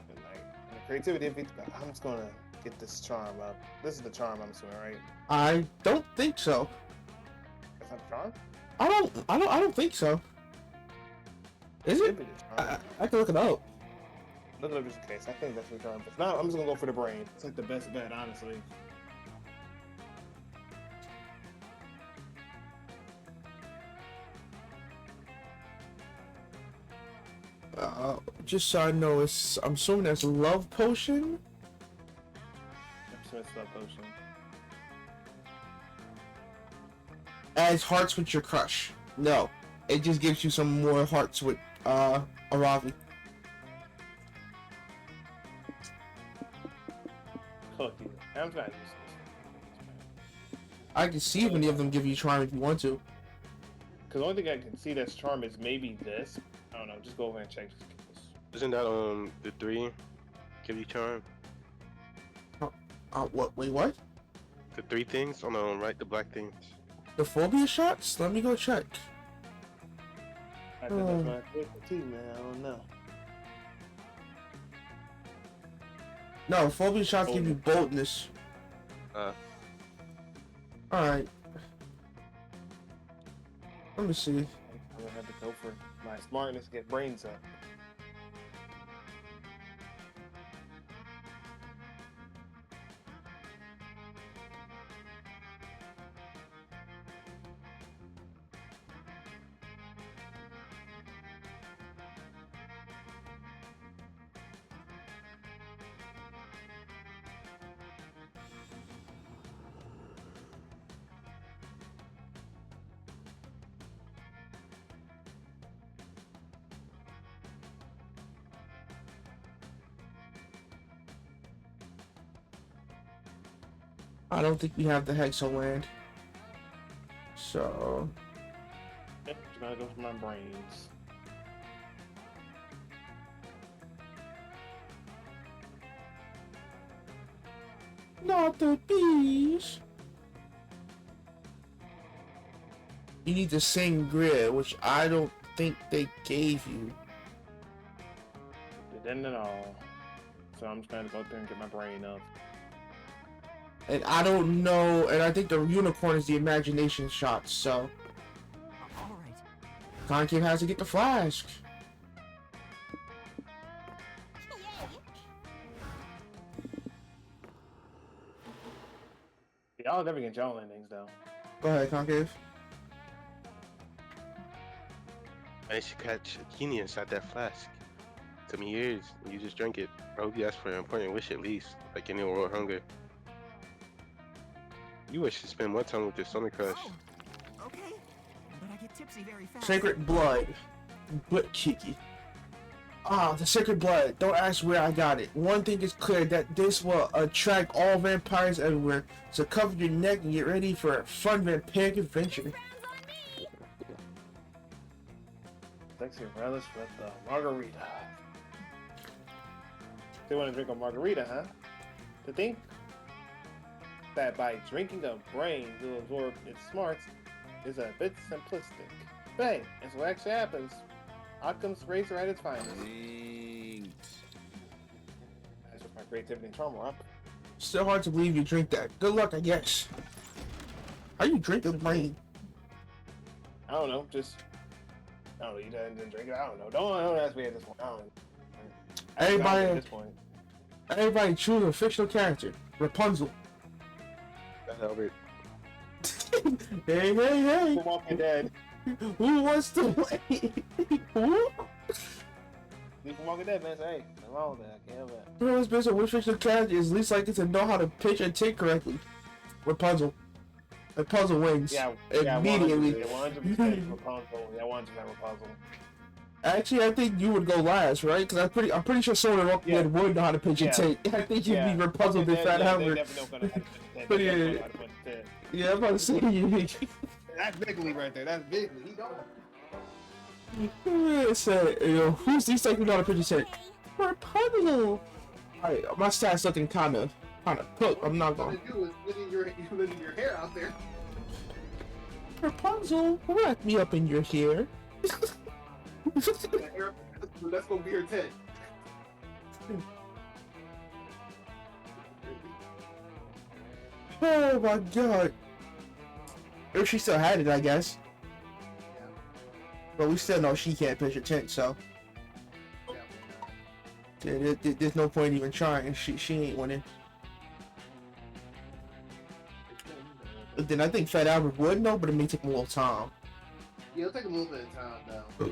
Good night. And the creativity, I'm just gonna get this charm up. This is the charm, I'm assuming, right? I don't think so. That's not the charm? I don't think so. Is Should it? be the charm. I can look it up. Look it up just in case. I think that's the charm. If not, I'm just gonna go for the brain. It's like the best bet, honestly. Just so I know, I'm assuming that's a love potion. Smith's love potion. Adds hearts with your crush. No, it just gives you some more hearts with Aravi. Cookie. I'm trying to use I can see if any of them give you charm if you want to. because the only thing I can see that's charm is maybe this. I don't know. Just go over and check. Isn't that the 3 give you charm? What? Wait, what? The 3 things on the right, the black things. The phobia shots? Let me go check. I think that's my favorite too, man. I don't know. No, phobia shots give you boldness. Alright. Let me see. I'm gonna have to go for my smartness, get brains up. I don't think we have the Hexaland. So... Yep, just gotta go for my brains. Not the bees. You need to sing grid, which I don't think they gave you. They didn't at all. So I'm just gonna go through and get my brain up. And I don't know, and I think the unicorn is the imagination shot, so All right. Concave has to get the flask. Y'all never get y'all endings though. Go ahead, Concave. I used to catch a genie inside that flask. Took me years. You just drank it. I hope you asked for an important wish at least, like any world hunger. You wish to spend more time with your summer crush. Oh, okay. But I get tipsy very fast. Sacred blood. Butt cheeky. Ah, the sacred blood. Don't ask where I got it. One thing is clear, that this will attract all vampires everywhere. So cover your neck and get ready for a fun vampiric adventure. Sexy relish with margarita. They want to drink a margarita, huh? To think that by drinking a brain to absorb its smarts is a bit simplistic. But hey, that's what actually happens. Occam's razor at its finest. That's with my creativity and trauma up. Still hard to believe you drink that. Good luck, I guess. How you drink the brain? I don't know, just I don't know. You didn't drink it. I don't know. Don't ask me at this point. I don't know. Everybody, At this point. everybody choose a fictional character. Rapunzel. That's Albert. Hey, hey, hey. The Walking Dead. Who wants to play? Who? You from Walking Dead, man. Say, hey, nothing wrong with that. I can't help that. Who knows best of which fictional character is least likely to know how to pitch and take correctly? Rapunzel. Rapunzel wins. Yeah, immediately. 100% Rapunzel. Yeah, 100% Rapunzel. Actually, I think you would go last, right? Because I'm pretty sure someone in Walking Dead would know how to pitch and take. I think you'd be Rapunzel than Fat Albert. But yeah, yeah, I'm about to say you. That's big league right there. That's big league. He don't. Say, yo, who's these like not a pitch and take? Rapunzel. Alright, my stat's looking kind of cooked. I'm not going. You letting your hair out there. Rapunzel, wrap me up in your hair. Let's go beer 10. Oh my god. If she still had it, I guess. Yeah. But we still know she can't pitch a tent, so yeah, there's no point even trying. She ain't winning. But then I think Fat Albert would know, but it may take a little time. Yeah, it'll take a little bit of time though.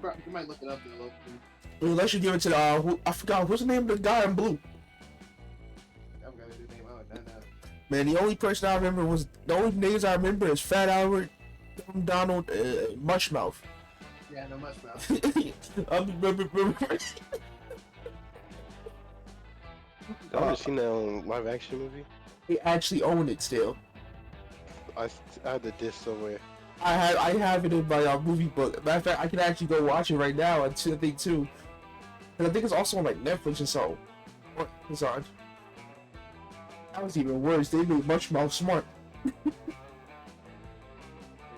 You might look it up though. Unless you give it to the I forgot what's the name of the guy in blue. I've got his name out. Man, the only person I remember was the only niggas I remember is Fat Albert, Donald, Mushmouth. Yeah, no Mushmouth. I remember. I've never seen that on live action movie. They actually own it still. I had the disc somewhere. I have it in my movie book. Matter of fact, I can actually go watch it right now. And I think too, and I think it's also on like Netflix and so. It's on. That was even worse. They made Mushmouth smart.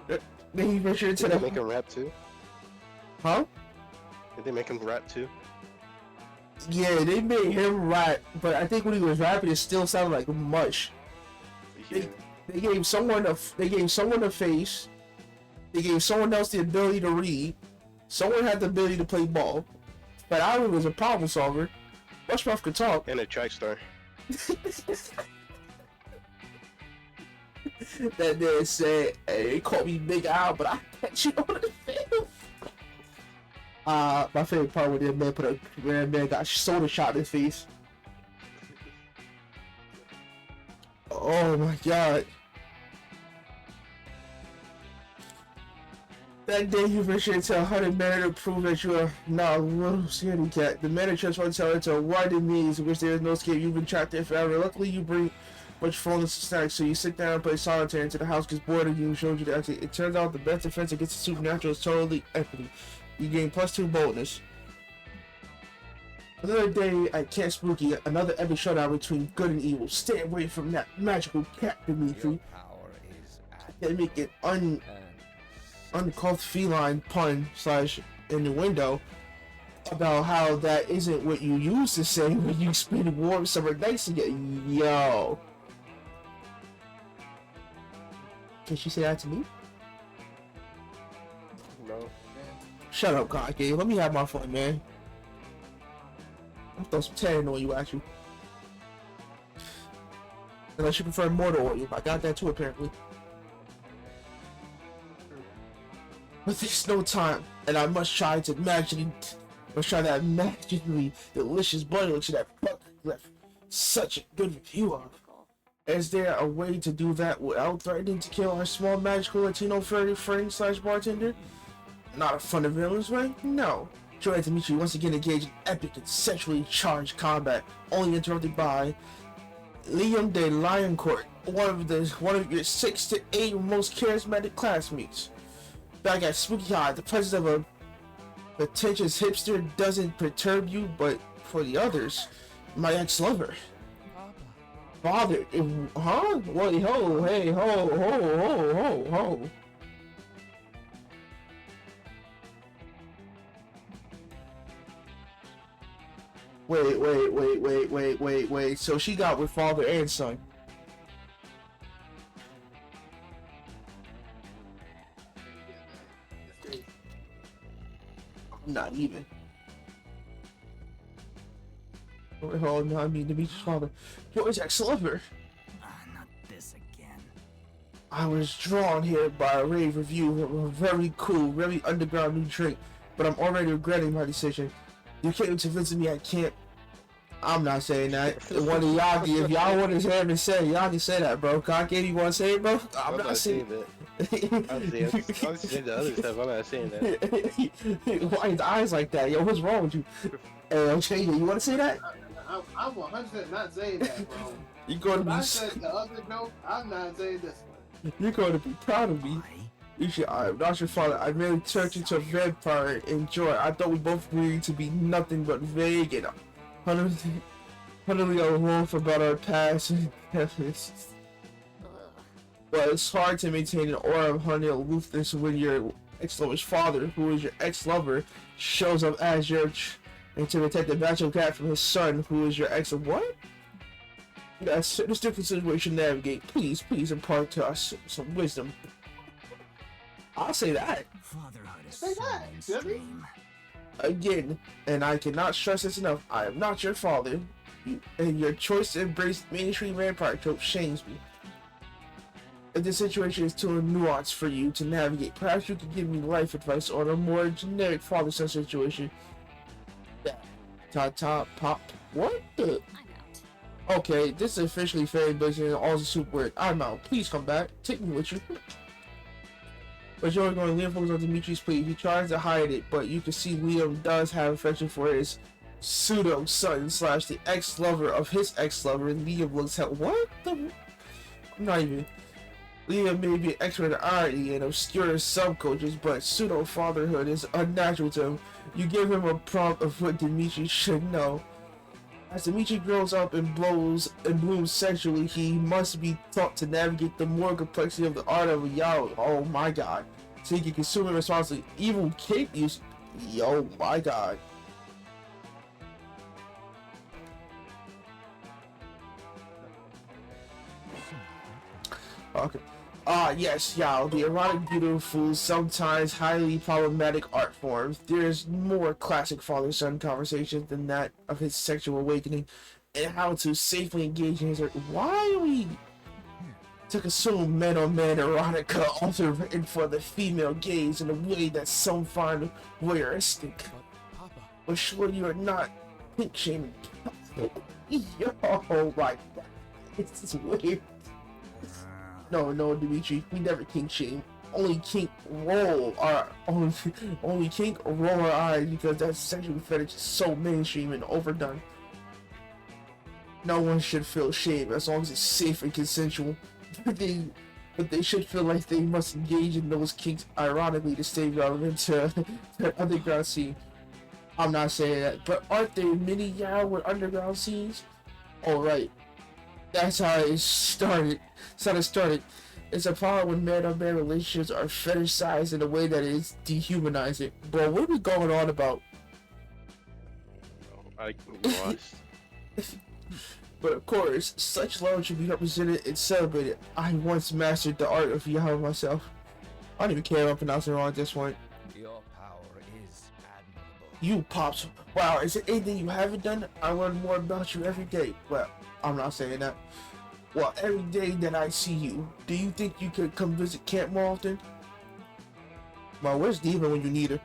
They even sure Did to they make him rap too? Huh? Did they make him rap too? Yeah, they made him rap, but I think when he was rapping, it still sounded like mush. Yeah. They gave someone a face. They gave someone else the ability to read. Someone had the ability to play ball. But I was a problem solver. Mushmouth could talk. And a track star. That man said, hey, they called me Big Al, but I catch you on the field. My favorite part when that man got soda shot in his face. Oh my god. That day you ventured into 100 men to prove that you are not a little scaredy cat. The men are transformed into a winding maze in which there is no escape. You've been trapped there forever. Luckily you bring much fullness to snacks, so you sit down and play solitaire until the house gets bored of you and shows you the exit. It turns out the best defense against the supernatural is totally equity. You gain +2 boldness. Another day at Camp Spooky, another epic showdown between good and evil. Stay away from that magical cat, Dimitri. They make an uncalled feline pun slash innuendo about how that isn't what you used to say when you spend warm summer nights together. Yo. Can she say that to me? No. Shut up, concave. Let me have my fun, man. I'm throwing some tannin on you, actually. Unless you prefer mortar oil. I got that too, apparently. But there's no time, and I must try that magically delicious butter that Buck left such a good review of. Is there a way to do that without threatening to kill our small magical Latino furry friend slash bartender? Not a fun and villainous way? No. Joy and Dimitri once again engage in epic and sexually charged combat, only interrupted by Liam de Lioncourt, one of your 6 to 8 most charismatic classmates. Back at Spooky High, the presence of a pretentious hipster doesn't perturb you, but for the others, my ex-lover. Father, huh? Wait, ho, hey, ho. Wait. So she got with father and son. Not even. Oh no, I mean Dimitri's father. George ex-lover. Not this again. I was drawn here by a rave review of a very cool, very underground new drink, but I'm already regretting my decision. You came to visit me at camp. I'm not saying that. One of y'all, if y'all want to say it, say y'all can say that, bro. Concave, you want to say it, bro? I'm not saying that. I'm saying the other stuff. I'm not saying that. Why his eyes like that? Yo, what's wrong with you? Hey, okay, you want to say that? I'm 100% not saying that, bro. You're going to be. I said the other joke. I'm not saying this one. You're going to be proud of me. You should. I'm not your father. I merely turned into a vampire. Enjoy. I thought we both agreed to be nothing but vague and hunterly aloof about our past. But it's hard to maintain an aura of honey aloofness when your ex-lover's father, who is your ex-lover, shows up as your and to protect the bachelor cat from his son, who is your ex. What? That's a different situation to navigate. Please impart to us some wisdom. I'll say that. Fatherhood is Say so that, mainstream. Again, and I cannot stress this enough, I am not your father, and your choice to embrace mainstream vampire trope shames me. If the situation is too nuanced for you to navigate, perhaps you could give me life advice on a more generic father-son situation. Pop. What the? I'm out. Okay, this is officially fairy business and all the soup word. I'm out. Please come back. Take me with you. But you're going to lean focus on Dimitri's plea. He tries to hide it, but you can see Liam does have affection for his pseudo son slash the ex-lover of his ex-lover. And Liam looks at what the? I'm not even. Liam may be an expert in irony and obscure subcultures, but pseudo fatherhood is unnatural to him. You give him a prompt of what Dimitri should know. As Dimitri grows up and blooms sexually, he must be taught to navigate the more complexity of the art of a yaoi. Oh my god. So he can consume it responsibly. Evil kid use. Oh my god. Okay. Yes, Yao, the erotic, beautiful, sometimes highly problematic art forms. There's more classic father-son conversations than that of his sexual awakening and how to safely engage in his. Why are we to consume man-on-man erotica also written for the female gaze in a way that some find voyeuristic? But sure you are not pink shaming. Yo, my god, this is weird. No, Dimitri, we never kink shame. Only kink roll our eyes because that sexual fetish is so mainstream and overdone. No one should feel shame as long as it's safe and consensual. But they should feel like they must engage in those kinks ironically to stay relevant to the underground scene. I'm not saying that, but aren't there many Yao with underground scenes? All right, that's how it started. That's how it started. It's a problem when man-on-man relationships are fetishized in a way that is dehumanizing. Bro, what are we going on about? I lost. But of course, such love should be represented and celebrated. I once mastered the art of Yahoo myself. I don't even care if I'm pronouncing it wrong at this point. Your power is admirable. You, Pops. Wow, is there anything you haven't done? I learn more about you every day. Well, I'm not saying that. Well, every day that I see you, do you think you could come visit camp more often? Well, where's Diva when you need her?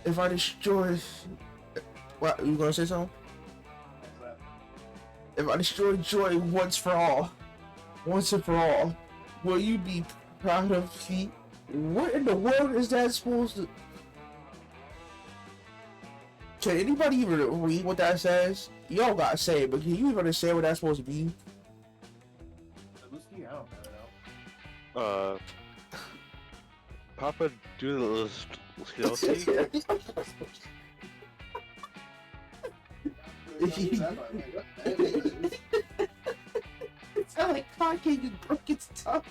If I destroy... What, you gonna say something? If I destroy joy once and for all, will you be proud of me? What in the world is that supposed to... Can anybody even read what that says? Y'all gotta say it, but can you even understand what that's supposed to be? I don't know. Papa Doodle It's not like concave just broke its tongue.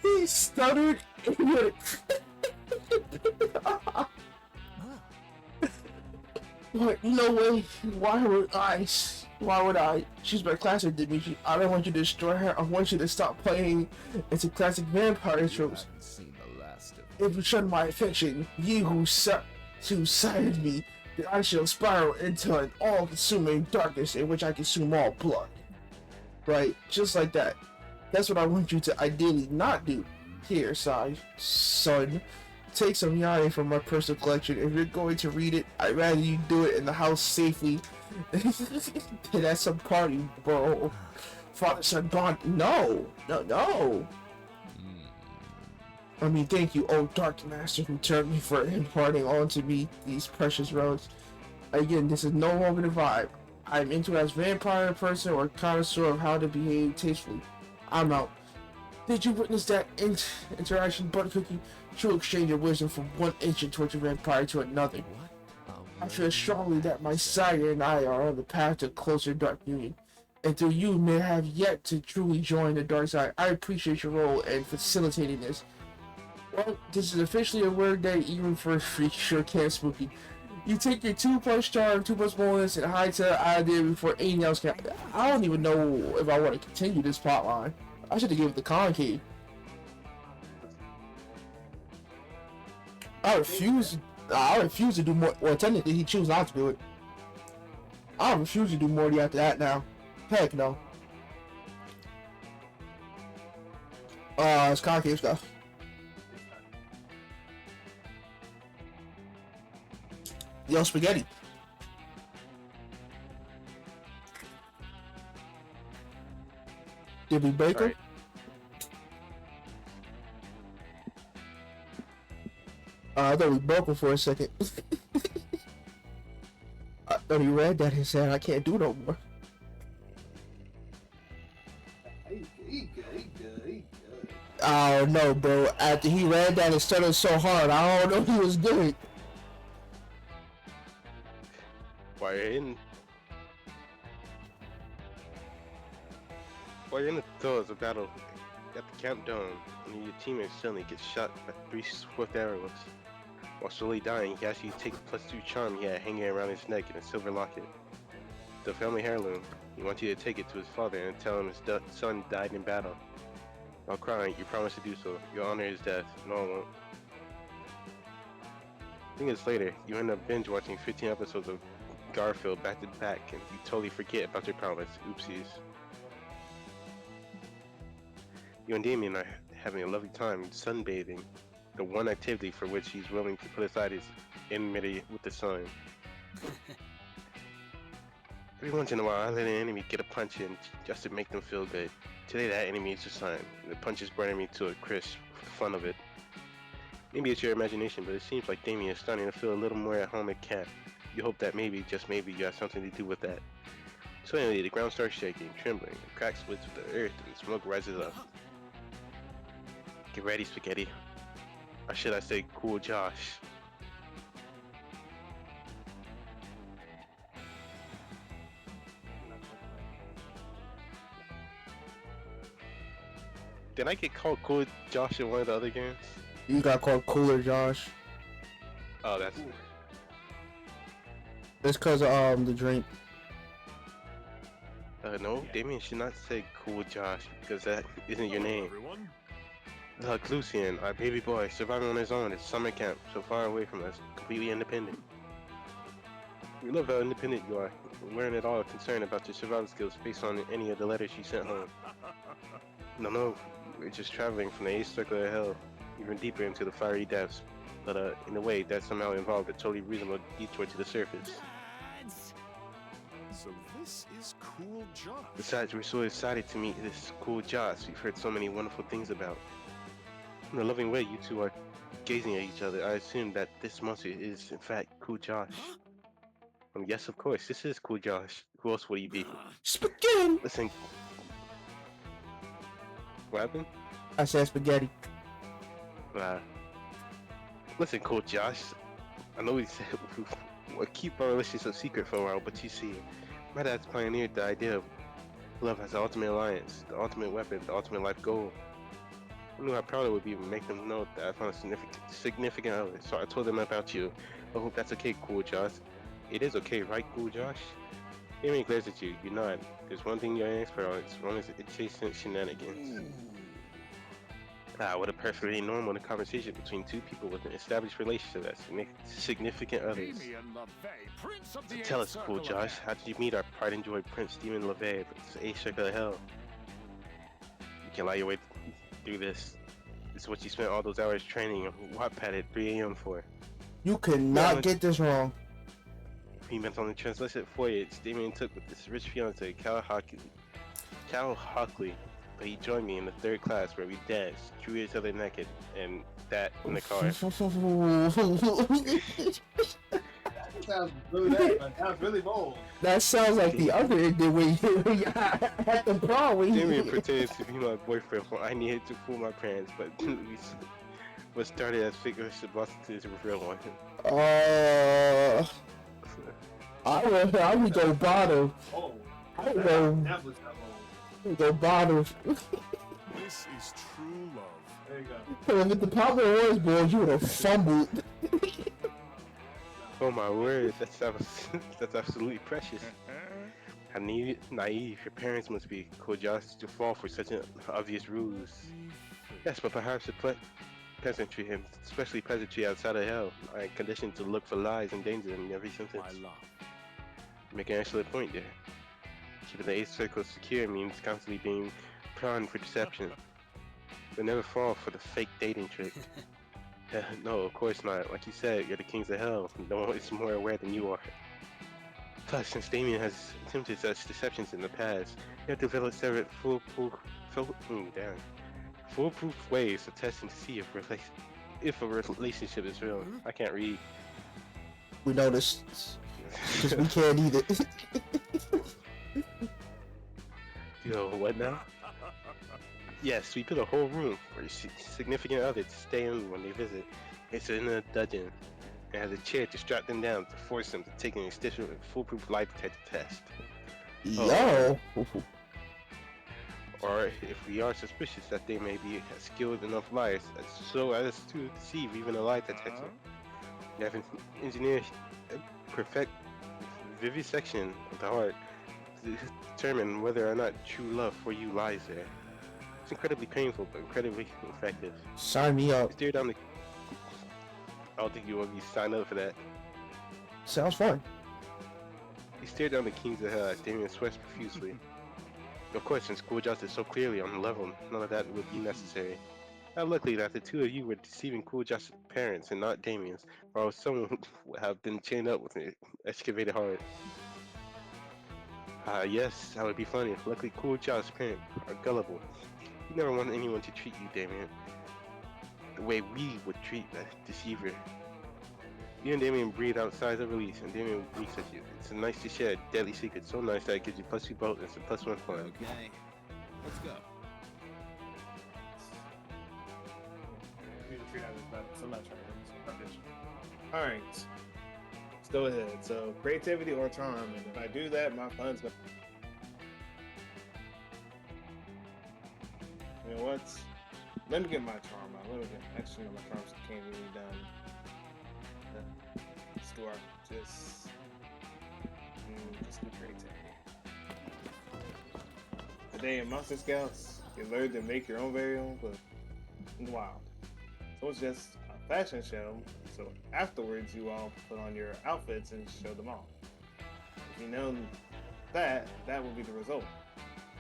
He stuttered and went. What? No way. Why would I? She's my classmate, Dimitri. I don't want you to destroy her. I want you to stop playing into classic vampire tropes. Haven't seen the last of If you shun my affection, you who sired me, then I shall spiral into an all-consuming darkness in which I consume all blood. Right? Just like that. That's what I want you to ideally not do. Here, son. Take some yaoi from my personal collection. If you're going to read it, I'd rather you do it in the house safely than at some party, bro. Father-son bond. No. I mean, thank you, old Dark Master, who turned me for imparting onto me these precious relics. Again, this is no longer the vibe. I'm into as vampire person or connoisseur of how to behave tastefully. I'm out. Did you witness that interaction, Butter Cookie? True exchange of wisdom from one ancient torture vampire to another. I feel strongly that my sire and I are on the path to a closer dark union. And though you may have yet to truly join the dark side, I appreciate your role in facilitating this. Well, this is officially a word day even for freak sure can spooky. You take your 2+ charm, 2+ bonus, and hide to the idea before anything else can. I don't even know if I want to continue this plot line. I should have given it the concave. I refuse to do more. Well, technically, he chose not to do it. I refuse to do more after that now. Heck no. It's concave stuff. Yo, spaghetti. Did we bake him? Right. I thought we broke him for a second. I thought he read that and said, I can't do no more. He good. I don't know, bro. After he read that and studied so hard, I don't know if he was good. While you're in the throes of battle at the camp dome, and your teammate suddenly gets shot by 3 swift arrows. While slowly dying, he asks you to take the +2 charm he had hanging around his neck in a silver locket. It's a family heirloom. He wants you to take it to his father and tell him his son died in battle. While crying, you promise to do so. You'll honor his death, no one won't. I think it's later, you end up binge watching 15 episodes of Garfield back to back, and you totally forget about your promise. Oopsies. You and Damien are having a lovely time sunbathing, the one activity for which he's willing to put aside his enmity with the sun. Every once in a while, I let an enemy get a punch in just to make them feel good. Today that enemy is the sun. The punch is burning me to a crisp for the fun of it. Maybe it's your imagination, but it seems like Damien is starting to feel a little more at home at camp. You hope that maybe, just maybe, you have something to do with that. Suddenly, the ground starts shaking, trembling, a crack splits with the earth, and smoke rises up. Get ready, Spaghetti. Or should I say, Cool Josh? Did I get called Cool Josh in one of the other games? You got called Cooler Josh. Oh, that's... It's cause the drink. No, Damien should not say Cool Josh, because that isn't your name. Look, Lucian, our baby boy, surviving on his own at summer camp, so far away from us, completely independent. We love how independent you are. We weren't at all concerned about your survival skills based on any of the letters you sent home. No, we're just traveling from the 8th circle of hell, even deeper into the fiery depths. But in a way, that somehow involved a totally reasonable detour to the surface. So this is Cool Josh. Besides, we're so excited to meet this Cool Josh we've heard so many wonderful things about. In the loving way you two are gazing at each other, I assume that this monster is, in fact, Cool Josh. Yes, of course, this is Cool Josh. Who else would he be? Spaghetti. Listen. What happened? I said spaghetti. Listen, Cool Josh. I know we said we'll keep our relationship secret for a while, but you see, my dad's pioneered the idea of love as the ultimate alliance, the ultimate weapon, the ultimate life goal. I knew how proud it would be to make them know that I found a significant other, so I told them about you. I hope that's okay, Cool Josh. It is okay, right, Cool Josh? Amy glares at you, you nod. There's one thing you're an expert on, it's wrong as adjacent shenanigans. What a perfectly normal conversation between two people with an established relationship as significant others. So tell us, Cool Josh, how did you meet our pride and joy Prince Demon LeVay of the 8th circle of hell? You can lie your way through this. This is what you spent all those hours training on Wattpad at 3 a.m. for. You cannot get this wrong. He meant on the translation voyage Damien took with this rich fiance, Cal Hockley, but he joined me in the 3rd class where we danced, drew each other naked, and that in the car. Sounds really bad, but that was really bold. That sounds like the other ending when you at the prom. Damien pretended to be my boyfriend when I needed to fool my parents, but what started as fictitious blossomed into a real one. I would go bottom. Oh, I would go. that was that bold. I would go bottom. This is true love. There you go. With the Pablo Royce boys, you would have fumbled. Oh my word, that's absolutely precious. How naive your parents must be, Cool Josh, to fall for such an obvious ruse. Yes, but perhaps the peasantry, and especially peasantry outside of hell, are conditioned to look for lies and danger in every sentence. My love. You make an excellent point there. Keeping the 8th circle secure means constantly being prone for deception. But never fall for the fake dating trick. No, of course not. Like you said, you're the kings of hell. No one is more aware than you are. Plus, since Damien has attempted such deceptions in the past, you have developed several foolproof ways of testing to see if a relationship is real. I can't read. We noticed. Because we can't either. Yo, what now? Yes, we built a whole room for your significant other to stay in when they visit. It's in a dungeon. It has a chair to strap them down to force them to take an extensive and foolproof lie detector test. Yo! Or if we are suspicious that they may be skilled enough liars so as to deceive even a lie detector. You have engineered a perfect vivisection of the heart to determine whether or not true love for you lies there. It's incredibly painful, but incredibly effective. Sign me up. Stare down the... I don't think you will be signed up for that. Sounds fun. He stared down the kings of hell as Damien sweats profusely. Of course, since Cool Josh is so clearly on the level, none of that would be necessary. How lucky that the two of you were deceiving Cool Josh's parents and not Damien's, or else someone would have been chained up with an excavated heart. Yes, that would be funny. Luckily, Cool Josh's parents are gullible. You never want anyone to treat you, Damien, the way we would treat a deceiver. You and Damien breathe outside the release, and Damien winks at you. It's nice to share a deadly secret so nice that it gives you +2 bonus and +1 fun. Okay, let's go. I need to treat others better, so I'm not trying to rubbish. Alright. Let's go ahead. So, creativity or charm, and if I do that, my fun's gonna... You know what? Let me get my charm out. Let me get... Actually, no, my charms can't really be done. Let's do our... Just do creativity. Today in Monster Scouts, you learn to make your own very own clothes. Wow. So it's just a fashion show. So afterwards, you all put on your outfits and show them off. If you know that, that would be the result.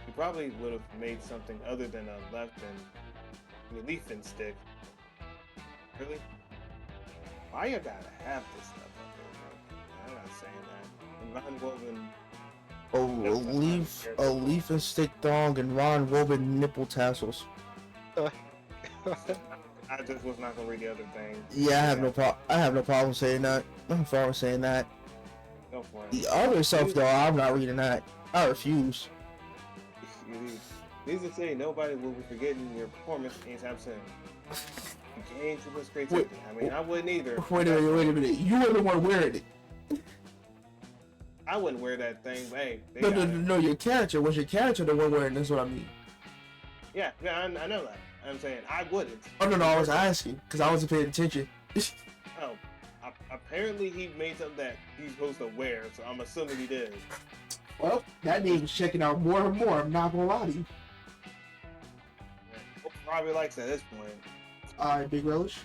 You probably would have made something other than a left and leaf and stick. Really? Why you gotta have this stuff up there, bro? I'm not saying that. Non-woven. A leaf and stick thong and non-woven nipple tassels. I just was not gonna read the other thing. Yeah, I have no problem saying that. No problem saying that. Go for it. The other stuff though, I'm not reading that. I refuse. Needless to say, nobody will be forgetting your performance anytime soon. You gained too much creativity. I mean, I wouldn't either. Wait a minute. You were the one wearing it. I wouldn't wear that thing, but hey. No, your character. Was your character the one wearing this? What I mean. Yeah, I know that. I'm saying I wouldn't. Oh no, I was asking because I wasn't paying attention. Oh, apparently he made something that he's supposed to wear, so I'm assuming he did. Well, that name's checking out more and more. I'm not gonna lie to you. Probably likes at this point. Alright, Big Relish.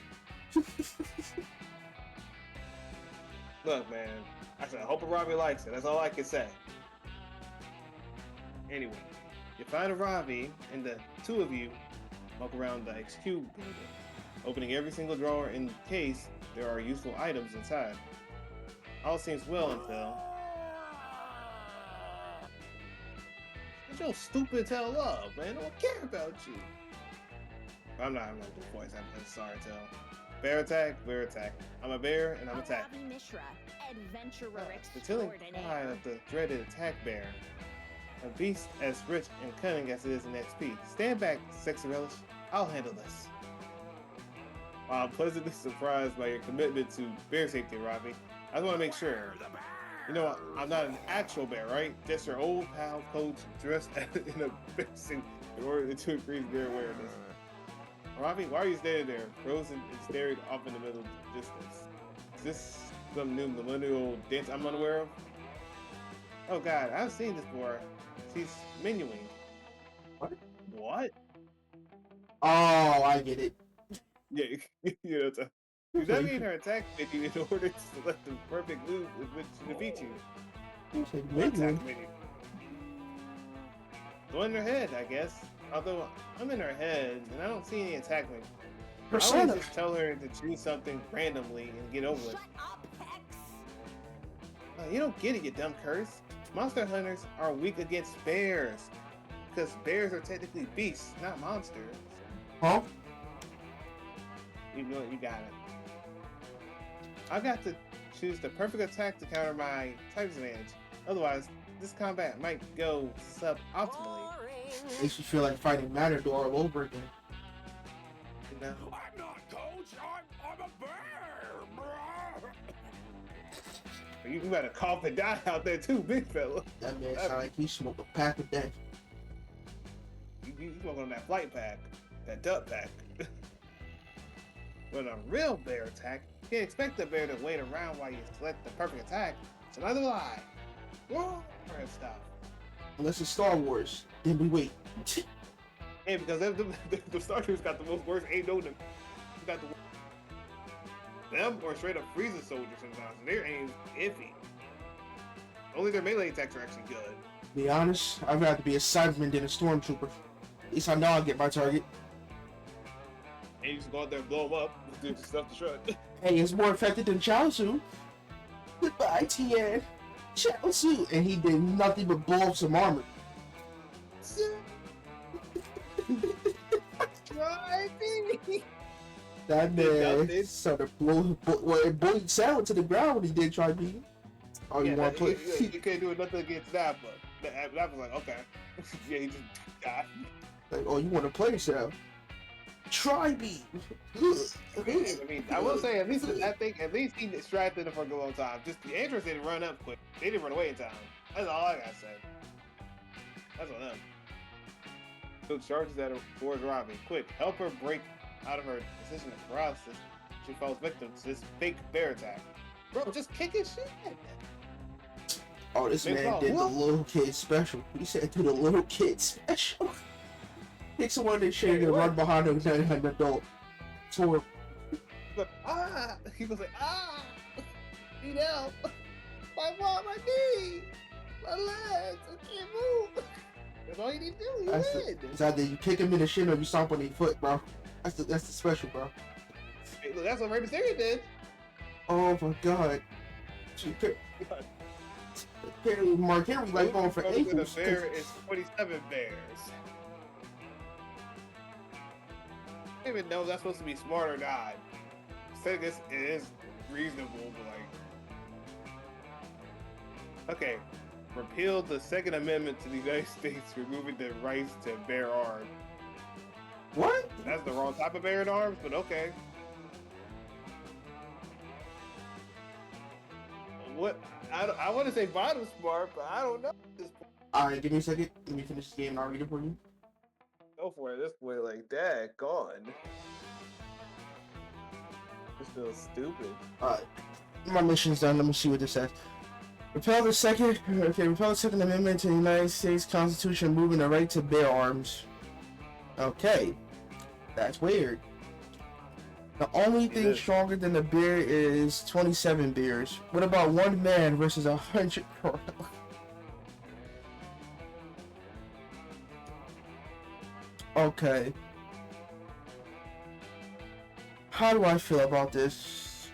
Look, man. I said, I hope Robbie likes it. That's all I can say. Anyway, you find a Robbie, and the two of you walk around the XQ building, opening every single drawer in case there are useful items inside. All seems well until... Get your stupid tail up, man. I don't care about you. I'm not doing voice. I'm sorry, Tell. Bear attack, bear attack. I'm a bear and I'm attacking. The chilling cry of the dreaded attack bear. A beast as rich and cunning as it is in XP. Stand back, sexy relish. I'll handle this. While I'm pleasantly surprised by your commitment to bear safety, Robbie, I just want to make sure. You know, I'm not an actual bear, right? Just your old pal coach dressed in a bear suit in order to increase bear awareness. Robbie, why are you standing there, frozen and staring off in the middle of the distance? Is this some new millennial dance I'm unaware of? Oh god, I've seen this before. She's menuing. What? What? Oh, I get it. Yeah, you know, does that mean her attack menu in order to select the perfect move with which to defeat you? Attack menu. Go in her head, I guess. Although I'm in her head and I don't see any attack menu. I always just tell her to choose something randomly and get over it. Shut up, Hex! You don't get it, you dumb curse. Monster hunters are weak against bears. Because bears are technically beasts, not monsters. Huh? You know it, you got it. I got to choose the perfect attack to counter my type advantage. Otherwise, this combat might go suboptimally. Makes you feel like fighting Matador all over again. You know? I'm not coach. I'm a bear, bruh. You better cough and die out there too, big fella. That man sound like he smoked a pack a day. You smoking on that flight pack, that duck pack. When a real bear attack, you can't expect the bear to wait around while you select the perfect attack. It's another lie. Whoa, stop. Unless it's Star Wars, then we wait. Hey, because the Star Troopers got the most worst ain't no them. You got them or straight up freezing soldiers sometimes. Their aim's iffy. Only their melee attacks are actually good. Be honest, I'd rather be a Cyberman than a Stormtrooper. At least I know I'll get my target. And you just go out there and blow them up with the stuff to shred. Hey, it's more effective than Chaozu. Goodbye, Tien. Chaozu. And he did nothing but blow up some armor. Try me. That man sort of bullied Sal to the ground when he did try beating. Oh, you want to play? You can't do nothing against that, but that was like, okay. Yeah, he just died. Like, oh, you want to play, Sal? Try me. I mean, I will say at least he distracted him for a good long time. Just the Andros didn't run up quick. They didn't run away in time. That's all I gotta say. That's on them. Took charges at her towards Robbie. Quick, help her break out of her position of paralysis. She falls victim to this fake bear attack. Bro, just kick his shit. Oh, this man did the little kid special. He said do the little kid special. Kick someone in the shade and run behind him and an adult. It's horrible. But, he was like, need help. My knee, my legs, I can't move. That's all you need to do. It's either you kick him in the shin or you stomp on their foot, bro. That's the special, bro. Hey, look, that's what Rey Mysterio did. Oh my god. Apparently Mark Henry like going for ankles. The bear is 27 bears. I don't even know if that's supposed to be smart or not. I guess it is reasonable, but like, okay, repeal the Second Amendment to the United States, removing the rights to bear arms. What? That's the wrong type of bear in arms, but okay. What? I want to say bottom smart, but I don't know at this point. Alright, give me a second. Let me finish this game and I'll read it for you. Go for it this way, like that. Gone. This feels stupid. Alright. My mission's done. Let me see what this says. Repeal the Second Amendment to the United States Constitution, moving the right to bear arms. Okay. That's weird. The only thing stronger than the bear is 27 bears. What about one man versus 100 gorillas? Okay. How do I feel about this?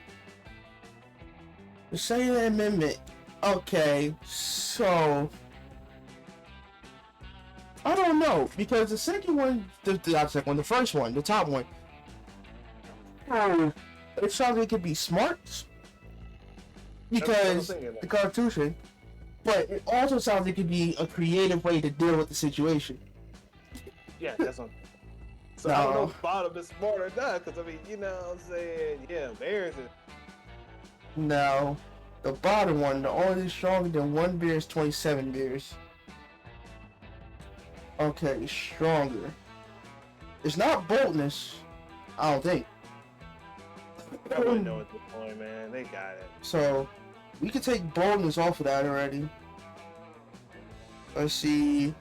The Second Amendment. Okay, so I don't know, because the second one, the first one, the top one. It sounds like it could be smart because the Constitution, but it also sounds like it could be a creative way to deal with the situation. Yeah, that's on. So I don't know if bottom is smart or not, because I mean, you know what I'm saying? Yeah, bears are... No, the bottom one, the only stronger than one bear is 27 bears. Okay, stronger. It's not boldness, I don't think. I wouldn't know at this point, man. They got it. So, we could take boldness off of that already. Let's see.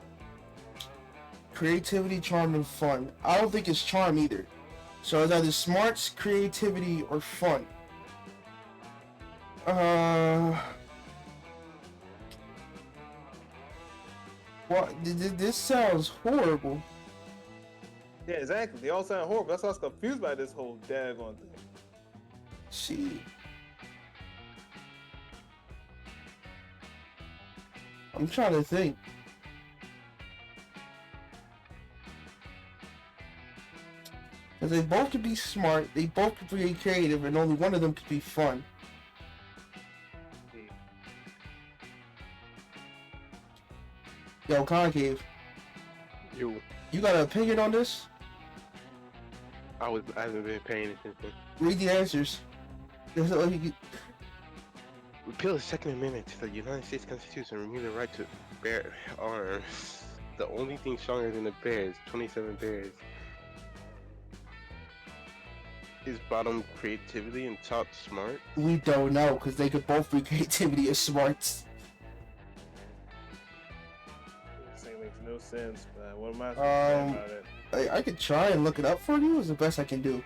Creativity, charm, and fun. I don't think it's charm either. So it's either smarts, creativity, or fun. What? This sounds horrible. Yeah, exactly. They all sound horrible. That's why I was confused by this whole daggone thing. See. I'm trying to think. Because they both could be smart, they both could be creative, and only one of them could be fun. Yo, Concave. Yo. You got an opinion on this? I haven't been paying attention. Read the answers. Repeal the Second Amendment to the United States Constitution and remove the right to bear arms. The only thing stronger than the bear is 27 bears. Is bottom creativity and top smart? We don't know, because they could both be creativity or smarts. This thing makes no sense, but what am I supposed to say about it? I could try and look it up for you. Is the best I can do.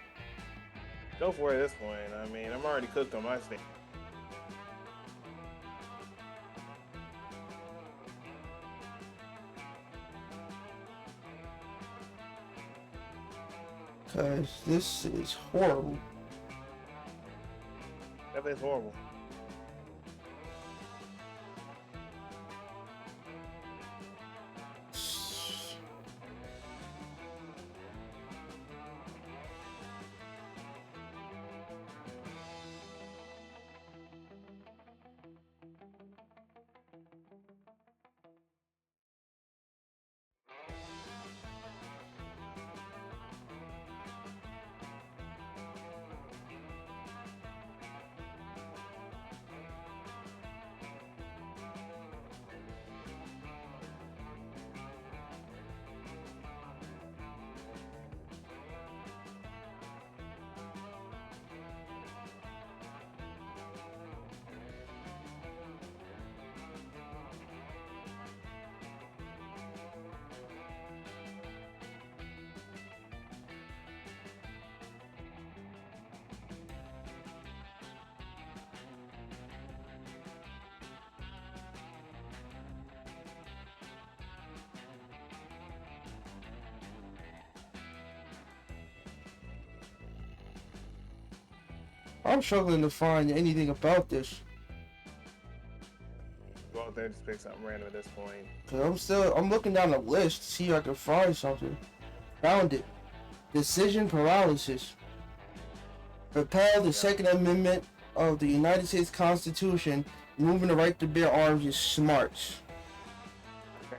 Go for it at this point. I mean, I'm already cooked on my steak. Cause this is horrible. That is horrible. I'm struggling to find anything about this. Go out there and just pick something random at this point. Cause I'm looking down the list to see if I can find something. Found it. Decision paralysis. Repeal the Second Amendment of the United States Constitution. Removing the right to bear arms is smart.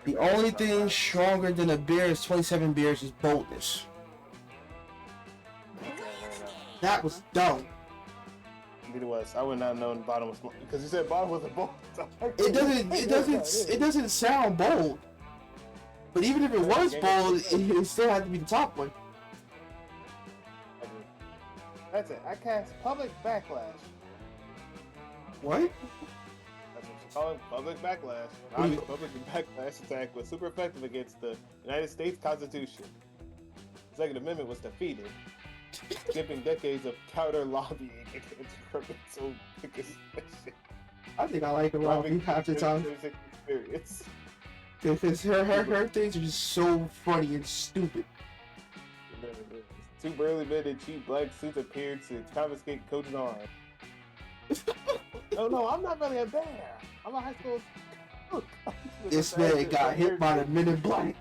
The only thing stronger than a bear is 27 bears is boldness. That was dumb. Neither was. I would not have known bottom was because you said bottom was a bold. It doesn't sound bold. But even if it was bold, it still had to be the top one. That's it. I cast public backlash. What? That's what you call it. Public backlash. Obvious public backlash attack was super effective against the United States Constitution. The Second Amendment was defeated, skipping decades of counter lobbying against criminal legislation. I think I like it lobbying half the time. Experience. If it's her things are just so funny and stupid. Two burly men in cheap black suits appeared to confiscate Coach's arm. No, I'm not really a bear. I'm a high school. This man got hit by the Men in Black.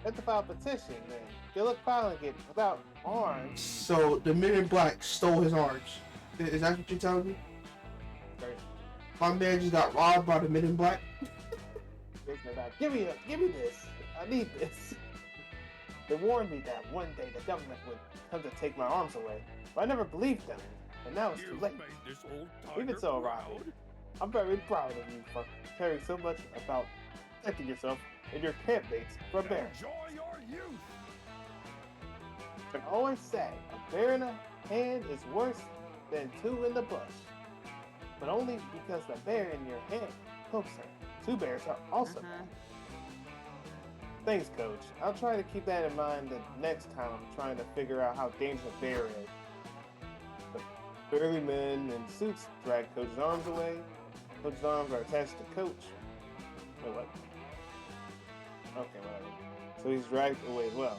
Let's file a petition then. Good luck filing it without arms. So the Men in Black stole his arms. Is that what you're telling me? Right. My man just got robbed by the Men in Black. Give me this. I need this. They warned me that one day the government would come to take my arms away, but I never believed them, and now it's too late. Even so, Robbie, I'm very proud of you for caring so much about protecting yourself and your campmates from bears. Enjoy your youth. I always say a bear in a hand is worse than two in the bush, but only because the bear in your hand is closer. Two bears are also bad. Thanks, Coach. I'll try to keep that in mind the next time I'm trying to figure out how dangerous a bear is. The burly men in suits drag Coach's arms away. Coach's arms are attached to Coach. Wait, what? Okay, whatever. So he's dragged away as well.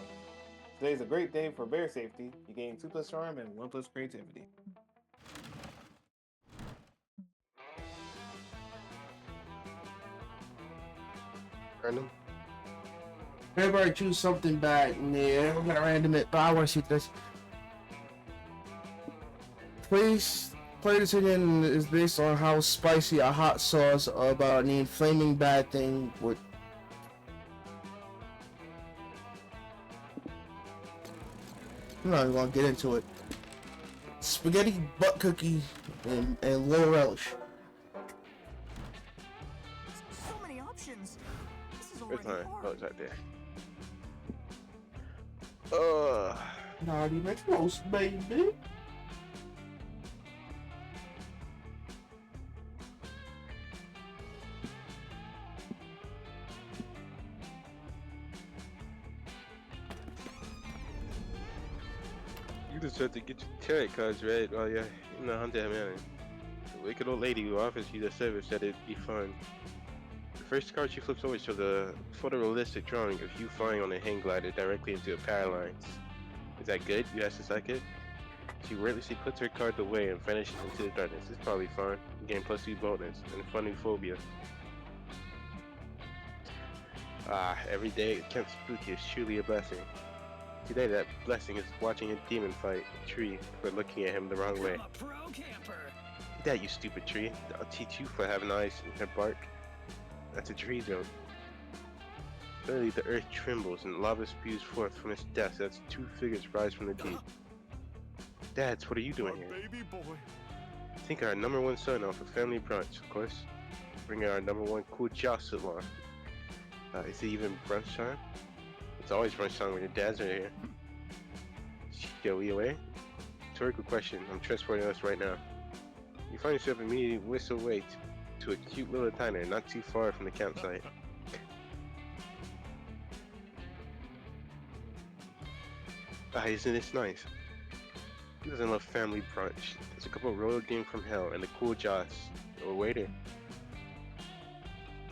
Today's a great day for bear safety. You gain 2+ charm and 1+ creativity. Random. Everybody choose something bad. Yeah, we're gonna random it, but I want to see this. Please, play decision is based on how spicy a hot sauce about the inflaming bad thing would. I'm not even gonna get into it. Spaghetti butt cookie and low relish. So many options. This is Where's already my hard. notes right there? Naughty McRoast, baby. You just have to get your tarot cards read while you're in the haunted manor. The wicked old lady who offers you the service that it'd be fun. The first card she flips over shows a photorealistic drawing of you flying on a hang glider directly into a power lines. Is that good? You ask the psychic. She wordlessly puts her card away and vanishes into the darkness. It's probably fun. You gain +2 bonus and funny phobia. Every day it kept spooky is truly a blessing. Today that blessing is watching a demon fight a tree for looking at him the wrong way. I'm a pro camper. That you stupid tree. I'll teach you for having eyes in her bark. That's a tree joke. Suddenly the earth trembles and lava spews forth from its depths as 2 figures rise from the deep. Dads, what are you doing here? Baby boy. Taking our #1 son off a family brunch, of course. Bringing our #1 cool joust along. Is it even brunch time? It's always brunch time when your dads are here. Shall we away? Rhetorical question. I'm transporting us right now. You find yourself immediately whisked away to a cute little diner not too far from the campsite. Isn't this nice? Who doesn't love family brunch? There's a couple of roller game from hell and the cool Joss. A waiter.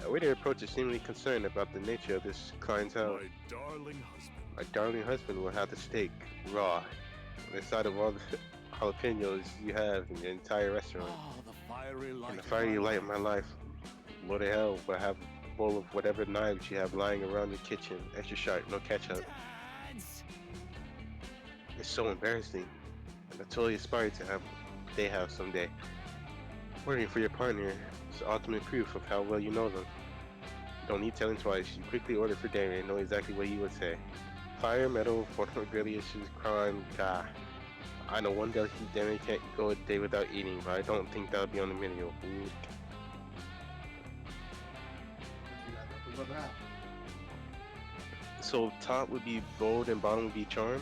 A waiter approaches seemingly concerned about the nature of this clientele. My darling husband. My darling husband will have the steak raw. on the side of all the jalapenos you have in your entire restaurant. Oh, the fiery light. And the fiery light of my life. What the hell? Would I have a bowl of whatever knives you have lying around your kitchen, extra sharp, no ketchup. It's so embarrassing. And I totally aspire to have what they have someday. Worrying for your partner is the ultimate proof of how well you know them. Don't need telling twice. You quickly order for dinner and know exactly what you would say. Fire, metal, pornography issues, crime, gah. I know one delicacy dinner can't go a day without eating, but I don't think that'll be on the menu. Ooh. So top would be bold and bottom would be charm.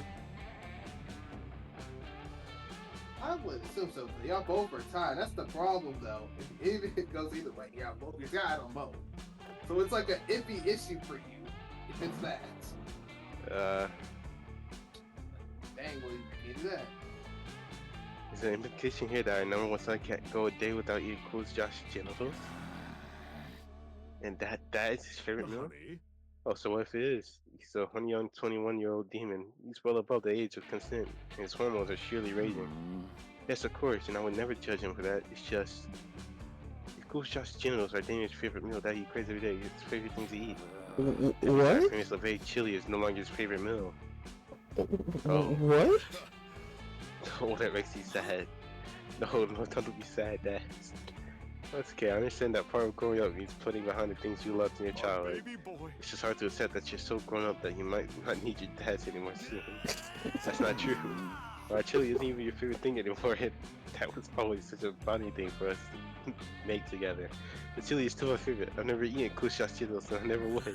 I would assume so, but y'all both are tied. That's the problem, though. Even if it goes either way, y'all both you got on both. So it's like an iffy issue for you if it's that. Dang, well, you can't do that. Is there an implication here that I know once I can't go a day without eating Coach Josh's genitals? And that is his favorite meal? Honey, Oh, so what if it is? He's a honey young 21-year-old demon. He's well above the age of consent, and his hormones are surely raging. Yes, of course, and I would never judge him for that. It's just, if Coach Josh's genitals are Daniel's favorite meal that he craves every day, his favorite thing to eat. What? Experience of very chili is no longer his favorite meal. Oh. What? Oh, that makes you sad. No, don't be sad, Dad. That's okay, I understand that part of growing up means putting behind the things you loved in your my childhood. baby boy. It's just hard to accept that you're so grown up that you might not need your dads anymore soon. That's not true. Our chili isn't even your favorite thing anymore. That was always such a bonding thing for us to make together. The chili is still my favorite. I've never eaten Kushas chili, so I never would.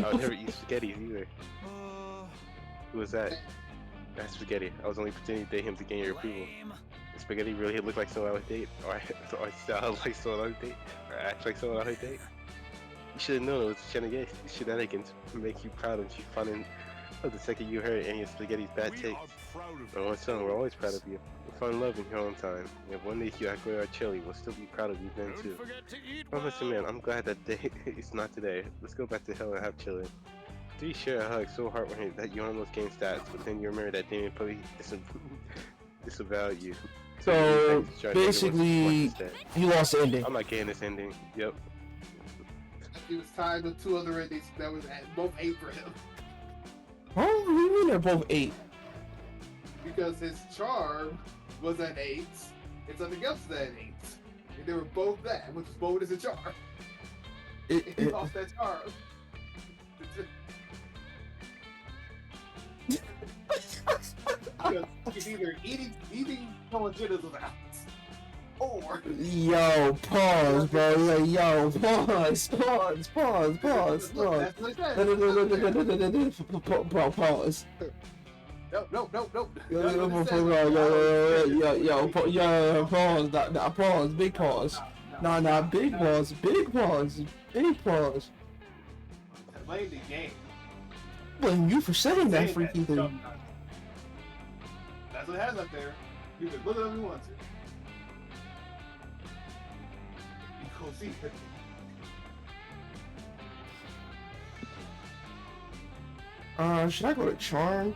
I'll never eat spaghetti either. Who was that? That's spaghetti. I was only pretending to date him to gain your approval. Does spaghetti really look like someone I would date? Or sound like someone I would date? Or act like someone I would date? You should have known it was shenanigans to make you proud of you finding the second you heard any of Spaghetti's bad takes. My one son, we're always proud of you. We'll find love in your own time. And if one day you outgrow our chili, we'll still be proud of you then too. Promise me, man, I'm glad that day it's not today. Let's go back to hell and have chili. Three share a hug so heartwarming that you almost gained stats, but then you remember that Damien probably disavowed you. So basically, you lost the ending. I'm not getting this ending. Yep. He was tied with two other endings that was both 8 for him. Huh? What do you mean they're both 8? Because his charm was an 8, and something else was an 8. And they were both that, which was both as a charm. He lost that charm. Because he's either eating someone's genitals out, or yo, pause, bro. Yo, pause. Bro, pause. No. Yo, pause. Pause. Big pause. Nah, big pause. Playing the game. Blame you for saying that freaky thing. That's what it has up there. You can look at it if you want to. You go see it. Should I go to charm?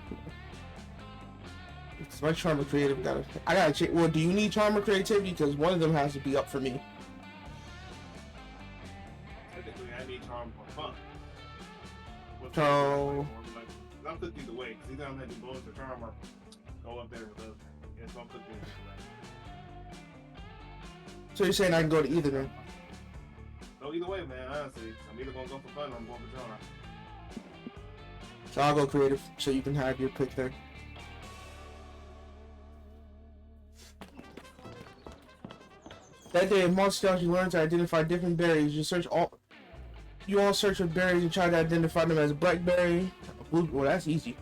It's my charm or creative I gotta check. Well, do you need charm or creativity? Because one of them has to be up for me. Technically, I need charm for fun. So I'm cooking either way, because either I'm gonna do bonus or charm or go up there with those. Yeah, so I'm cooking either way. So you're saying I can go to either then? Go either way, man, honestly. I'm either gonna go for fun or I'm going for charm. So I'll go creative, so you can have your pick there. That day in Monster you learn to identify different berries. You all search for berries and try to identify them as a blackberry, a blue. Well, that's easy.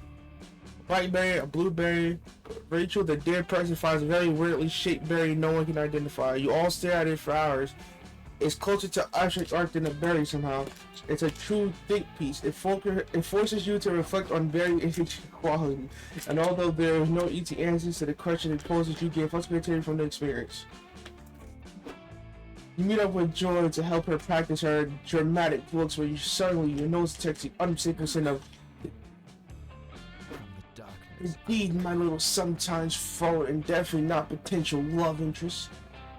A blackberry, a blueberry. Rachel, the dead person, finds a very weirdly shaped berry no one can identify. You all stare at it for hours. It's closer to abstract art than a berry somehow. It's a true think piece. It forces you to reflect on berry inequality. And although there is no easy answers to the question it poses, you gain flexibility from the experience. You meet up with Joy to help her practice her dramatic looks where you suddenly your nose detects the unmistakable scent of Indeed, my little sometimes foe and definitely not potential love interest.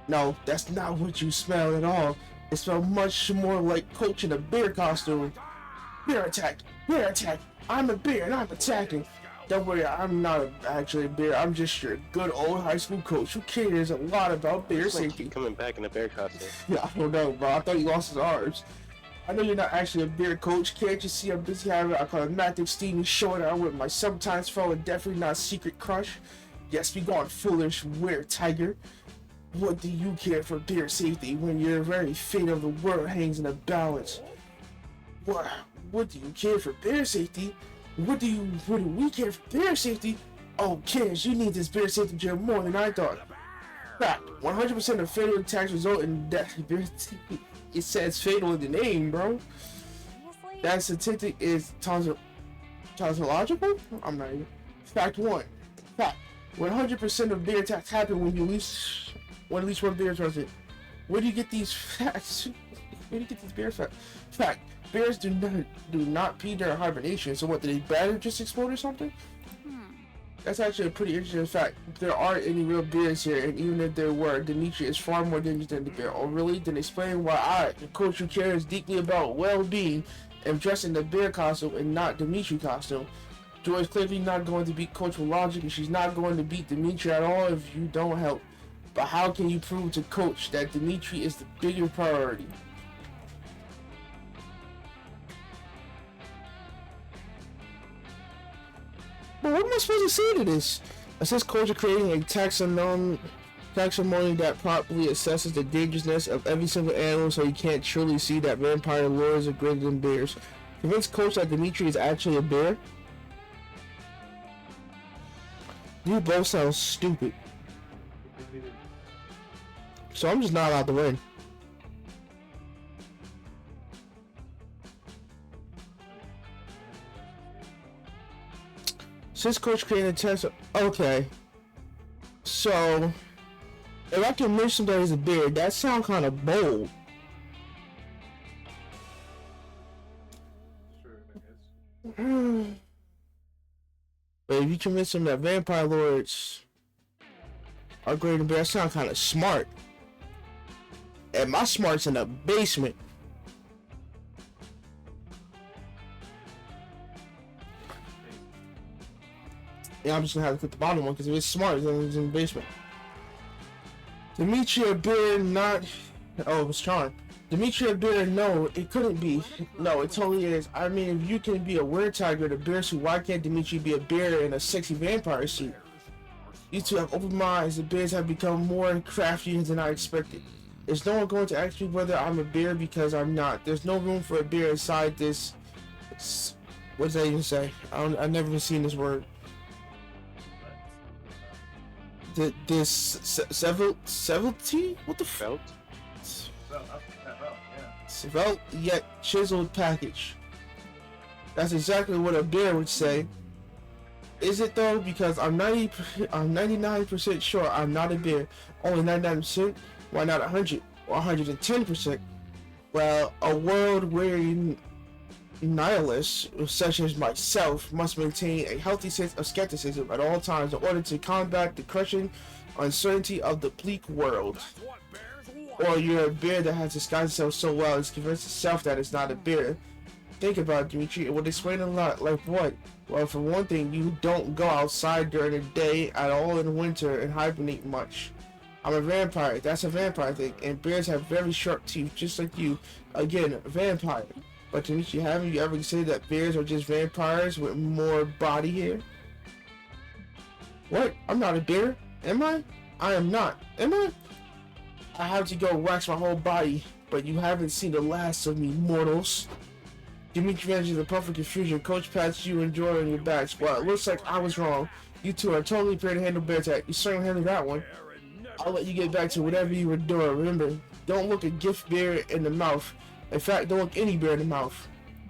No, that's not what you smell at all. It smells much more like Coach in a bear costume. Bear attack! Bear attack! I'm a bear and I'm attacking! Don't worry, I'm not actually a bear. I'm just your good old high school coach who cares a lot about bear safety. Coming back in a bear costume. Yeah, I don't know, bro. I thought he lost his arms. I know you're not actually a beer coach. Can't you see I'm busy having a climactic steamy showdown with my sometimes foe and definitely not secret crush? Yes, be gone, foolish weird tiger. What do you care for beer safety when your very fate of the world hangs in a balance? What do you care for beer safety? What do we care for beer safety? Oh, kids, you need this beer safety drill more than I thought. Fact, 100% of fatal attacks result in death. It says fatal in the name, bro. Seriously? That statistic is tautological? I'm not even. Fact 1. Fact. 100% of bear attacks happen when at least one bear is present. Where do you get these facts? Where do you get these bear facts? Fact. Bears do not pee during hibernation. So what, did a battery just explode or something? That's actually a pretty interesting fact. There aren't any real bears here, and even if there were, Dimitri is far more dangerous than the bear. Oh really? Then explain why I, the coach who cares deeply about well-being, am dressed in the bear costume and not Dimitri costume. Joy is clearly not going to beat Coach with logic, and she's not going to beat Dimitri at all if you don't help. But how can you prove to Coach that Dimitri is the bigger priority? But what am I supposed to say to this? It says Coach is creating a taxonomy that properly assesses the dangerousness of every single animal so you can't truly see that vampire lures are greater than bears. Convince Coach that Dimitri is actually a bear? You both sound stupid. So I'm just not allowed to win. Since Coach created a test, okay. So, if I can mention that he's a bear, that sounds kind of bold. But if you convince him that vampire lords are greater than bears, that sounds kind of smart. And my smart's in the basement. Yeah, I'm just gonna have to put the bottom one because if it's smart, then it's in the basement. Dimitri a bear, not. Oh, it was Charm. Dimitri a bear, no, it couldn't be. No, it totally is. I mean, if you can be a weird tiger in a bear suit, why can't Dimitri be a bear in a sexy vampire suit? You two have open minds. The bears have become more crafty than I expected. Is no one going to ask me whether I'm a bear because I'm not? There's no room for a bear inside this. What does that even say? I've never even seen this word. This sevelty? What the Felt? Svelte yet chiseled package. That's exactly what a bear would say. Is it though? Because I'm 99% sure I'm not a bear. Only 99%? Why not 100 or 110%? Well, a world where nihilists, such as myself, must maintain a healthy sense of skepticism at all times in order to combat the crushing uncertainty of the bleak world. Or you're a bear that has disguised itself so well it's convinced itself that it's not a bear. Think about it, Dimitri. It would explain a lot. Like what? Well, for one thing, you don't go outside during the day at all in winter and hibernate much. I'm a vampire. That's a vampire thing. And bears have very sharp teeth, just like you. Again, a vampire. But Dimitri, haven't you ever considered that bears are just vampires with more body hair? What? I'm not a bear? Am I? I am not. Am I? I have to go wax my whole body, but you haven't seen the last of me, mortals. Dimitri manages the perfect confusion. Coach pats you and Joy on your backs. Well, it looks like I was wrong. You two are totally prepared to handle bear attack. You certainly handled that one. I'll let you get back to whatever you were doing. Remember, don't look a gift bear in the mouth. In fact, don't look any bear in the mouth.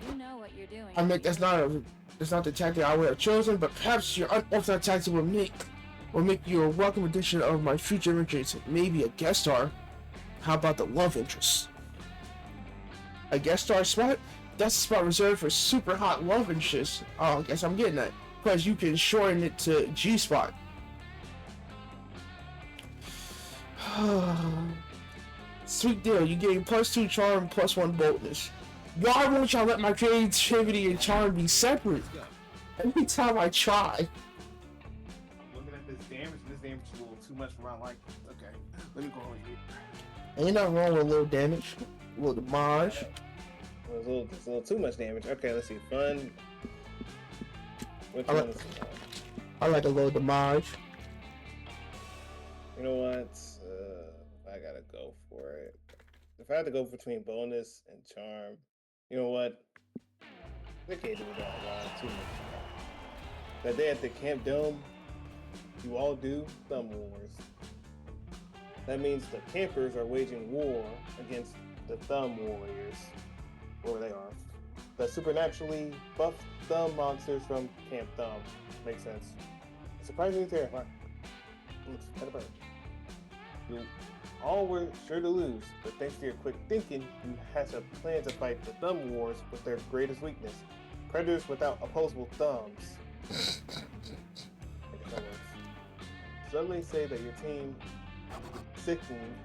You know what you're doing. I mean, that's not the tactic I would have chosen, but perhaps your unorthodox tactic will make you a welcome addition of my future interests. Maybe a guest star. How about the love interest? A guest star spot? That's a spot reserved for super hot love interests. Oh, I guess I'm getting that. Plus, you can shorten it to G spot. Sweet deal. You gain +2 charm, +1 boldness. Why won't y'all let my creativity and charm be separate? Every time I try. I'm looking at this damage, and this damage is a little too much for my liking. Okay, let me go over here. Ain't nothing wrong with a little damage. A little damage. It's a little too much damage. Okay, let's see. Fun. Which one is it? I like a little damage. You know what? I gotta go for it. If I had to go between bonus and charm, you know what? They can't do that a too much. That day at the Camp Dome, you all do thumb wars. That means the campers are waging war against the thumb warriors, wherever they are. The supernaturally buffed thumb monsters from Camp Thumb. Makes sense. Surprisingly terrifying. Looks kind of bad. You all were sure to lose, but thanks to your quick thinking, you hatched a plan to fight the thumb wars with their greatest weakness. Predators without opposable thumbs. I guess that works. Suddenly say that your team sickened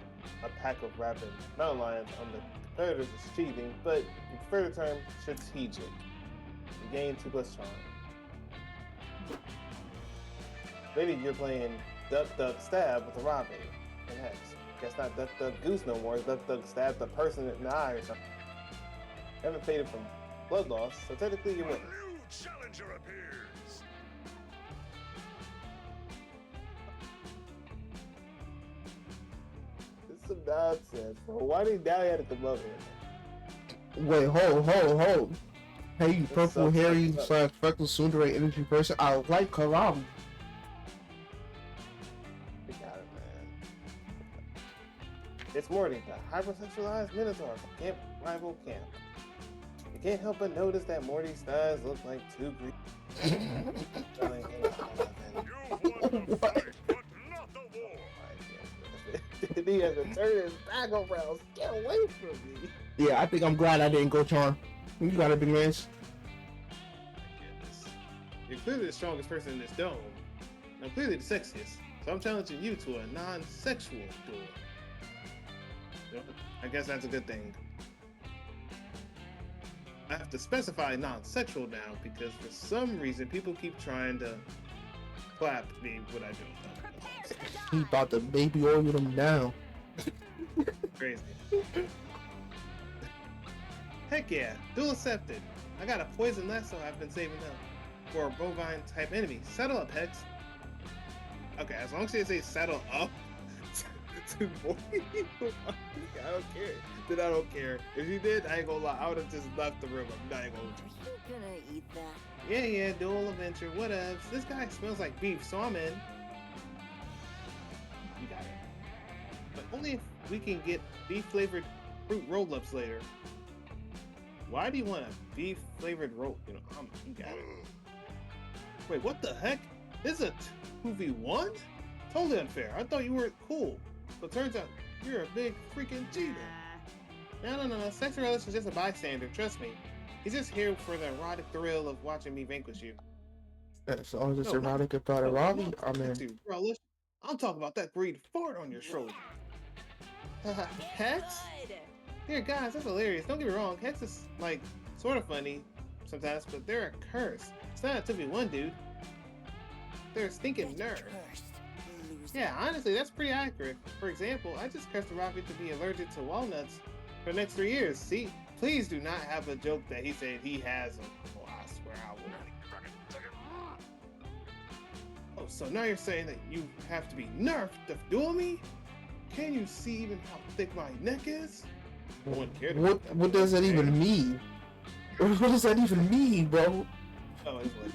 a pack of rabid mountain lions on the competitors is cheating, but you prefer the term strategic. You gain 2+ charm. Maybe you're playing Duck Duck Stab with a Robin and Hex. Guess not Duck Duck Goose no more. Duck Duck Stab the person in the eye or something. Haven't faded from blood loss, so technically you win. A new challenger appears. This is some nonsense, bro. Why did Daddy have to come up here? Wait, hold. Hey, you purple, sucks, hairy, sucks. / freckle, tsundere energy person. I like Karami. You got it, man. It's Morty, the hypersexualized Minotaur from Camp Rival Camp. You can't help but notice that Morty's thighs look like 2 green. You won the fight, but not the war. Then he has to turn his back around. Get away from me. Yeah, I think I'm glad I didn't go charm. You got it, big man. You're clearly the strongest person in this dome. And I'm clearly the sexiest. So I'm challenging you to a non-sexual duel. You know, I guess that's a good thing. I have to specify non-sexual now because for some reason people keep trying to clap me when I do. He about to baby oil them down. Crazy. Heck yeah, duel accepted. I got a poison lasso I've been saving up for a bovine type enemy. Settle up, Hex. Okay, as long as they say settle up to more people, I don't care. Then I don't care. If you did, I ain't gonna lie. I would have just left the room. I'm not even gonna. You gonna eat that? Yeah, dual adventure, whatevs. This guy smells like beef, so I'm in. You got it. But only if we can get beef flavored fruit roll-ups later. Why do you want a beef flavored roll? You know, you got it. Wait, what the heck? This is a 2v1? Totally unfair. I thought you were cool. But turns out you're a big freaking cheater. No. Sex relish is just a bystander, trust me. He's just here for the erotic thrill of watching me vanquish you. As long as it's No, erotic about a Robbie, I'm in. Sexy relish. I'm talking about that green fart on your shoulder. Hex? Dear guys, that's hilarious. Don't get me wrong, Hex is like sort of funny sometimes, but they're a curse. It's not a 2v1, dude. They're a stinking nerd. Yeah, honestly, that's pretty accurate. For example, I just cursed Rafi to be allergic to walnuts for the next 3 years. See, please do not have a joke that he said he has them. Oh, I swear I will. Oh, so now you're saying that you have to be nerfed to duel me? Can you see even how thick my neck is? No one cared about that. What does that even mean? What does that even mean, bro? Oh, anyway.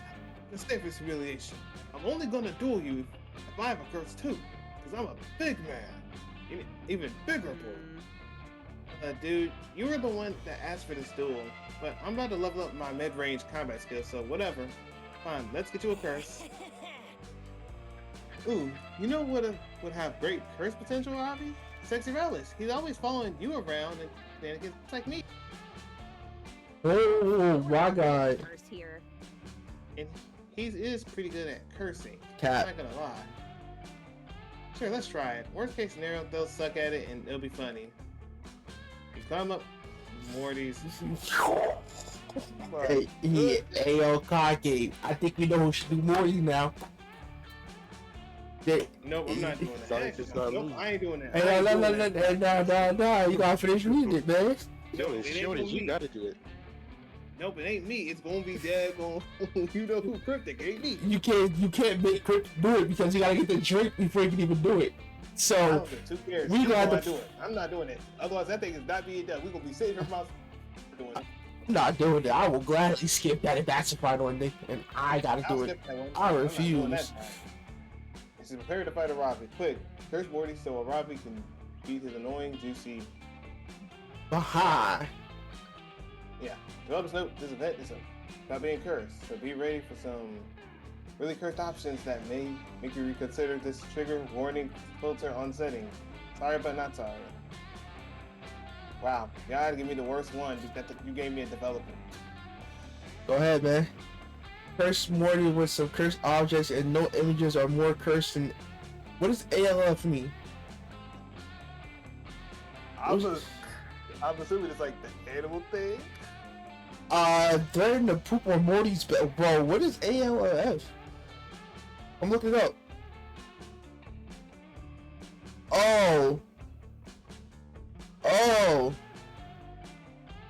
The safest humiliation. I'm only gonna duel you if I have a curse too, because I'm a big man. Even bigger boy. Dude, you were the one that asked for this duel, but I'm about to level up my mid-range combat skills, so whatever. Fine, let's get you a curse. Ooh, you know what would have great curse potential, Avi? Sexy Relish. He's always following you around and shenanigans like me. Oh my god. Here. And he is pretty good at cursing. Cat. I'm not gonna lie. Sure, let's try it. Worst case scenario, they'll suck at it and it'll be funny. You climb up Morty's. Hey, yo, concave. I think we know who should do Morty now. Nope, I'm not doing that. Sonic is not Nope, me. I ain't doing that. Hey, no, you gotta finish reading it, man. Shortage, you gotta do it. Nope, it ain't me. It's gonna be Dad. You know who Cryptic ain't me. You can't make Crypt do it because you gotta get the drink before you can even do it. I So don't give 2 cares. we You gonna have gonna to. do it. I'm not doing it. Otherwise, that thing is not being done. We gonna be sitting here about doing it. I'm not doing it. I will gladly skip that if that's a final ending, and I gotta I'll do it. skip that one. I I'm not doing refuse. that time. It's prepare to fight a Robbie. Quick, curse Morty so a Robbie can beat his annoying, juicy. Aha! Yeah. Developers note this event is about being cursed, so be ready for some really cursed options that may make you reconsider this trigger warning filter on setting. Sorry, but not sorry. Wow, you gotta give me the worst one that you gave me a developer. Go ahead, man. Curse Morty with some cursed objects and no images are more cursed than. What does ALF mean? I'm assuming it's like the animal thing. Threatening to poop on Morty's bed. Bro, what is ALF? I'm looking it up. Oh. Oh.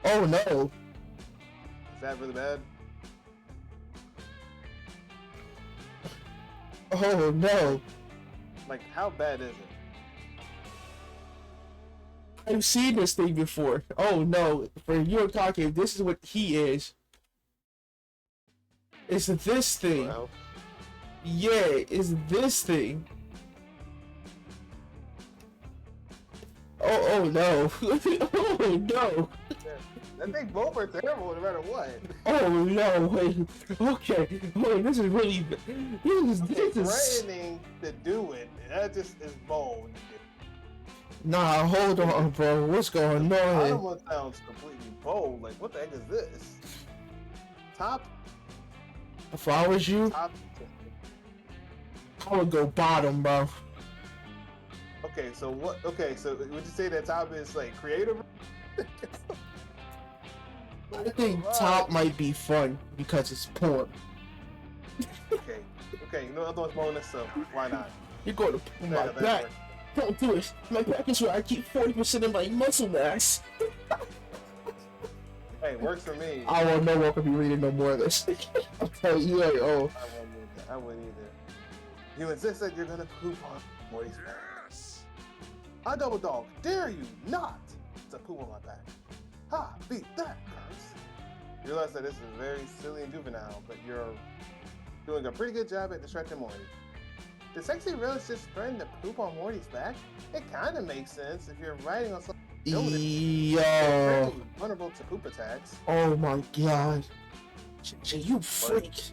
Oh no. Is that really bad? Oh no. Like, how bad is it? I've seen this thing before. Oh no. For you talking, this is what he is. It's this thing. Wow. Yeah, it's this thing. Oh no. Oh no. I think both are terrible no matter what. Oh no, wait. Okay. Wait, this is really this is Threatening to do it, that just is bold. Nah, hold on, bro. What's going on? Almost sounds completely bold. Like, what the heck is this? Top. If I was you, I would go bottom, bro. Okay, so what? Okay, so would you say that top is like creative? I think top might be fun because it's porn. Okay, okay. You know other one's bonus, so why not? You're going to pull my That's back. work. Don't do it. My back is where I keep 40% of my muscle mass. Hey, works for me. I will no one can be reading no more of this. I'll tell you, like, oh. I wouldn't do that. I wouldn't either. You insist that you're gonna poop on Morty's back. Yes. I double dog dare you not to poop on my back. Ha! Beat that, curse. You realize that this is very silly and juvenile, but you're doing a pretty good job at distracting Morty. Did Sexy Relish just threaten to poop on Morty's back? It kind of makes sense if you're riding on something Yo. vulnerable to poop attacks. Oh my god. You freak.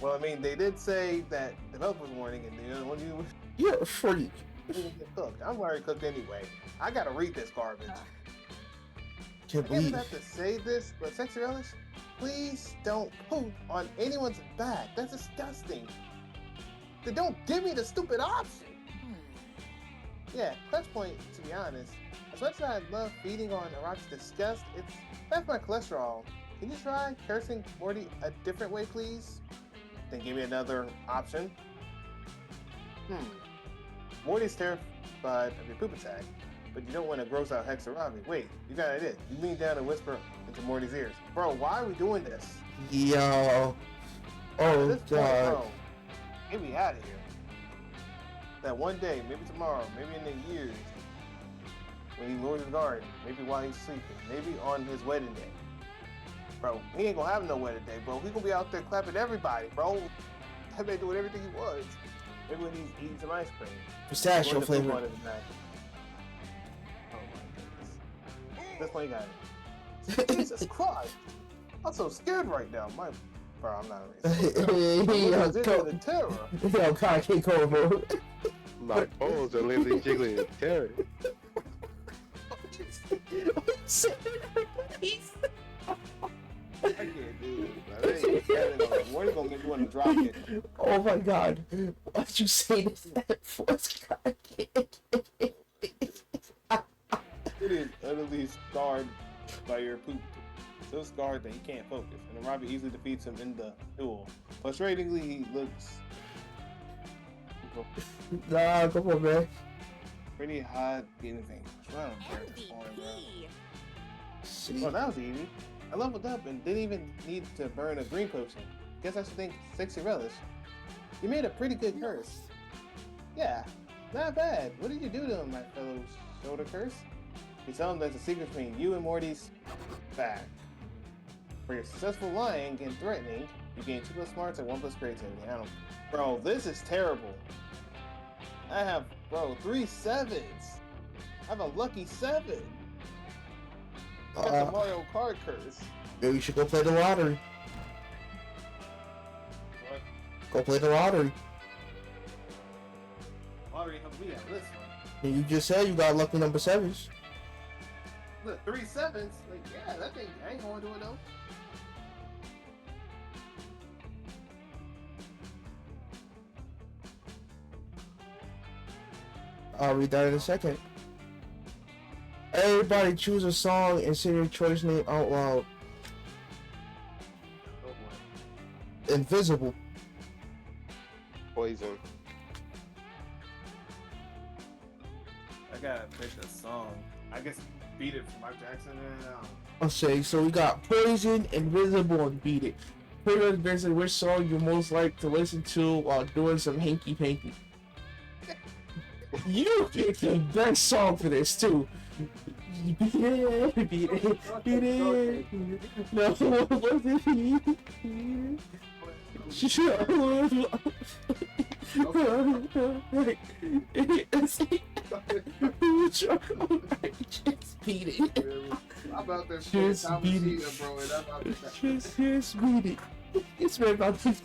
Well, I mean, they did say that developers warning, and when you You're a freak. get cooked, I'm already cooked anyway. I gotta read this garbage. Can't I believe. didn't have to say this, but Sexy Relish, please don't poop on anyone's back. That's disgusting. Then don't give me the stupid option. Yeah, Clutch Point, to be honest, as much as I love feeding on Arachi's disgust, it's bad for my cholesterol. Can you try cursing Morty a different way, please? Then give me another option. Morty's terrified of your poop attack, but you don't want to gross out Hexarabi. Wait, you got it. You lean down and whisper into Morty's ears. Bro, why are we doing this? Yo. At Oh this point, god. bro, get me out of here. That one day, maybe tomorrow, maybe in the years, when he lures his garden, maybe while he's sleeping, maybe on his wedding day. Bro, he ain't gonna have no wedding day, bro. He gonna be out there clapping everybody, bro. That man doing everything he wants. Maybe when he's eating some ice cream. Pistachio Going to poop flavor. on his back. Oh my goodness. That's why he got it. Jesus Christ. I'm so scared right now. Bro, I'm not really. I'm the terror. Yo, God, can't go, bro. My balls are literally jiggling in terror. I can't do it. Hey, Warren's gonna make you want to drop it. Oh my god. Why'd you say that voice crack? It is utterly scarred by your poop. So scarred that he can't focus, and Robbie easily defeats him in the duel. Frustratingly, he looks Nah, come on, man. pretty hot getting things. I don't care at this point, bro. See, Well, that was easy. I leveled up and didn't even need to burn a green potion. Guess I should thank Sexy Relish. You made a pretty good curse. Yeah, not bad. What did you do to him, my fellow shoulder curse? You tell him there's a secret between you and Morty's back. For your successful lying and threatening, you gain 2 plus smarts and 1 plus creativity. I don't... Bro, this is terrible. I have, 3 sevens. I have a lucky 7. That's a Mario Kart curse. maybe you should go play the lottery. What? Go play the lottery. Lottery helped me out this one. And you just said you got lucky number 7s. Look, 3 sevens. Like, yeah, that thing, I ain't going to do it though. I'll read that in a second. Everybody choose a song and say your choice name out loud. Oh boy. Invisible. Poison. I gotta pick a song. I guess Beat It from Mike Jackson and I'll say, so we got Poison, Invisible, and Beat It. Put on Vincent which song you most like to listen to while doing some hanky panky. You picked the best song for this too. Beat it, beat it, beat it. No, was it beat it? Just beat it. I'm out there Just beat it. bro, and I'm out there. Just beat it. It's been about this.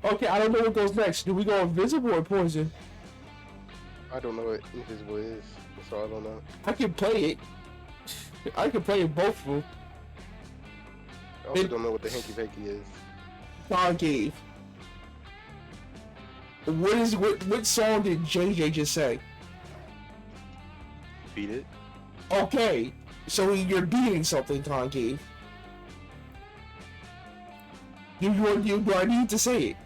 Okay, I don't know what goes next. Do we go Invisible or Poison? I don't know what Invisible is, so I don't know. I can play it. I can play both of them. I also don't know what the hanky panky is. Concave. What song did JJ just say? Beat it. Okay, so you're beating something, Concave. Do I need to say it?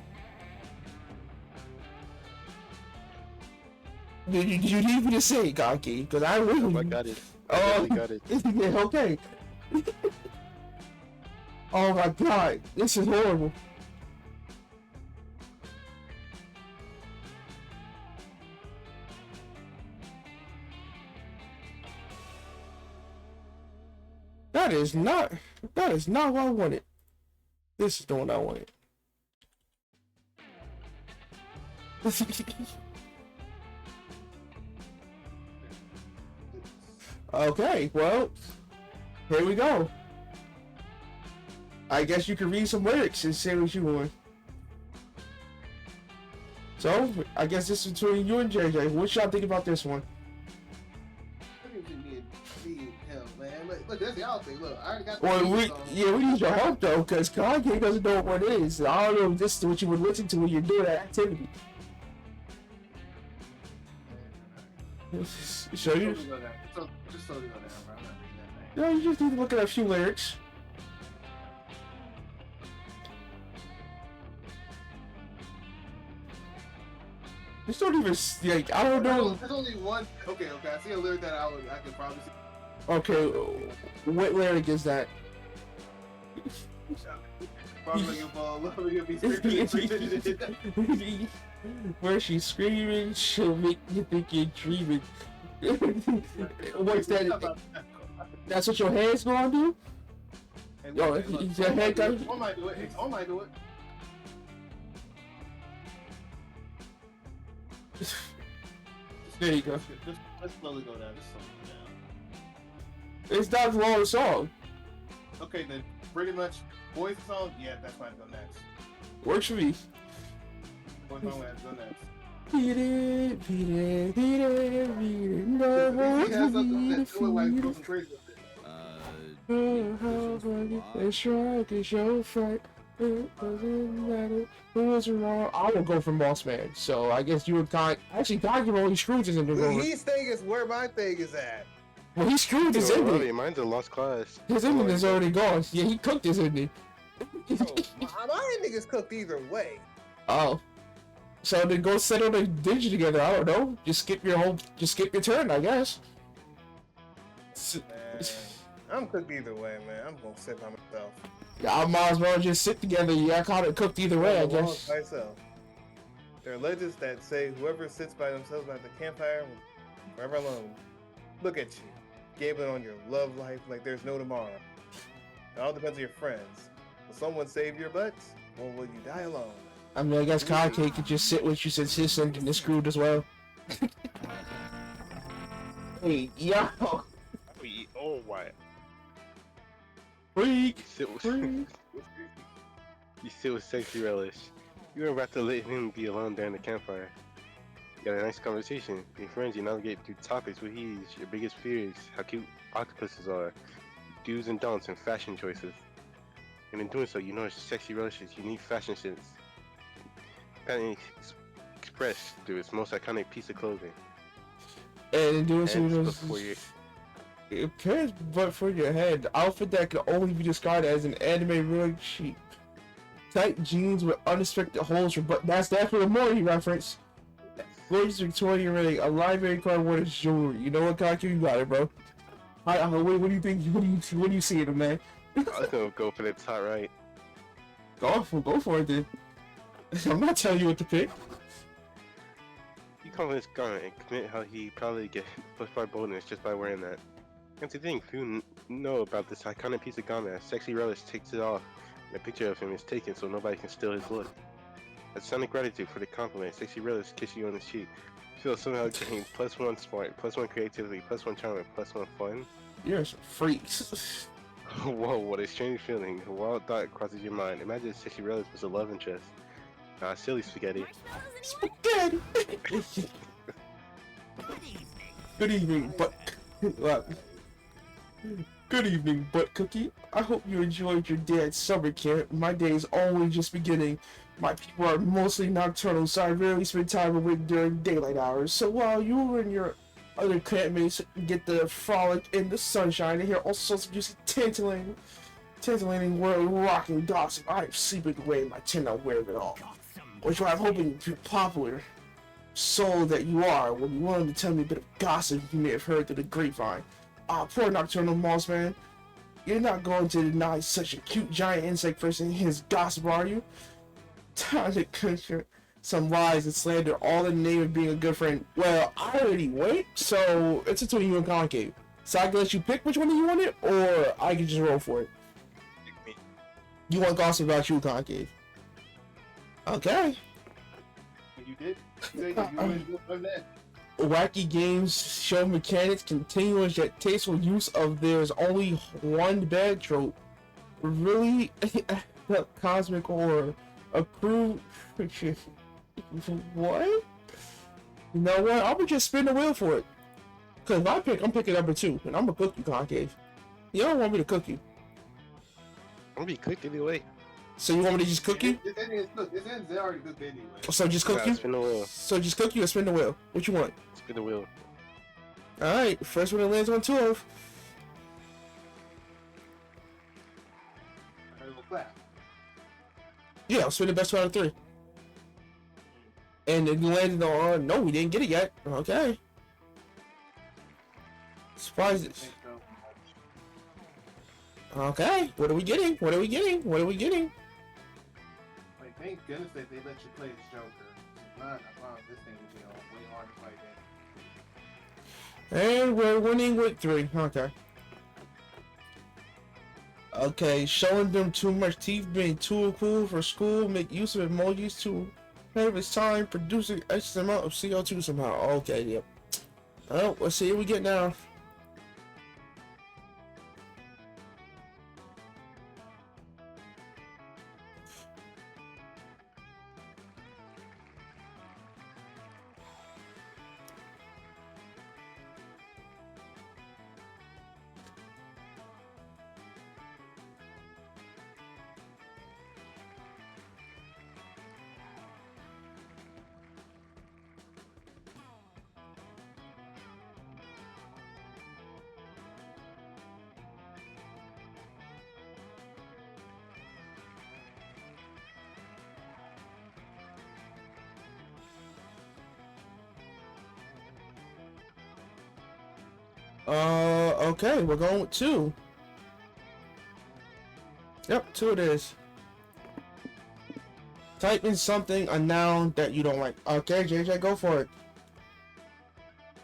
You need me to say it, Concave, because I really. I got it. Oh, I got it. Yeah, okay. Oh my god, this is horrible. That is not what I wanted. This is the one I wanted. Okay, well, here we go. I guess you can read some lyrics and say what you want. So, I guess this is between you and JJ. What y'all think about this one? Look, that's y'all thing. Look, I already got Well, we need your help though, because Kanye doesn't know what it is. I don't know if this is what you would listen to when you're doing that activity. So you just totally go down, bro. I'm not reading that thing. no, you just need to look at a few lyrics. Just don't even like. I don't know. There's only one. Okay. I see a lyric that I can probably see. Okay, what lyric is that? Probably be screaming. Where she's screaming, she'll make you think you're dreaming. What's that? That's what your head's gonna do? Yo, is your head gonna? One might do it. One might do it. There you go. Just slowly go down. Just slowly go down. It's not the long song. Okay, then pretty much boys song. Yeah, that's fine. Go next. Works for me. Boys song. Go next. Beat it, beat it, beat it, beat it. No, He has something beat that's it, doing like beat going it. crazy with it. As strong as your fight. It doesn't matter who is wrong. I will go for Moss Man. So I guess you would actually Concave only Scrooge isn't going. His thing is where my thing is at. Well, he screwed his Well, ending. mine's a lost cause. His ending is already gone. Yeah, he cooked his ending. My ending is cooked either way. Oh. So then go settle the dingy together. I don't know. Just skip your turn, I guess. Man, I'm cooked either way, man. I'm gonna sit by myself. Yeah, I might as well just sit together. Yeah, I caught it cooked either way, I guess. By myself. There are legends that say whoever sits by themselves by the campfire will forever alone. Look at you, gambling on your love life like there's no tomorrow. It all depends on your friends. Will someone save your butt, or will you die alone? I mean, I guess Concave could just sit with you since his ending is screwed as well. Hey, yo! Oh, what? Freak! You sit with sexy relish. You were about to let him be alone during the campfire. You got a nice conversation. Your friends, you navigate through topics with ease. Your biggest fears, how cute octopuses are, do's and don'ts, and fashion choices. And in doing so, you notice sexy relish's unique fashion sense, apparently expressed through its most iconic piece of clothing. And in doing so, Your pants but for your head. The outfit that could only be described as an anime really cheap. Tight jeans with unexpected holes for but that's definitely a Mori reference. Gorgeous Victorian ring, a library card with its jewelry. You know what, Kaku? You got it, bro. What do you think? What do you see in it, man? I was gonna go for the top right. Go for it, then. I'm not telling you what to pick. You come with this garment and commit how he probably get pushed by boldness just by wearing that. And to think, who know about this iconic piece of garment as Sexy Relish takes it off and a picture of him is taken so nobody can steal his look. As sonic gratitude for the compliment, Sexy Relish kisses you on the cheek. You feel somehow getting +1 smart, +1 creativity, +1 charm, and +1 fun. You're some freaks. Whoa, what a strange feeling. A wild thought crosses your mind. Imagine Sexy Relish was a love interest. Silly spaghetti. Spaghetti! Good evening, but... Good evening, Butt Cookie. I hope you enjoyed your day at summer camp. My day is only just beginning. My people are mostly nocturnal, so I rarely spend time awake during daylight hours. So while you and your other campmates get the frolic in the sunshine and hear all sorts of juicy titillating world rocking gossip, I am sleeping away in my tent unaware of it all. Which I'm hoping to be popular soul that you are when you wanted to tell me a bit of gossip you may have heard through the grapevine. Poor nocturnal moss man. You're not going to deny such a cute giant insect person his gossip, are you? Time to cut some lies and slander all in the name of being a good friend. Well, I already went, so it's between you and Concave. So I can let you pick which one you want it, or I can just roll for it. Pick me. You want gossip about you, Concave? Okay. You did? You always go from that. Wacky games show mechanics, continuous yet tasteful use of there's only one bad trope. Really cosmic horror. Approved. What? You know what? I'm gonna just spin the wheel for it. Cause if I pick, I'm picking number 2, and I'm gonna cook you, Concave. You don't want me to cook you. I'm gonna be cooked either way. So you want me to just cook you? This ending is cooked. This ending is already cooked anyway. So just cook you? Spin the wheel. So just cook you or spin the wheel? What you want? Spin the wheel. Alright, first one that lands on 12. Alright, we'll clap. Yeah, I'll spin the best 2 out of 3. And it landed on, no, we didn't get it yet. Okay. Surprises. Okay, what are we getting? What are we getting? What are we getting? Like, thank goodness that they let you play this Joker. If not, I promise this thing would be way hard to fight in. And we're winning with 3. Okay. Okay, showing them too much teeth, being too cool for school, make use of emojis to have its time, producing X amount of CO2 somehow. Okay, yep. Oh, let's see what we get now. Okay, we're going with 2. Yep, 2 it is. Type in something, a noun that you don't like. Okay, JJ, go for it.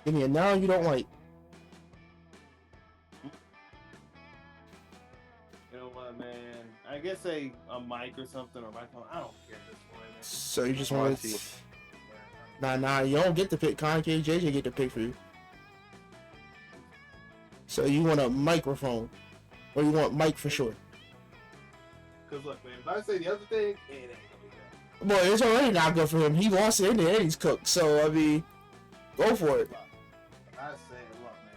Give me a noun you don't like. You know what, man? I guess a mic or something or microphone. I don't care at this point, man. So you just Oh, I want see. to... Nah, you don't get to pick. Concave, JJ get to pick for you. So you want a microphone. Or you want mic for short. Cause look, man, if I say the other thing, it ain't gonna be good. Boy, it's already not good for him. He lost it in the end, he's cooked. So, I mean, go for it. I say, look, man,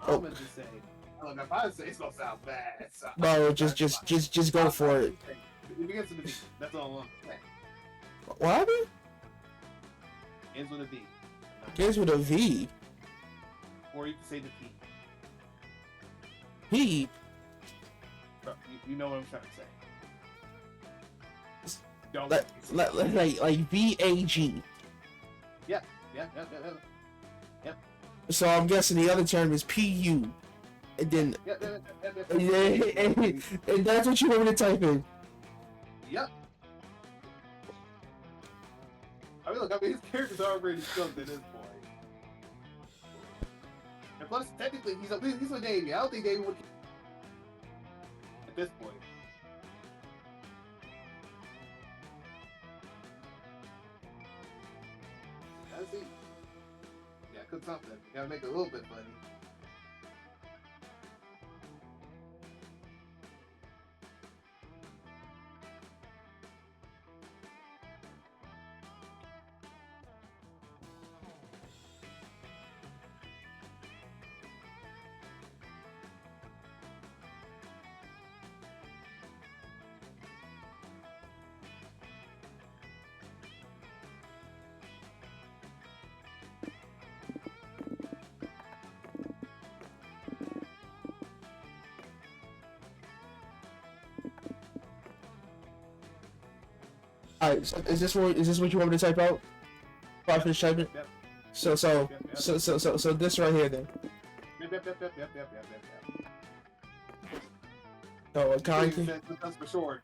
Oh. I'm gonna just say, look, if I say it's gonna sound bad, so No, just go for it. It begins with a V. That's all I'm gonna say. What happened? Ends with a V. Begins with a V. Or you can say the P. P. Bro, you know what I'm trying to say. Don't. Like VAG. Yeah. So I'm guessing the other term is PU. And then... And that's what you want me to type in. Yep. I mean, look, his character's already cooked at this point. And plus, technically, he's with Davey. I don't think Davey would at this point. Gotta see. Yeah, cook something. Gotta make it a little bit funny. Alright, so is this what you want me to type out? Before I finish typing? Yep. So this right here then. Yep. Oh, a concave. That's for short.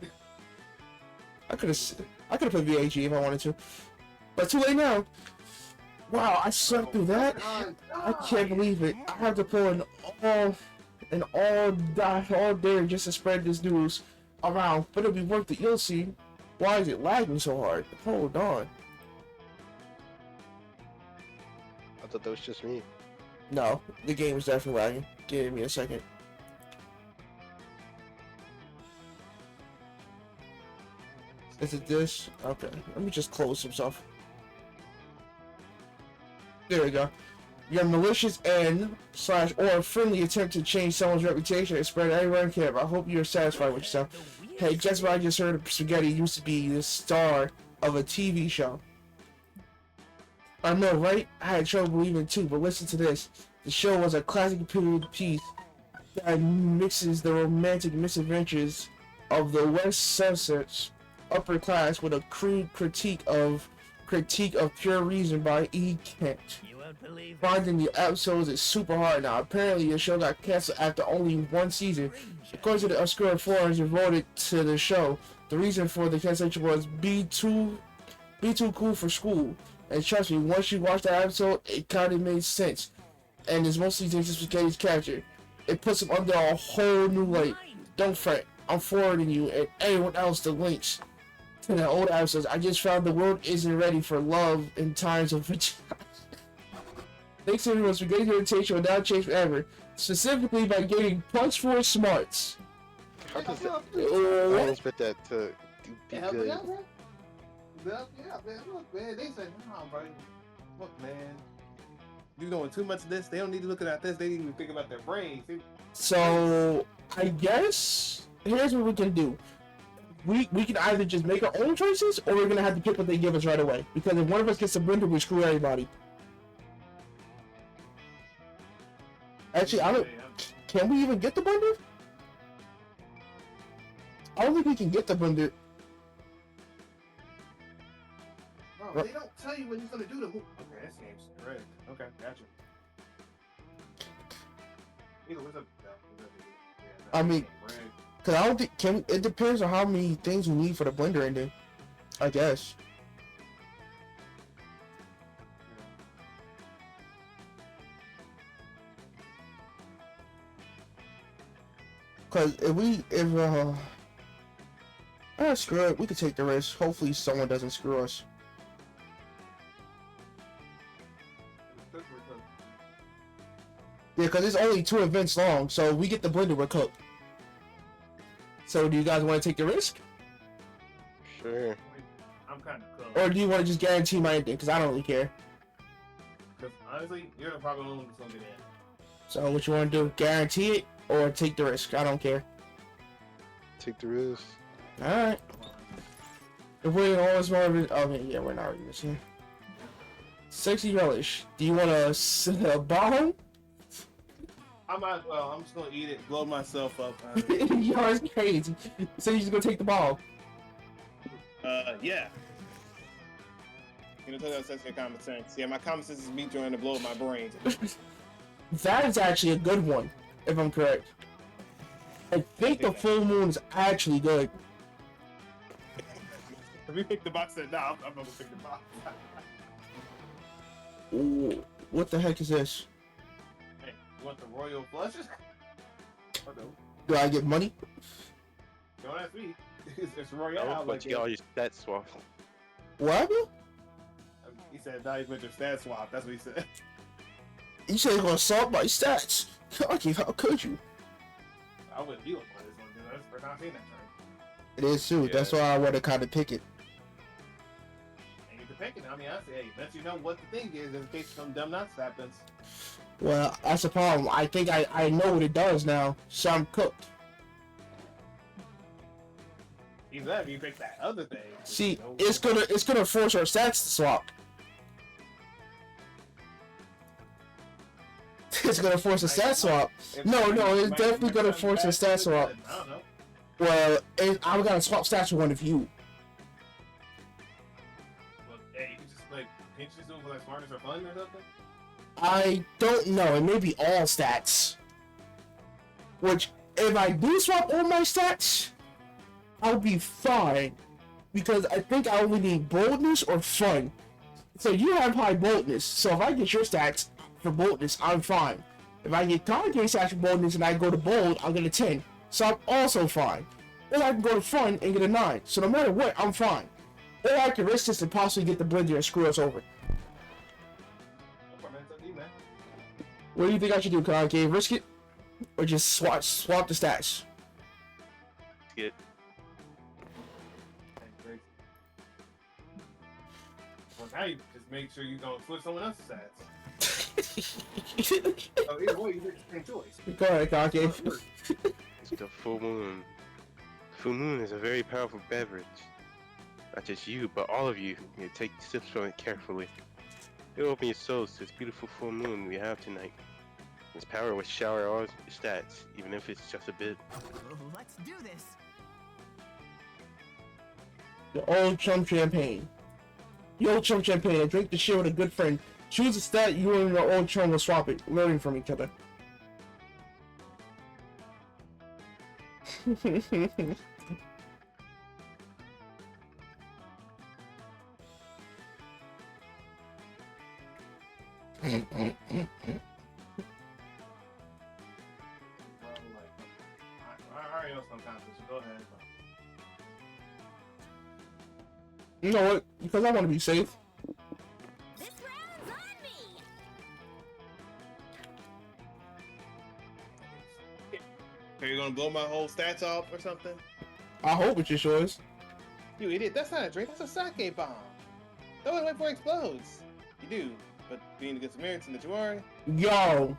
I could have put VAG if I wanted to, but too late now. Wow, I slept through that. I can't believe it. I have to pull all day just to spread this news around, but it'll be worth it. You'll see. Why is it lagging so hard? Hold on. I thought that was just me. No, the game is definitely lagging. Give me a second. Is it this? Okay, let me just close some stuff. There we go. Your malicious and/or friendly attempt to change someone's reputation and spread everywhere in camp. I hope you're satisfied with yourself. Hey, guess what I just heard? Spaghetti used to be the star of a TV show. I know, right? I had trouble believing too, but listen to this. The show was a classic period piece that mixes the romantic misadventures of the West Sussex upper class with a crude critique of pure reason by E. Kent. Finding the episodes is super hard now. Apparently, the show got canceled after only 1 season. According to the obscure forums devoted to the show, the reason for the cancellation was be too cool for school. And trust me, once you watch that episode, it kind of made sense. And it's mostly thanks to Spaghetti's character. It puts him under a whole new light. Don't fret, I'm forwarding you and anyone else the links to the old episodes. I just found the world isn't ready for love in times of Thanks everyone, Spaghetti's reputation will now change forever. Specifically by getting punch for smarts. How does that? I didn't expect that to be good. Yeah, man. Look, man. They said, nah, bro. Look, man. You're doing too much of this. They don't need to look at this. They need to think about their brains. So, I guess here's what we can do. We can either just make our own choices, or we're gonna have to pick what they give us right away. Because if one of us gets a blender, we screw everybody. Actually, I don't. Can we even get the blender? I don't think we can get the blender. Bro, they don't tell you what he's gonna do to who. Okay, this game's right. Okay, gotcha. I mean, cause I don't think it depends on how many things we need for the blender in there. I guess. Cause screw it, we could take the risk. Hopefully someone doesn't screw us. Yeah, cause it's only 2 events long, so we get the blender, we're cooked. So do you guys want to take the risk? Sure. I'm kind of cooked. Or do you want to just guarantee my ending? Cause I don't really care. Because honestly, you're probably the one who's gonna get in. So what you want to do? Guarantee it or take the risk? I don't care. Take the risk. Alright. If we're always more of it. Okay, yeah, we're not reading this here. Sexy relish. Do you want a bomb? I might as well. I'm just gonna eat it, blow myself up. Yo, it's crazy. So you're just gonna take the bomb? Yeah. You know, tell that sense of common sense. Yeah, my common sense is me trying to blow up my brain. That is actually a good one, if I'm correct. I think the full moon is actually good. If we pick the box, then no, I'm gonna pick the box. Ooh, what the heck is this? Hey, you want the royal flushes? Oh, no. Do I get money? Don't ask me. It's royal. I want to get all your stats swapped. What happened? He said, "Now you with your stat swap." That's what he said. You said you're gonna swap my stats. Okay, how could you? I wouldn't be looking for this one, dude. That's the first time I've seen that train. It is too. Yeah. That's why I want to kind of pick it. And you can pick it. I mean, honestly, hey, let you know what the thing is in case some dumb nuts happens. Well, that's the problem. I think I know what it does now, so I'm cooked. Even that, if you pick that other thing. See, it's gonna force our stats to swap. It's gonna force a stat swap. No, it's definitely gonna force a stat swap. I don't know. Well, I'm gonna swap stats with one of you. Well, hey, you can just like, can't you just do it for like smartness or fun or something? I don't know. It may be all stats. Which, if I do swap all my stats, I'll be fine. Because I think I only need boldness or fun. So you have high boldness. So if I get your stats for boldness, I'm fine. If I get concave stats for boldness and I go to bold, I'll get a 10. So I'm also fine. Or I can go to fun and get a 9. So no matter what, I'm fine. Or I can risk this and possibly get the blender and screw us over. What do you think I should do, concave? Risk it? Or just swap the stats? Get. Well, now you just make sure you don't switch someone else's stats. Oh, either way, you make the same choice. Go ahead, concave. It's the full moon. The full moon is a very powerful beverage. Not just you, but all of you. You take sips from it carefully. It'll open your souls to this beautiful full moon we have tonight. Its power will shower all your stats, even if it's just a bit. Let's do this. The old chum champagne. The old chum champagne. I drink the shit with a good friend. Choose a stat, you and your old chum will swap it, learning from each other. I already know some concepts, so go ahead. You know what? Because I want to be safe. This round's on me. Are you gonna blow my whole stats off or something? I hope it's just yours. You idiot, that's not a drink, that's a sake bomb. Throw it away before it explodes. You do, but being the good Samaritan that you are, Yo.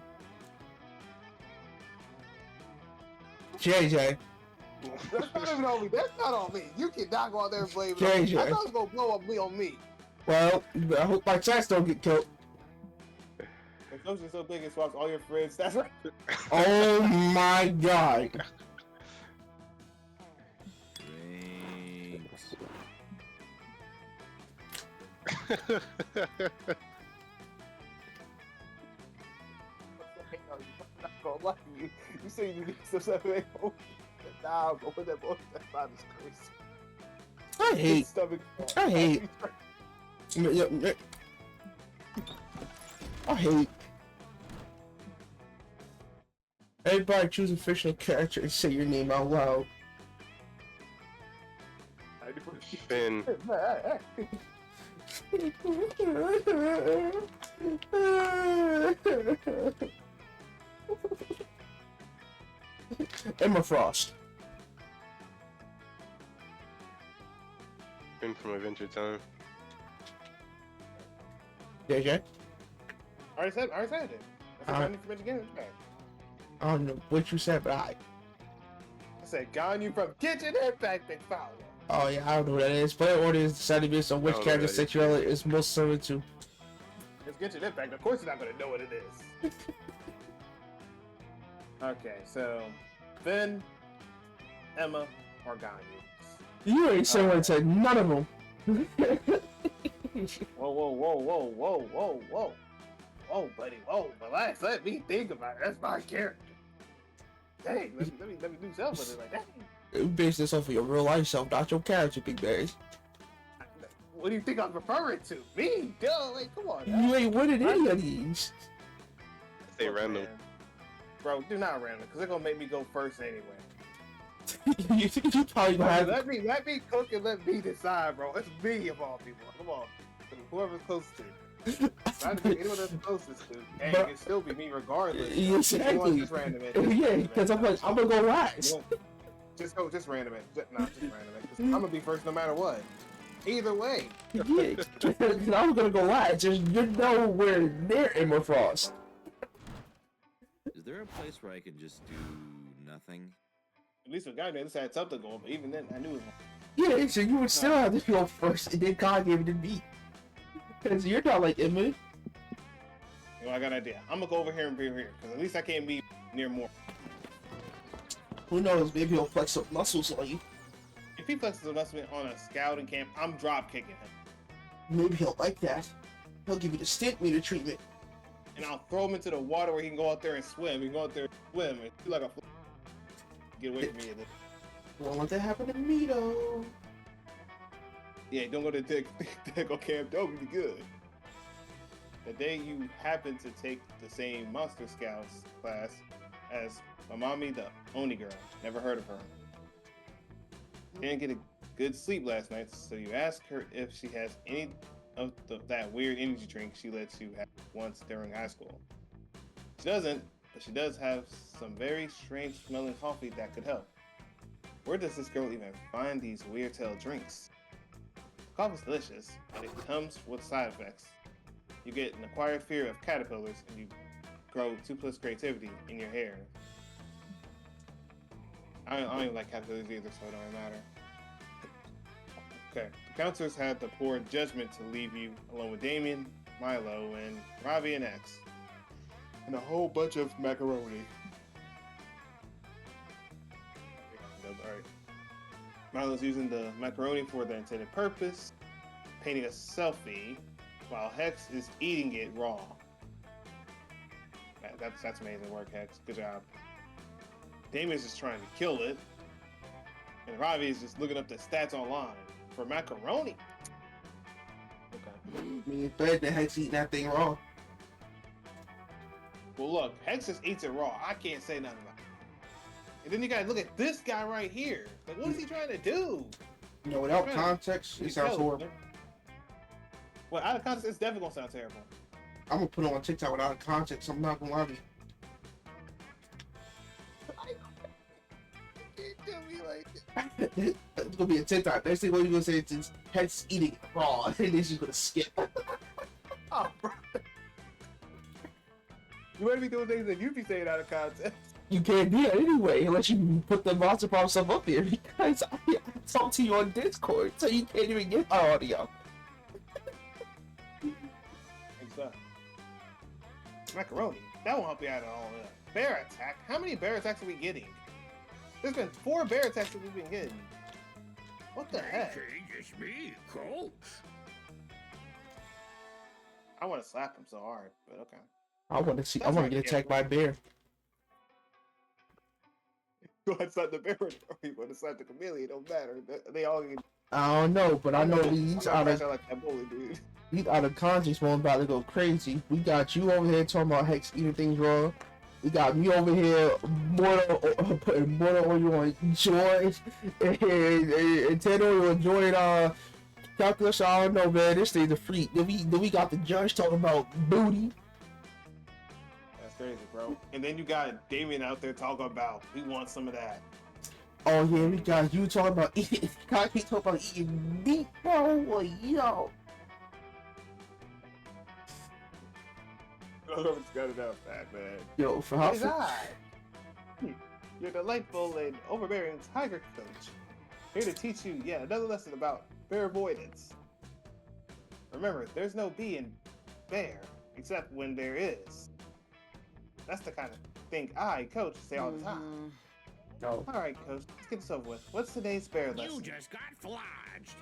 JJ. that's not even on me. That's not on me. You cannot go out there and blame it JJ. on me. I thought it was gonna blow up me on me. Well, I hope my stats don't get killed. Explosion so big it swaps all your friends. That's right. Oh my god. Drinks. bro. Like you say you need some stuff. Nah, bro, put that boy. That vibe is crazy. I hate. Stomach. I hate. I hate. Everybody choose a fictional character and say your name out loud. Finn. Emma Frost. Finn from Adventure Time. JJ? I already said it. I said Ganyu from Kitchen Impact. I don't know what you said, but I said Ganyu from Kitchen Impact, big foul. oh yeah, I don't know what that is. Player order is decided based on which character sexuality is most similar to. It's Genshin Impact. Of course, you're not gonna know what it is. Okay, so Finn, Emma, or Ganyu. You ain't similar to none of them. Whoa, buddy, whoa, relax. Let me think about it. That's my character. Dang, let me do something with it. Like that. You base this off of your real life self, not your character, Big Berries. What do you think I'm referring to? Me? Duh, like, come on. You ain't winning any of these. Say random. Man. Bro, do not random, because they're gonna make me go first anyway. you probably gonna have. Let me cook and let me decide, bro. It's me of all people. Come on. Whoever's closest to. Trying to pick anyone that's closest to. And it can still be me regardless. Exactly. Just random it. Yeah, because I'm gonna go last. Just random it. Just random it. Because I'm gonna be first no matter what. Either way. Yeah, I'm gonna go last. Just you're nowhere near Emma Frost. Is there a place where I can just do nothing? At least with Guy, at least I had something going, but even then, I knew it. Yeah, so you would still have to go first, and then God gave it to me. Because you're not like Emma. You know, I got an idea. I'm gonna go over here and be here, because at least I can't be near more. Who knows? Maybe he'll flex some muscles on you. If he flexes a muscle on a scouting camp, I'm drop kicking him. Maybe he'll like that. He'll give you the stint meter treatment. And I'll throw him into the water where he can go out there and swim. He can go out there and swim and feel like a get away from me. Won't let that happen to me though. Yeah, don't go to Deco camp. That would be good. The day you happen to take the same Monster Scouts class as Mamami, the Oni girl. Never heard of her. You didn't get a good sleep last night, so you ask her if she has any of that weird energy drink she lets you have once during high school. She doesn't, but she does have some very strange smelling coffee that could help. Where does this girl even find these weird tail drinks? The coffee's delicious, but it comes with side effects. You get an acquired fear of caterpillars, and you grow 2+ creativity in your hair. I don't even like caterpillars either, so it don't really matter. Okay, the counselors had the poor judgment to leave you alone with Damien, Milo, and Ravi and X. And a whole bunch of macaroni. Alright. Milo's using the macaroni for the intended purpose, painting a selfie, while Hex is eating it raw. That's amazing work, Hex. Good job. Damien's just trying to kill it, and Ravi is just looking up the stats online for macaroni. Okay. I mean, it's better than Hex eating that thing raw. Well, look, Hex just eats it raw. I can't say nothing about it. And then you gotta look at this guy right here. Like, what is he trying to do? You know, without context, it sounds horrible. Well, out of context, it's definitely gonna sound terrible. I'm gonna put it on TikTok without context. I'm not gonna lie to you. It's gonna be a TikTok. Next thing what you're gonna say is Hex eating raw, and then she's gonna skip. Oh, bro. You might be doing things that you be saying out of context. You can't do it anyway unless you put the Monster Prom stuff up there because I talk to you on Discord, so you can't even get my audio. Exactly. Macaroni. That won't help you out at all. Bear attack. How many bear attacks are we getting? There's been 4 bear attacks that we've been getting. What the heck? It's me, Colt. I want to slap him so hard, but okay. I want to get attacked by a bear. Go inside the bear or you go inside the chameleon. It don't matter. They all get. I don't know, but I know I'm these gonna out crash of out like that bully, dude. these out of context one about to go crazy. We got you over here talking about Hex eating things raw. We got me over here putting mortar oil on George and Ted oil on Jordan calculus. I don't know, man. This thing's a freak. Then we got the judge talking about booty. That's crazy, bro. And then you got Damien out there talking about we want some of that. Oh yeah, we got you talking about eating. Concave talking about eating meat, bro. Yo. Whoever's got enough that, man. Yo, for how? It is I, your delightful and overbearing tiger coach, here to teach you yet another lesson about bear avoidance. Remember, there's no B in bear, except when there is. That's the kind of thing I, coach, say all the time. No. All right, coach, let's get this over with. What's today's bear lesson? You just got flodged.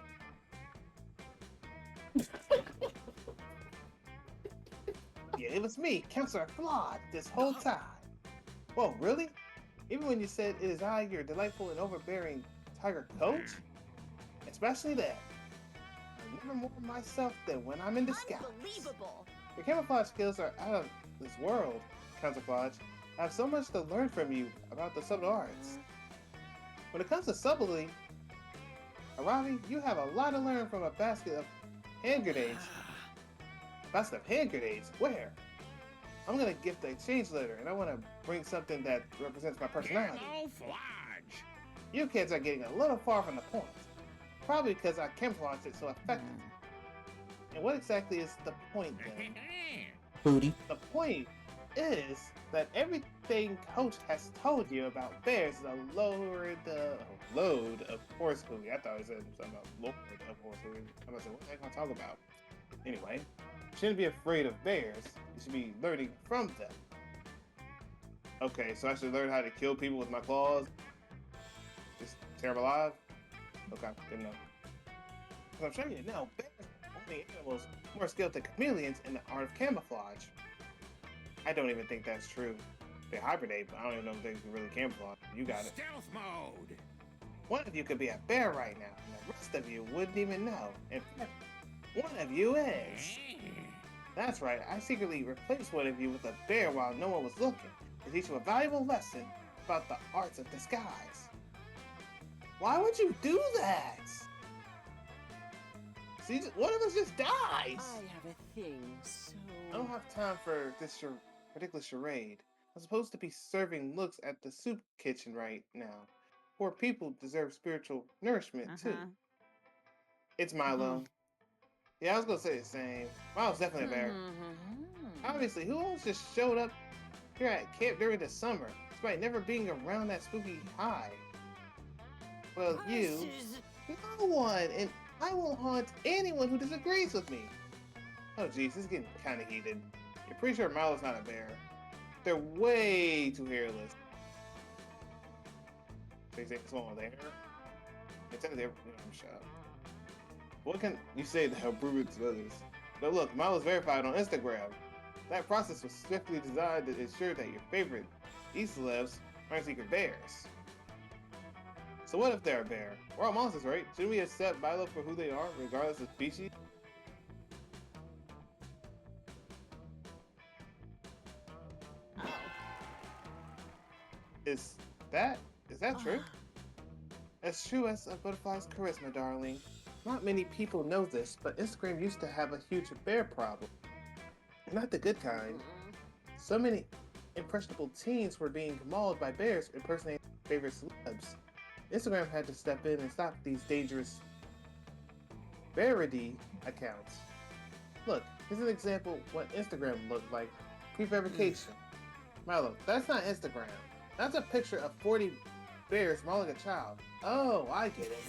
Yeah, it was me, Counselor Flawed, this whole time. Whoa, really? Even when you said it is I, your delightful and overbearing tiger coach? Especially that. I'm never more myself than when I'm in disguise. Unbelievable. Your camouflage skills are out of this world, Counterflage. I have so much to learn from you about the subtle arts. When it comes to subtlety, Aravi, you have a lot to learn from a basket of hand grenades. Basket of hand grenades? Where? I'm gonna gift the exchange letter, and I want to bring something that represents my personality. Hello, Flodge. You kids are getting a little far from the point. Probably because I camouflaged it so effectively. And what exactly is the point then? Booty. The point is that everything Coach has told you about bears is a load of horse hooey. I thought he said something about load of horse hooey. I was like, what the heck am I talking about? Anyway, you shouldn't be afraid of bears. You should be learning from them. Okay, so I should learn how to kill people with my claws? Just tear them alive? Okay, good enough. But I'm showing you now, bears are only animals more skilled than chameleons in the art of camouflage. I don't even think that's true. They hibernate, but I don't even know if they can really camouflage. You got it. Stealth mode. One of you could be a bear right now, and the rest of you wouldn't even know. In fact, one of you is. That's right, I secretly replaced one of you with a bear while no one was looking to teach you a valuable lesson about the arts of disguise. Why would you do that? See, one of us just dies. I have a thing, so... I don't have time for this ridiculous charade. I'm supposed to be serving looks at the soup kitchen right now. Poor people deserve spiritual nourishment too. It's Milo. Yeah, I was gonna say the same. Milo's definitely a bear. Obviously, who else just showed up here at camp during the summer, despite never being around that spooky high? Well, you. No one, and I won't haunt anyone who disagrees with me. Oh geez, this is getting kind of heated. You're pretty sure Milo's not a bear. They're way too hairless. They say what's wrong with their hair? It's in there. Shut up. What can you say to help prove it to others? But look, Milo's verified on Instagram. That process was swiftly designed to ensure that your favorite celebs aren't secret bears. So what if they're a bear? We're all monsters, right? Shouldn't we accept Milo for who they are, regardless of species? Is that true? As true as a butterfly's charisma, darling. Not many people know this, but Instagram used to have a huge bear problem. Not the good kind. So many impressionable teens were being mauled by bears impersonating favorite celebs. Instagram had to step in and stop these dangerous bearity accounts. Look, here's an example what Instagram looked like pre-fabrication. Milo, that's not Instagram. That's a picture of 40 bears mauling a child. Oh, I get it.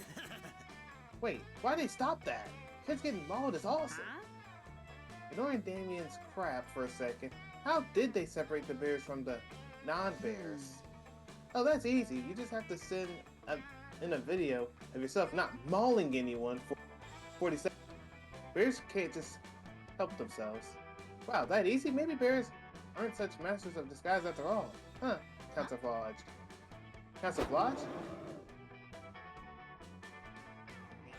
Wait, why'd they stop that? Kids getting mauled is awesome. Ignoring Damien's crap for a second, how did they separate the bears from the non-bears? Oh, that's easy. You just have to send in a video of yourself not mauling anyone for 40 seconds. Bears can't just help themselves. Wow, that easy? Maybe bears aren't such masters of disguise after all. Huh, Counterflage. Camouflage?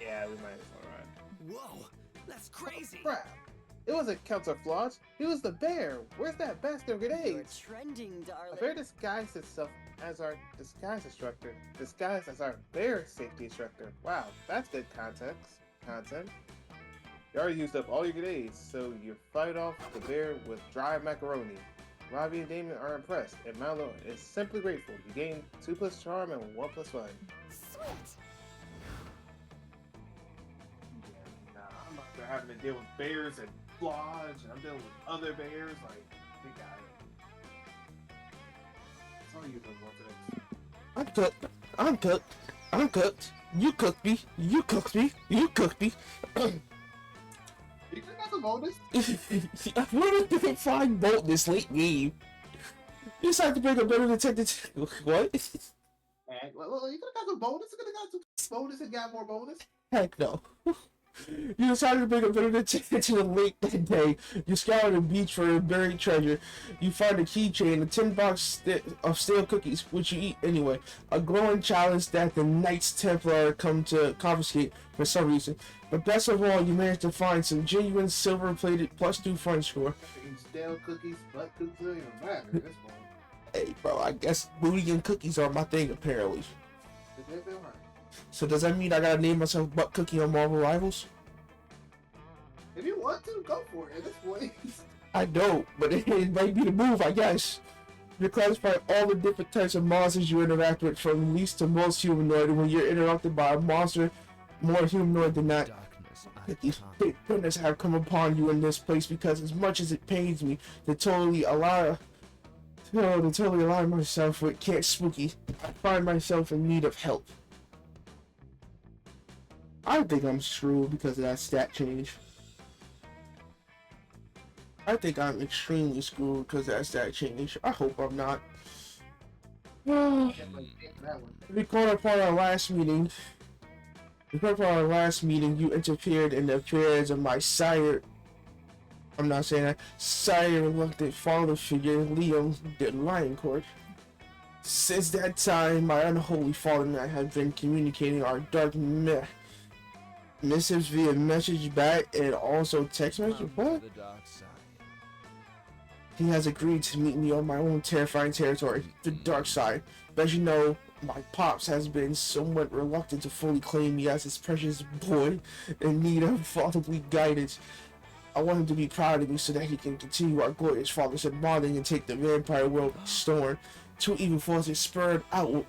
Yeah, we might as well run. Whoa, that's crazy. Crap! It wasn't camouflage. He was the bear. Where's that bastard You're grenades? trending, darling. A bear disguised itself as our disguise instructor, disguised as our bear safety instructor. Wow, that's good content. You already used up all your grenades, so you fight off the bear with dry macaroni. Robbie and Damon are impressed, and Mallow is simply grateful. You gain 2+ charm and 1+ fun. Sweet. Nah, I'm not there having to deal with bears and Lodge, and I'm dealing with other bears. Like, we got it. That's all you do want today. I'm cooked. You cooked me. You cooked me. You just got the bonus. Where did they find bolt this late game? You decided to bring a better detective. What? And, well, you could have got some bonus. You could have got some bonus and got more bonus. Heck no. You decided to bring a better detective to the lake that day. You scoured the beach for a buried treasure. You find a keychain, a tin box of stale cookies, which you eat anyway. A glowing chalice that the Knights Templar come to confiscate for some reason. But best of all, you managed to find some genuine silver-plated +2 fun score. Stale cookies, butt cookies, don't even matter at this point. Hey, bro, I guess booty and cookies are my thing, apparently. They feel right. So does that mean I gotta name myself Butt Cookie on Marvel Rivals? If you want to, go for it at this point. I don't, but it might be the move, I guess. You classify all the different types of monsters you interact with, from least to most humanoid, and when you're interrupted by a monster more humanoid than that. These big goodness have come upon you in this place, because as much as it pains me to totally align myself with Can't Spooky, I find myself in need of help. I think I'm screwed because of that stat change. I think I'm extremely screwed because of that stat change. I hope I'm not. Recall upon our last meeting, you interfered in the affairs of my sire. I'm not saying that. Sire, reluctant father figure, Liam, the Lion Court. Since that time, my unholy father and I have been communicating our dark missives via message back and also text message. What? He has agreed to meet me on my own terrifying territory, the dark side. But as you know, my pops has been somewhat reluctant to fully claim me as his precious boy in need of fatherly guidance. I want him to be proud of me so that he can continue our glorious fatherhood bonding and take the vampire world by storm. Two evil forces spurred onward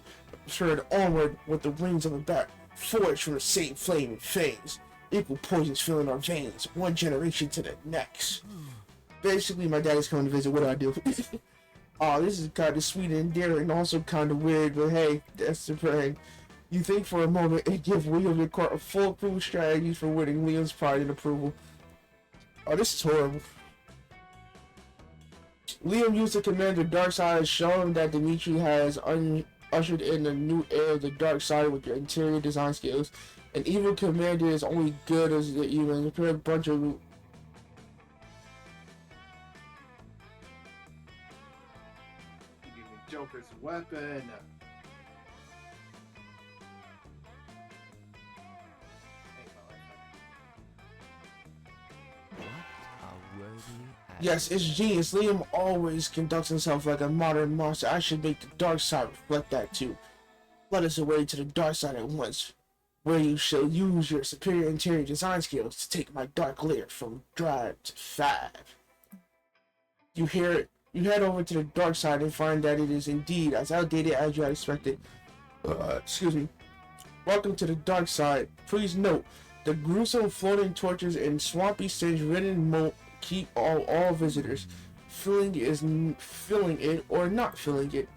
with the wings of a bat, forged from the same flame and fangs. Equal poisons filling our veins, one generation to the next. Basically, my daddy's coming to visit. What do I do? Oh, this is kind of sweet and endearing, also kind of weird, but hey, that's the plan. You think for a moment and give William the court a foolproof strategy for winning Liam's pride and approval. Oh, this is horrible. Liam used to command the dark side, showing that Dimitri has ushered in a new era of the dark side with your interior design skills. An evil commander is only good as the evil. Prepare a bunch of Joker's weapon. Yes, it's genius. Liam always conducts himself like a modern monster. I should make the dark side reflect that too. Let us away to the dark side at once, where you shall use your superior interior design skills to take my dark lair from drive to 5. You hear it. You head over to the dark side and find that it is indeed as outdated as you had expected. Excuse me. Welcome to the dark side. Please note, the gruesome floating torches and swampy stench ridden moat keep all visitors. Filling it or not filling it.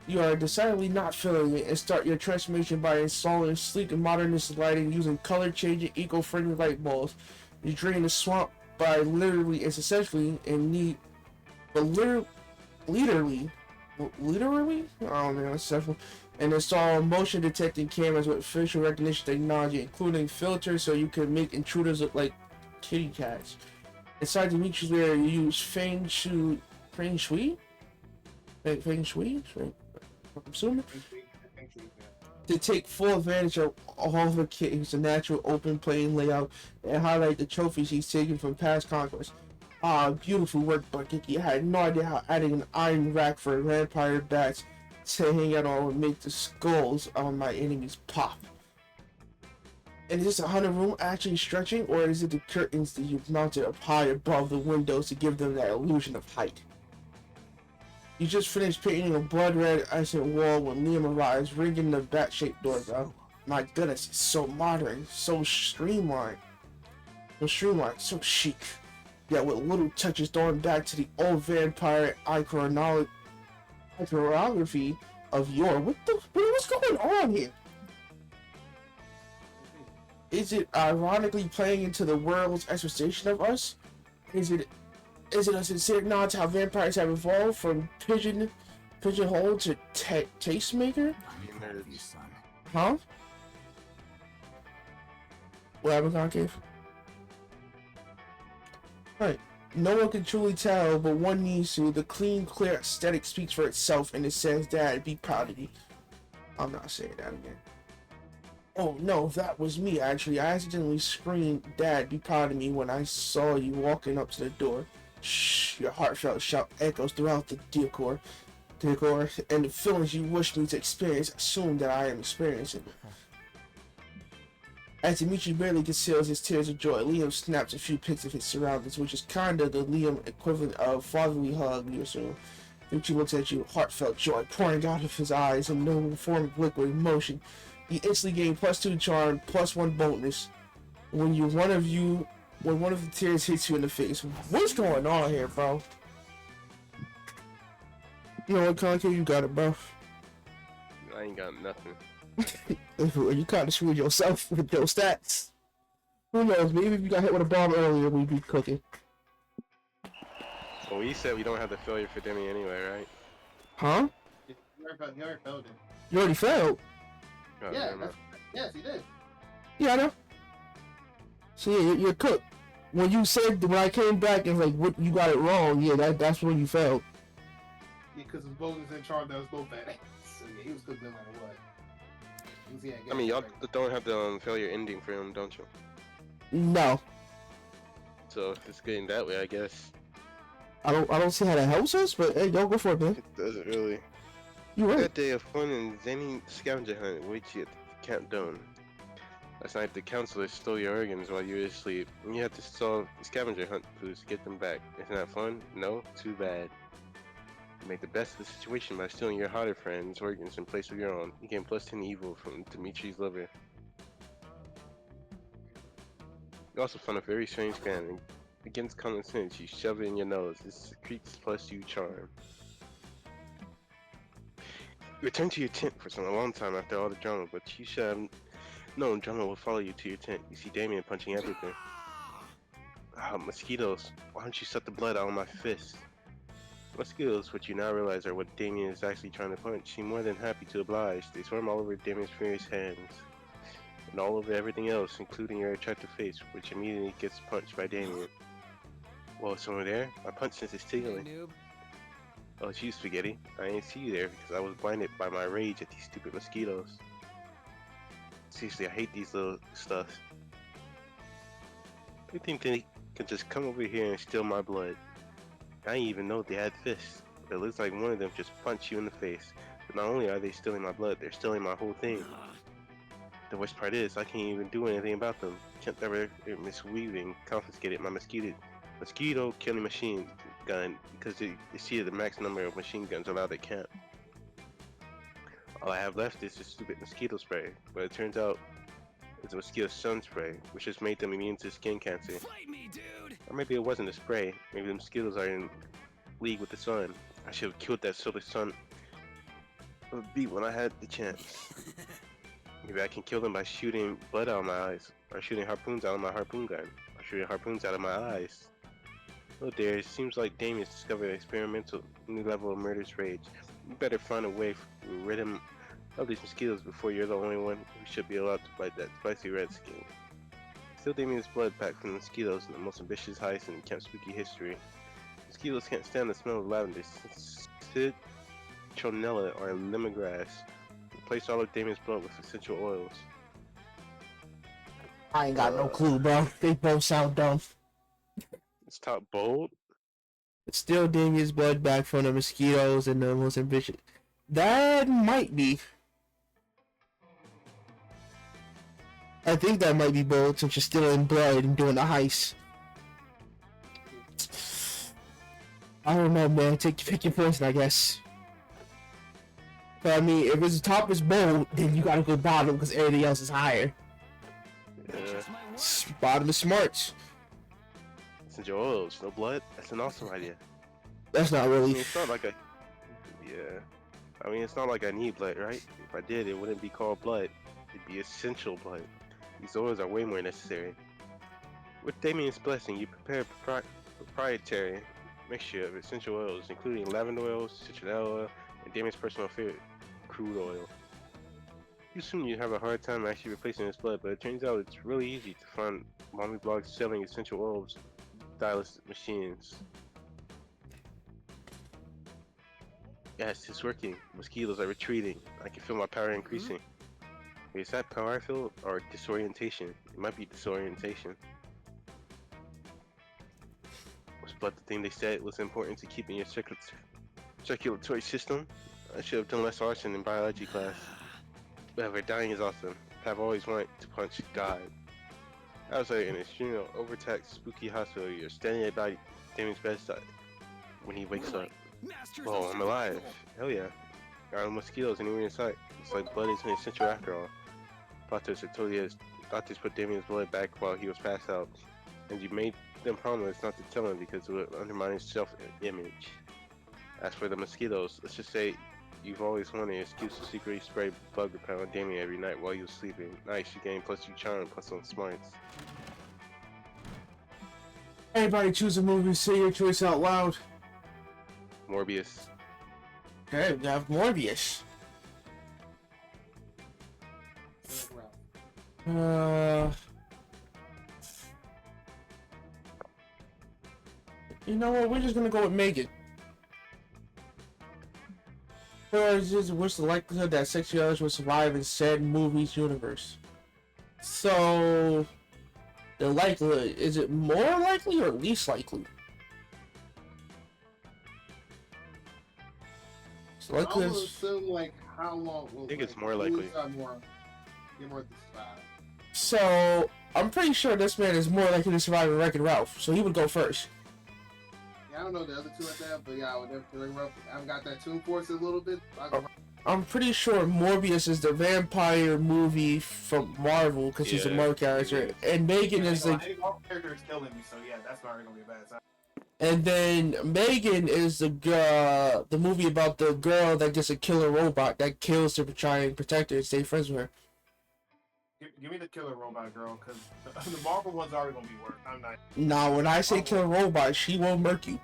You are decidedly not filling it and start your transformation by installing sleek and modernist lighting using color-changing eco-friendly light bulbs. You drain the swamp by literally and successfully and need... But literally, I don't know, it's several, and install motion detecting cameras with facial recognition technology, including filters so you can make intruders look like kitty cats. Inside the Dimitri's lair, you use Feng Shui? I'm assuming? to take full advantage of all the kings, the natural open plain layout, and highlight the trophies he's taken from past conquests. Ah, beautiful work, Buckiki. I had no idea how adding an iron rack for vampire bats to hang out on would make the skulls on my enemies pop. And is this a hunter room actually stretching, or is it the curtains that you've mounted up high above the windows to give them that illusion of height? You just finished painting a blood red accent wall when Liam arrives, ringing the bat-shaped doorbell. My goodness, it's so modern, so streamlined. So chic. Yet with little touches throwing back to the old vampire iconography of yore. What's going on here? Is it ironically playing into the world's expectation of us? Is it a sincere nod to how vampires have evolved from pigeonhole to tastemaker? Huh? What happened, Concave? Right. No one can truly tell, but one needs to. The clean, clear aesthetic speaks for itself, and it says, Dad, be proud of me. I'm not saying that again. Oh no, that was me actually. I accidentally screamed, Dad, be proud of me when I saw you walking up to the door. Shh, your heartfelt shout echoes throughout the decor, and the feelings you wish me to experience assume that I am experiencing. As Dimitri barely conceals his tears of joy, Liam snaps a few pics of his surroundings, which is kinda the Liam equivalent of fatherly hug, you assume. Dimitri looks at you, heartfelt joy pouring out of his eyes in no form of liquid emotion. You instantly gain +2 charm, +1 bonus when one of the tears hits you in the face. What's going on here, bro? You know what, Concave, you got it, bro. I ain't got nothing. You kind of screwed yourself with those stats. Who knows? Maybe if you got hit with a bomb earlier, we'd be cooking. Well, we said we don't have the failure for Demi anyway, right? Huh? You already failed it. You already failed. Oh, Yeah, never mind. yes, he did. Yeah, I know. So yeah, you're cooked. When you said, when I came back and like, what, you got it wrong, yeah, that's when you failed. Yeah, because his bonus and charm that was both bad. So yeah, he was cooked no matter what. I mean, y'all don't have the failure ending for him, don't you? No. So if it's getting that way, I guess. I don't see how that helps us, but hey, go for it, man. It doesn't really. You right. That day of fun and zany scavenger hunt waits you at the Camp Dome. Last night, the counselor stole your organs while you were asleep, and you had to solve the scavenger hunt clues to get them back. Isn't that fun? No? Too bad. You make the best of the situation by stealing your hotter friend's organs in place of your own. You gain +10 evil from Dimitri's liver. You also found a very strange gun, and against common sense, you shove it in your nose. This secretes +2 charm. You return to your tent for a long time after all the drama, but you should have known drama will follow you to your tent. You see Damien punching everything. Ah, mosquitoes. Why don't you suck the blood out of my fist? Mosquitoes, which you now realize are what Damien is actually trying to punch, seem more than happy to oblige. They swarm all over Damien's furious hands, and all over everything else, including your attractive face, which immediately gets punched by Damien. Well, someone there? My punch sense is tingling. Oh, it's you, Spaghetti. I didn't see you there because I was blinded by my rage at these stupid mosquitoes. Seriously, I hate these little stuff. They think they can just come over here and steal my blood. I didn't even know they had fists. It looks like one of them just punched you in the face. But not only are they stealing my blood, they're stealing my whole thing. The worst part is, I can't even do anything about them. Can't ever misweaving confiscated my mosquito killing machine gun because they exceeded the max number of machine guns allowed at camp. All I have left is this stupid mosquito spray, but it turns out it's a mosquito sun spray, which has made them immune to skin cancer. Fight me, dude! Or maybe it wasn't a spray, maybe the mosquitoes are in league with the sun. I should have killed that solar sun of a beat when I had the chance. Maybe I can kill them by shooting blood out of my eyes, or shooting harpoons out of my harpoon gun, or shooting harpoons out of my eyes. Oh dear, it seems like Damien's discovered an experimental new level of murderous rage. You better find a way to rid him of these mosquitoes before you're the only one who should be allowed to bite that spicy red skin. Steal Damien's blood back from the mosquitoes in the most ambitious heist in Camp Spooky history. Mosquitoes can't stand the smell of lavender, citronella, or lemongrass. replace all of Damien's blood with essential oils. I ain't got no clue, bro. They both sound dumb. It's top bold. Steal Damien's blood back from the mosquitoes and the most ambitious. That might be. I think that might be bold since you're stealing blood and doing the heist. I don't know, man. Pick your poison, I guess. But I mean, if it's top is bold, then you gotta go bottom because everything else is higher. Yeah. Bottom is smarts. Essential oils, no blood. That's an awesome idea. That's not I really. mean, it's not like a. Yeah. I mean, it's not like I need blood, right? If I did, it wouldn't be called blood. It'd be essential blood. These oils are way more necessary. With Damien's blessing, you prepare a proprietary mixture of essential oils, including lavender oil, citronella oil, and Damien's personal favorite, crude oil. You assume you'd have a hard time actually replacing his blood, but it turns out it's really easy to find mommy blogs selling essential oils, stylus machines. Yes, it's working. Mosquitoes are retreating. I can feel my power increasing. Wait, is that power I feel or disorientation? It might be disorientation. Was blood the thing they said was important to keeping your circulatory system? I should have done less arson in biology class. Whatever, dying is awesome. I've always wanted to punch God. I was like in a overtaxed, spooky hospital. You're standing by Damien's bedside when he wakes up. Oh, I'm alive. Hell yeah. There are no mosquitoes anywhere in sight. It's like blood isn't essential after all. Doctors put Damien's blood back while he was passed out. And you made them promise not to tell him because it would undermine his self-image. As for the mosquitoes, let's just say you've always wanted an excuse to secretly spray bug repellent on Damien every night while he was sleeping. Nice, you gain +2 charm, +1 smarts. Everybody choose a movie, say your choice out loud. Morbius. Okay, we have Morbius. You know what? We're just gonna go with Megan. What's the likelihood that sexuality will survive in said movie's universe? So, the likelihood, is it more likely or least likely? So I would assume like how long will I think it's more likely. So, I'm pretty sure this man is more likely to survive than Wreck-It Ralph, so he would go first. Yeah, I don't know the other two at that, but yeah, I would definitely. I've got that tune force a little bit. I'm pretty sure Morbius is the vampire movie from Marvel because he's a Marvel character, and Megan is the character is killing me, so yeah, that's not gonna be a bad time. And then Megan is the movie about the girl that gets a killer robot that kills her to try and protect her and stay friends with her. Give me the killer robot girl, because the Marvel one's already gonna be worse. I'm not. Nah, when I say killer robot, she won't murk you.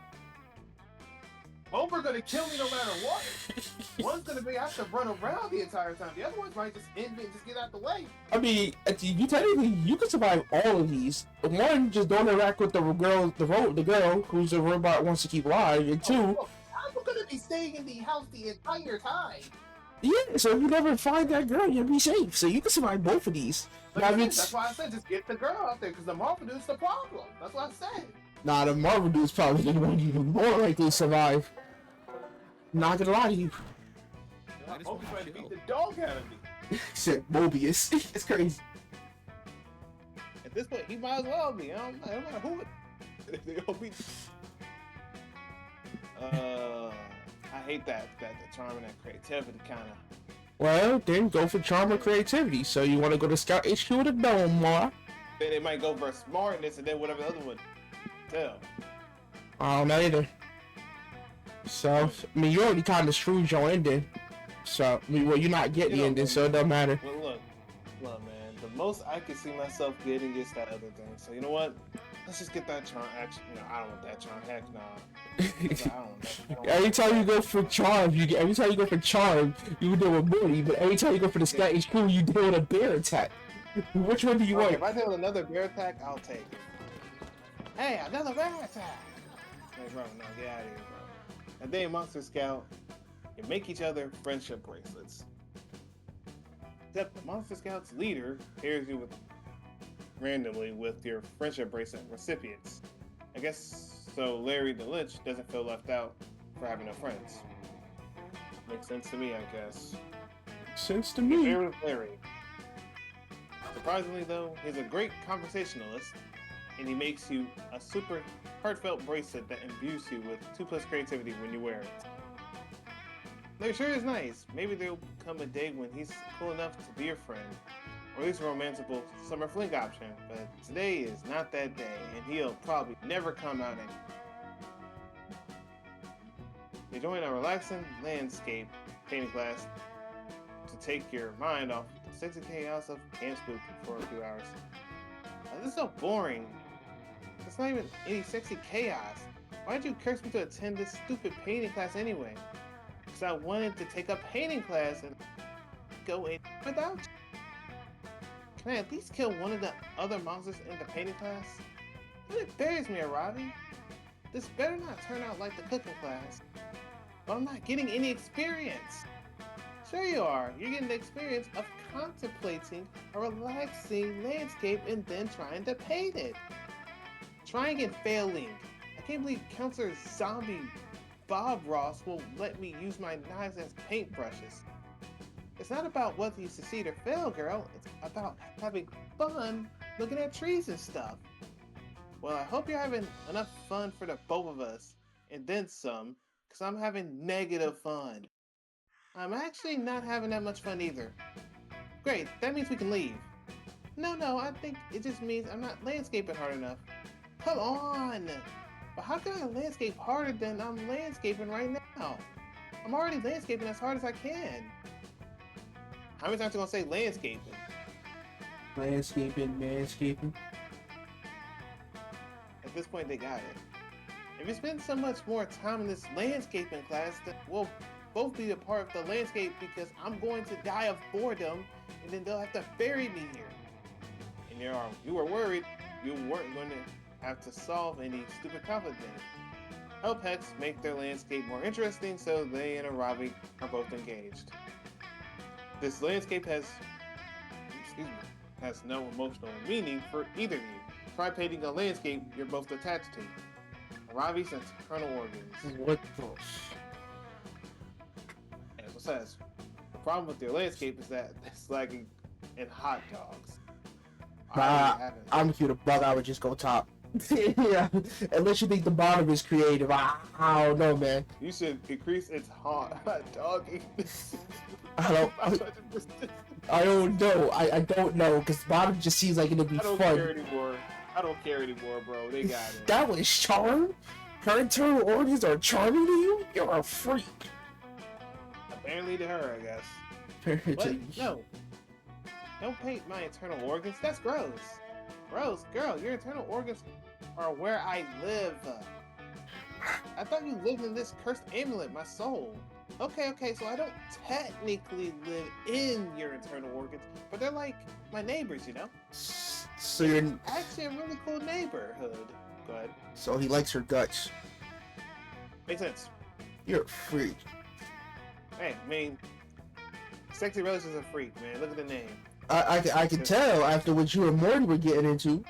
Both are gonna kill me no matter what. One's gonna be I have to run around the entire time. The other one's might just end it and just get out the way. I mean, you technically you can survive all of these. One, just don't interact with the girl who's a robot wants to keep alive, and two, I'm gonna be staying in the house the entire time. Yeah, so if you never find that girl, you'll be safe. So you can survive both of these. That's why I said just get the girl out there, because the Marvel dude's the problem. That's what I said. Nah, the Marvel dude's probably the one even more likely to survive. Not gonna lie to you. I'm trying to beat the dog out of me. Said Mobius. It's crazy. At this point, he might as well be. I don't know who it. They all be. I hate that the charm and that creativity kind of. Well, then go for charm or creativity. So you want to go to Scout HQ with a dome more? Then they might go for smartness and then whatever the other one. Tell. I don't know either. So, I mean, you already kind of screwed your ending. So, I mean, well, you're not getting the ending, so it doesn't matter. Well, look, man. The most I can see myself getting is that other thing. So, you know what? Let's just get that charm. Actually, I don't want that charm. Heck nah. Every time you go for charm, every time you go for charm, you deal with Morty. But every time you go for the Scout HQ, you deal with a bear attack. Which one do you want? If I deal with another bear attack, I'll take it. Hey, another bear attack! Hey, bro, no, get out of here, bro. And then Monster Scout, you make each other friendship bracelets. Except the Monster Scouts leader pairs you randomly with your friendship bracelet recipients. I guess so Larry the Lich doesn't feel left out for having no friends. Makes sense to me, I guess. Sense to Your me. favorite Larry. Surprisingly, though, he's a great conversationalist, and he makes you a super heartfelt bracelet that imbues you with 2+ creativity when you wear it. Larry sure is nice. Maybe there'll come a day when he's cool enough to be your friend, or at least a romantical summer fling option, but today is not that day, and he'll probably never come out any. You're joining a relaxing landscape painting class to take your mind off the sexy chaos of camp spooky for a few hours. This is so boring. It's not even any sexy chaos. Why'd you curse me to attend this stupid painting class anyway? Because I wanted to take a painting class and go in without you. Can I at least kill one of the other monsters in the painting class? It buries me, Aravi. This better not turn out like the cooking class. But I'm not getting any experience. Sure you are. You're getting the experience of contemplating a relaxing landscape and then trying to paint it. Trying and failing. I can't believe Counselor Zombie Bob Ross will let me use my knives as paintbrushes. It's not about whether you succeed or fail, girl. It's about having fun looking at trees and stuff. Well, I hope you're having enough fun for the both of us, and then some, because I'm having negative fun. I'm actually not having that much fun either. Great, that means we can leave. No, I think it just means I'm not landscaping hard enough. Come on! But how can I landscape harder than I'm landscaping right now? I'm already landscaping as hard as I can. How many times are you gonna say landscaping? Landscaping, manscaping. At this point, they got it. If you spend so much more time in this landscaping class, then we'll both be a part of the landscape because I'm going to die of boredom, and then they'll have to bury me here. And you were worried you weren't going to have to solve any stupid conflict then. Help Hex make their landscape more interesting so they and Aravi are both engaged. This landscape has no emotional meaning for either of you. Try painting a landscape you're both attached to. Aravi's internal organs. What the? As it says, the problem with your landscape is that it's lacking in hot dogs. I'm here to bug. I would just go top. Yeah, unless you think the bottom is creative. I don't know, man. You should increase its hot dog. I don't know. I don't know because bottom just seems like it'll be fun. I don't care anymore, bro. They got it. That was charm. Her internal organs are charming to you. You're a freak. Apparently to her, I guess. What? No. Don't paint my internal organs. That's gross. Gross, girl. Your internal organs are where I live. I thought you lived in this cursed amulet, my soul. Okay, so I don't technically live in your internal organs, but they're like my neighbors, you know? So you're actually a really cool neighborhood. Go ahead. So he likes her guts. Makes sense. You're a freak. Hey, I mean, Sexy Rose is a freak, man. Look at the name. I can tell after what you and Morty were getting into.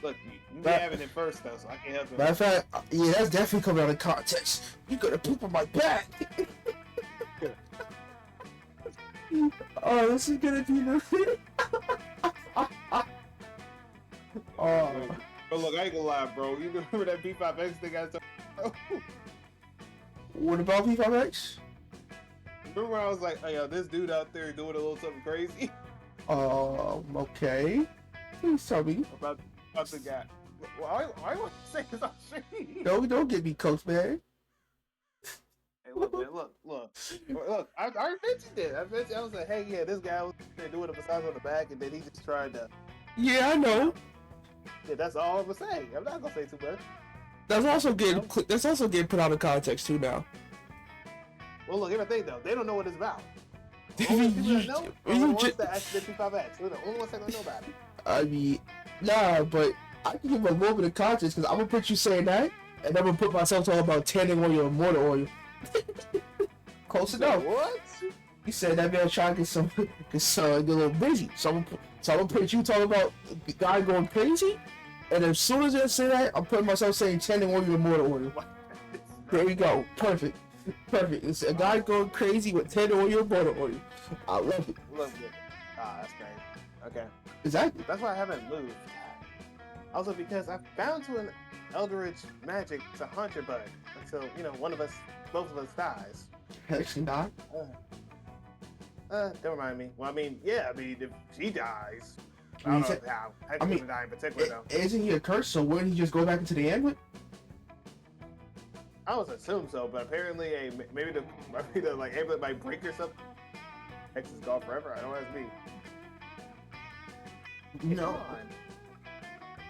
Look, you be having it first, though, so I can't help it. Matter of fact, yeah, that's definitely coming out of context. You gonna poop on my back. Oh, this is gonna be the Oh, look, I ain't gonna lie, bro. You remember that B5X thing I said? What about B5X? Remember when I was like, oh, yo, this dude out there doing a little something crazy? Okay. Please tell me. About the guy. Well, I want to say this on stream. Don't get me coach, man. Hey, look, man, look. I mentioned it. I was like, hey, yeah, this guy was doing a massage on the back, and then he just tried to. Yeah, I know. Yeah, that's all I'm gonna say. I'm not gonna say too much. That's also getting put out of context too now. Well, look, here's the thing though. They don't know what it's about. The only people that know are the ones that actually did P5X. They're the only ones that don't know about it. I mean, nah, but I can give a little bit of context because I'm gonna put you saying that, and I'm gonna put myself talking about tanning oil and mortar oil. Close enough. What? You said that man trying to get a little busy. So I'm gonna put you talking about the guy going crazy, and as soon as I say that, I'm putting myself saying tending on your mortal order. There you go. Perfect. Perfect. It's a guy going crazy with tending on your mortal order. I love it. Love it. Ah, that's great. Okay. Exactly. That's why I haven't moved. Also because I found to an Eldritch magic to haunt your butt until, both of us dies. Actually not. Don't remind me. Well, if she dies, I don't know how. I mean, die in particular, though. Isn't he a curse? So wouldn't he just go back into the amulet? I would assume so, but apparently, maybe the amulet might break or something. Hex is gone forever. I don't ask me. No.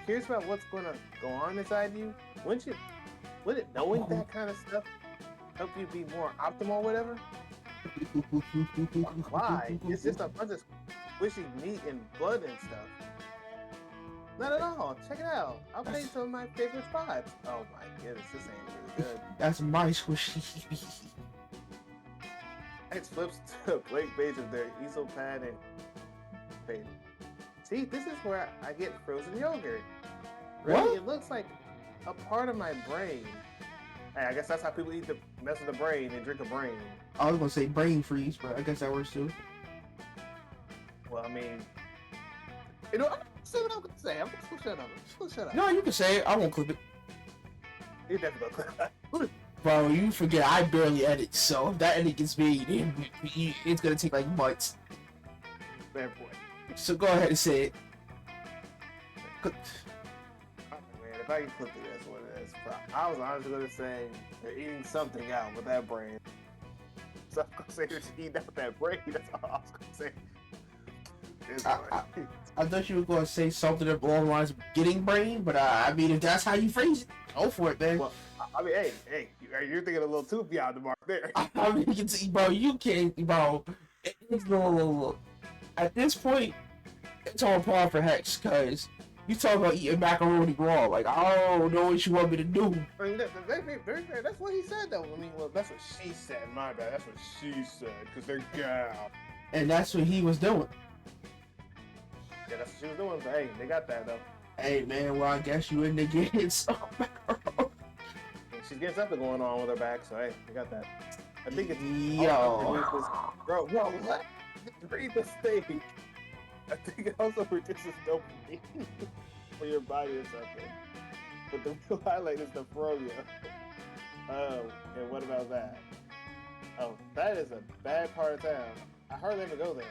Curious about what's going to go on inside you? Would it knowing that kind of stuff help you be more optimal or whatever? Why? It's just a bunch of squishy meat and blood and stuff. Not at all. Check it out. I'll play some of my favorite spots. Oh my goodness, this ain't really good. That's my squishy. X flips to a blank page of their easel pad and page. See, this is where I get frozen yogurt. Really, What? it looks like a part of my brain. Hey, I guess that's how people eat the mess of the brain and drink a brain. I was gonna say brain freeze, but I guess that works too. Well, I mean, I'm gonna say what I'm gonna say. I'm just gonna shut up. No, you can say it. I won't clip it. You're definitely gonna clip that. Bro, you forget I barely edit, so if that edit gets made, it's gonna take like months. Fair point. So go ahead and say it. Oh, man, if I can clip it, that's what it is. But I was honestly gonna say they're eating something out with that brain. So I'm gonna say they're just eating out that brain. That's all I was gonna say. I thought you were gonna say something along the lines of getting brain, but I mean, if that's how you phrase it, go for it, man. Well, I mean, hey, you're thinking a little too beyond the mark there. I mean, bro, you can't, bro. Look. At this point, it's on par for Hex, cause you talk about eating macaroni raw. Like, I don't know what you want me to do. I mean, that's what he said, though. I mean, well, that's what she said. My bad. That's what she said, because they're gal. And that's what he was doing. Yeah, that's what she was doing. So, hey, they got that, though. Hey, man, well, I guess you in the getting some macaroni. And she's getting something going on with her back, so, hey, they got that. I think it's... Bro, what? Read this thing. I think it also reduces dopamine for your body or something. But the real highlight is the froyo. Oh, and what about that? Oh, that is a bad part of town. I hardly ever go there.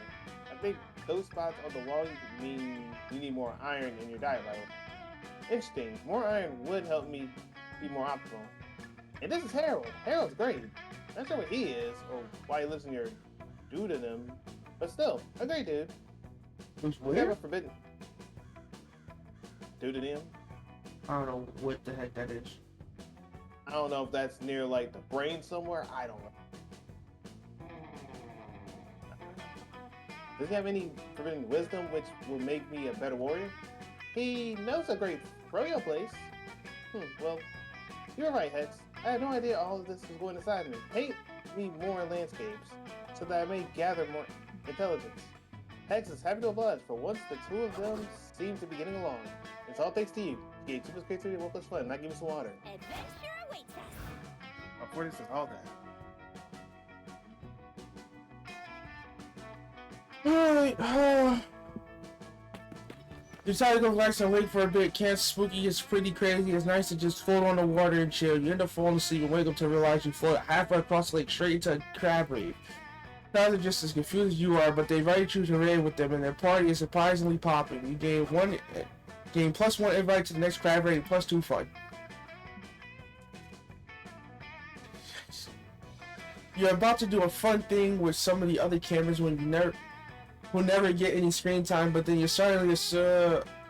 I think those spots on the wall mean you need more iron in your diet level. Interesting. More iron would help me be more optimal. And this is Harold. Harold's great. Not sure what he is or why he lives in your dude-a-dom, but still, a great dude. Who's Never where? forbidden. Dude-a-dom? I don't know what the heck that is. I don't know if that's near like the brain somewhere. I don't know. Does he have any forbidden wisdom which will make me a better warrior? He knows a great froyo place. Well, you're right, Hex. I had no idea all of this was going inside me. Paint me more landscapes so that I may gather more intelligence. Hex is happy to oblige, for once the two of them seem to be getting along. It's all thanks to you. You gave too much creativity and work less fun, and not give me some water. Adventure awaits us. Unfortunately, says all that. Alright, decided to go relax and wait for a bit. Can't spooky, it's pretty crazy. It's nice to just float on the water and chill. You end up falling asleep and wake up to realize you float halfway across the lake straight into a crab reef. Guys are just as confused as you are, but they invite you to raid with them, and their party is surprisingly popping. You gain +1 invite to the next crab raid, +2 fun. You're about to do a fun thing with some of the other cameras when you will never get any screen time, but then you're suddenly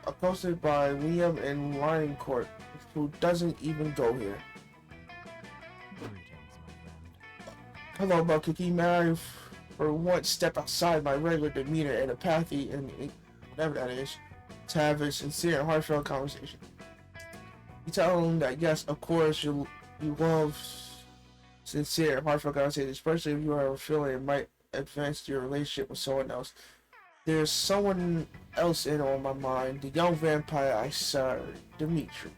accosted by Liam and Lion Court, who doesn't even go here. Hello, Buckiki. May I for once step outside my regular demeanor and apathy and whatever that is to have a sincere and heartfelt conversation. You tell him that yes, of course, you love sincere and heartfelt conversation, especially if you are feeling it might advance your relationship with someone else. There's someone else in on my mind, the young vampire I saw, Dimitri.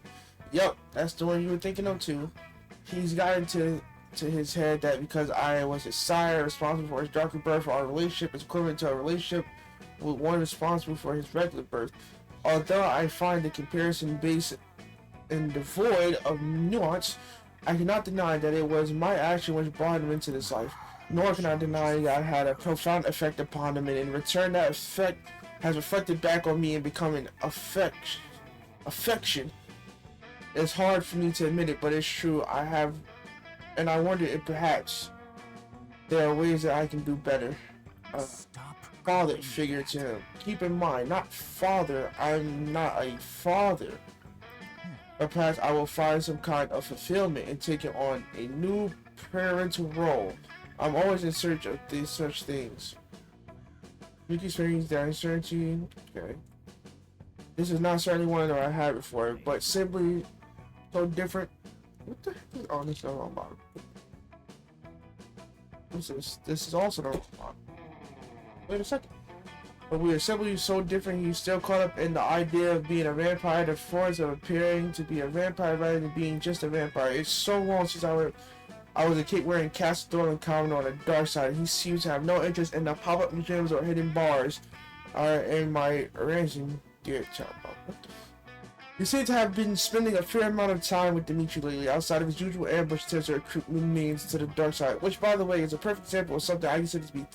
Yup, that's the one you were thinking of too. He's got into his head that because I was his sire, responsible for his darker birth, our relationship is equivalent to a relationship with one responsible for his regular birth. Although I find the comparison based and devoid of nuance, I cannot deny that it was my action which brought him into this life. Nor can I deny that I had a profound effect upon him, and in return that effect has reflected back on me and become an affection. It's hard for me to admit it, but it's true. I have, and I wonder if perhaps there are ways that I can do better. Father figure to him. Keep in mind, not father, I'm not a father. Or perhaps I will find some kind of fulfillment in taking on a new parental role. I'm always in search of these such things. You can experience that uncertainty. Okay. This is not certainly one that I had before, but simply so different. What the heck is oh, this is the wrong bottom. This is also the wrong bottom. Wait a second. But we are simply so different. He's still caught up in the idea of being a vampire, the force of appearing to be a vampire rather than being just a vampire. It's so long since I was a kid wearing Castle Thorn and Common on the dark side. He seems to have no interest in the pop-up gyms or hidden bars in my arranging dear child. He seems to have been spending a fair amount of time with Dimitri lately, outside of his usual ambush attempts to recruit new means to the dark side, which, by the way, is a perfect example of something I consider to be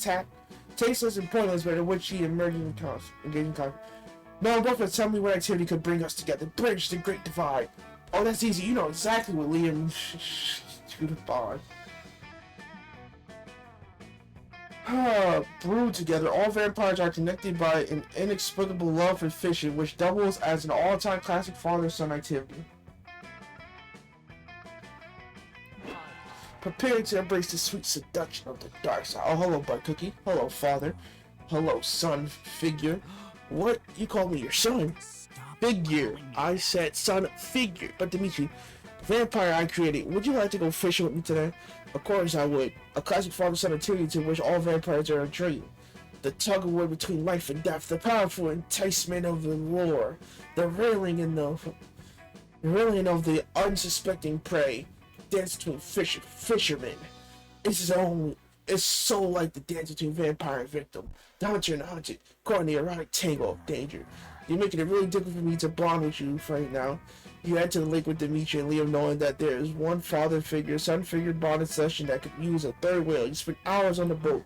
tasteless and pointless, but in which he engaging in conflict. No, both of tell me what activity could bring us together, bridge the great divide. Oh, that's easy. You know exactly what Liam to the bond. Brewed together, all vampires are connected by an inexplicable love for fishing, which doubles as an all-time classic father-son activity. Prepared to embrace the sweet seduction of the dark side. Oh, hello, Bud Cookie. Hello, father. Hello, son figure. What? You call me your son? Figure. I said son figure. But Dimitri, vampire I created, would you like to go fishing with me today? Of course I would. A classic father-son activity to which all vampires are a dream. The tug-of-war between life and death, the powerful enticement of the lure, the railing of the unsuspecting prey, dance between fishermen. It's so like the dance between vampire and victim, the hunter and the hunted, caught in the erotic tangle of danger. You're making it really difficult for me to bond with you right now. You head to the lake with Dimitri and Liam, knowing that there is one father figure, son figure bonded session that could use a third wheel. You spend hours on the boat.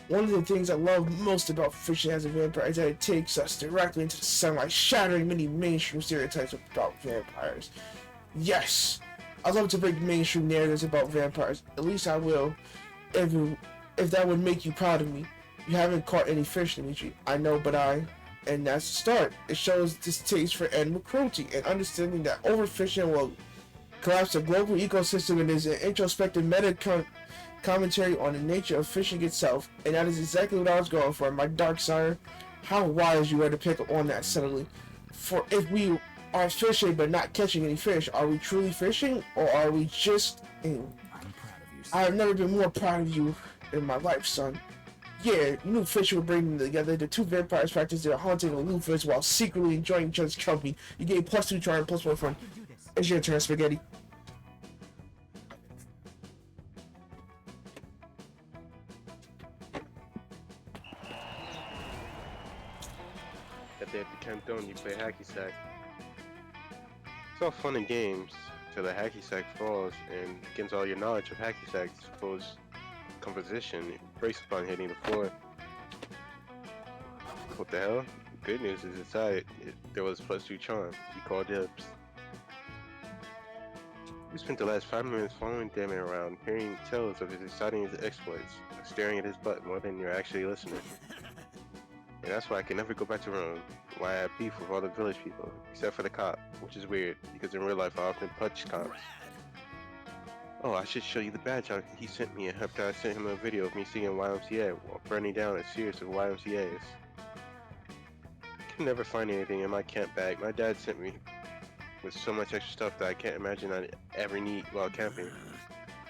One of the things I love most about fishing as a vampire is that it takes us directly into the sunlight, shattering many mainstream stereotypes about vampires. Yes, I love to break mainstream narratives about vampires. At least I will, if that would make you proud of me. You haven't caught any fish, Dimitri. I know, but and that's the start. It shows distaste for animal cruelty and understanding that overfishing will collapse the global ecosystem and is an introspective commentary on the nature of fishing itself. And that is exactly what I was going for. My dark sire, how wise you were to pick up on that subtly. For if we are fishing but not catching any fish, are we truly fishing or are we just in? I have never been more proud of you in my life, son. Yeah, you knew fishing would bring them together. The two vampires practiced their haunting of loofers while secretly enjoying each other's company. You gave +2 charm, +1 fun. It's your turn, Spaghetti. At the Canton, you play hacky sack. It's all fun and games till the hacky sack falls, and against all your knowledge of hacky sack's supposed composition, based upon hitting the floor. What the hell? Good news is inside there was +2 charm. You called dibs. We spent the last 5 minutes following Damon around, hearing tales of his exciting exploits, staring at his butt more than you're actually listening. And that's why I can never go back to Rome. Why I have beef with all the village people, except for the cop, which is weird, because in real life I often punch cops. Oh, I should show you the badge he sent me after I sent him a video of me singing YMCA while burning down a series of YMCAs. I can never find anything in my camp bag. My dad sent me with so much extra stuff that I can't imagine I'd ever need while camping.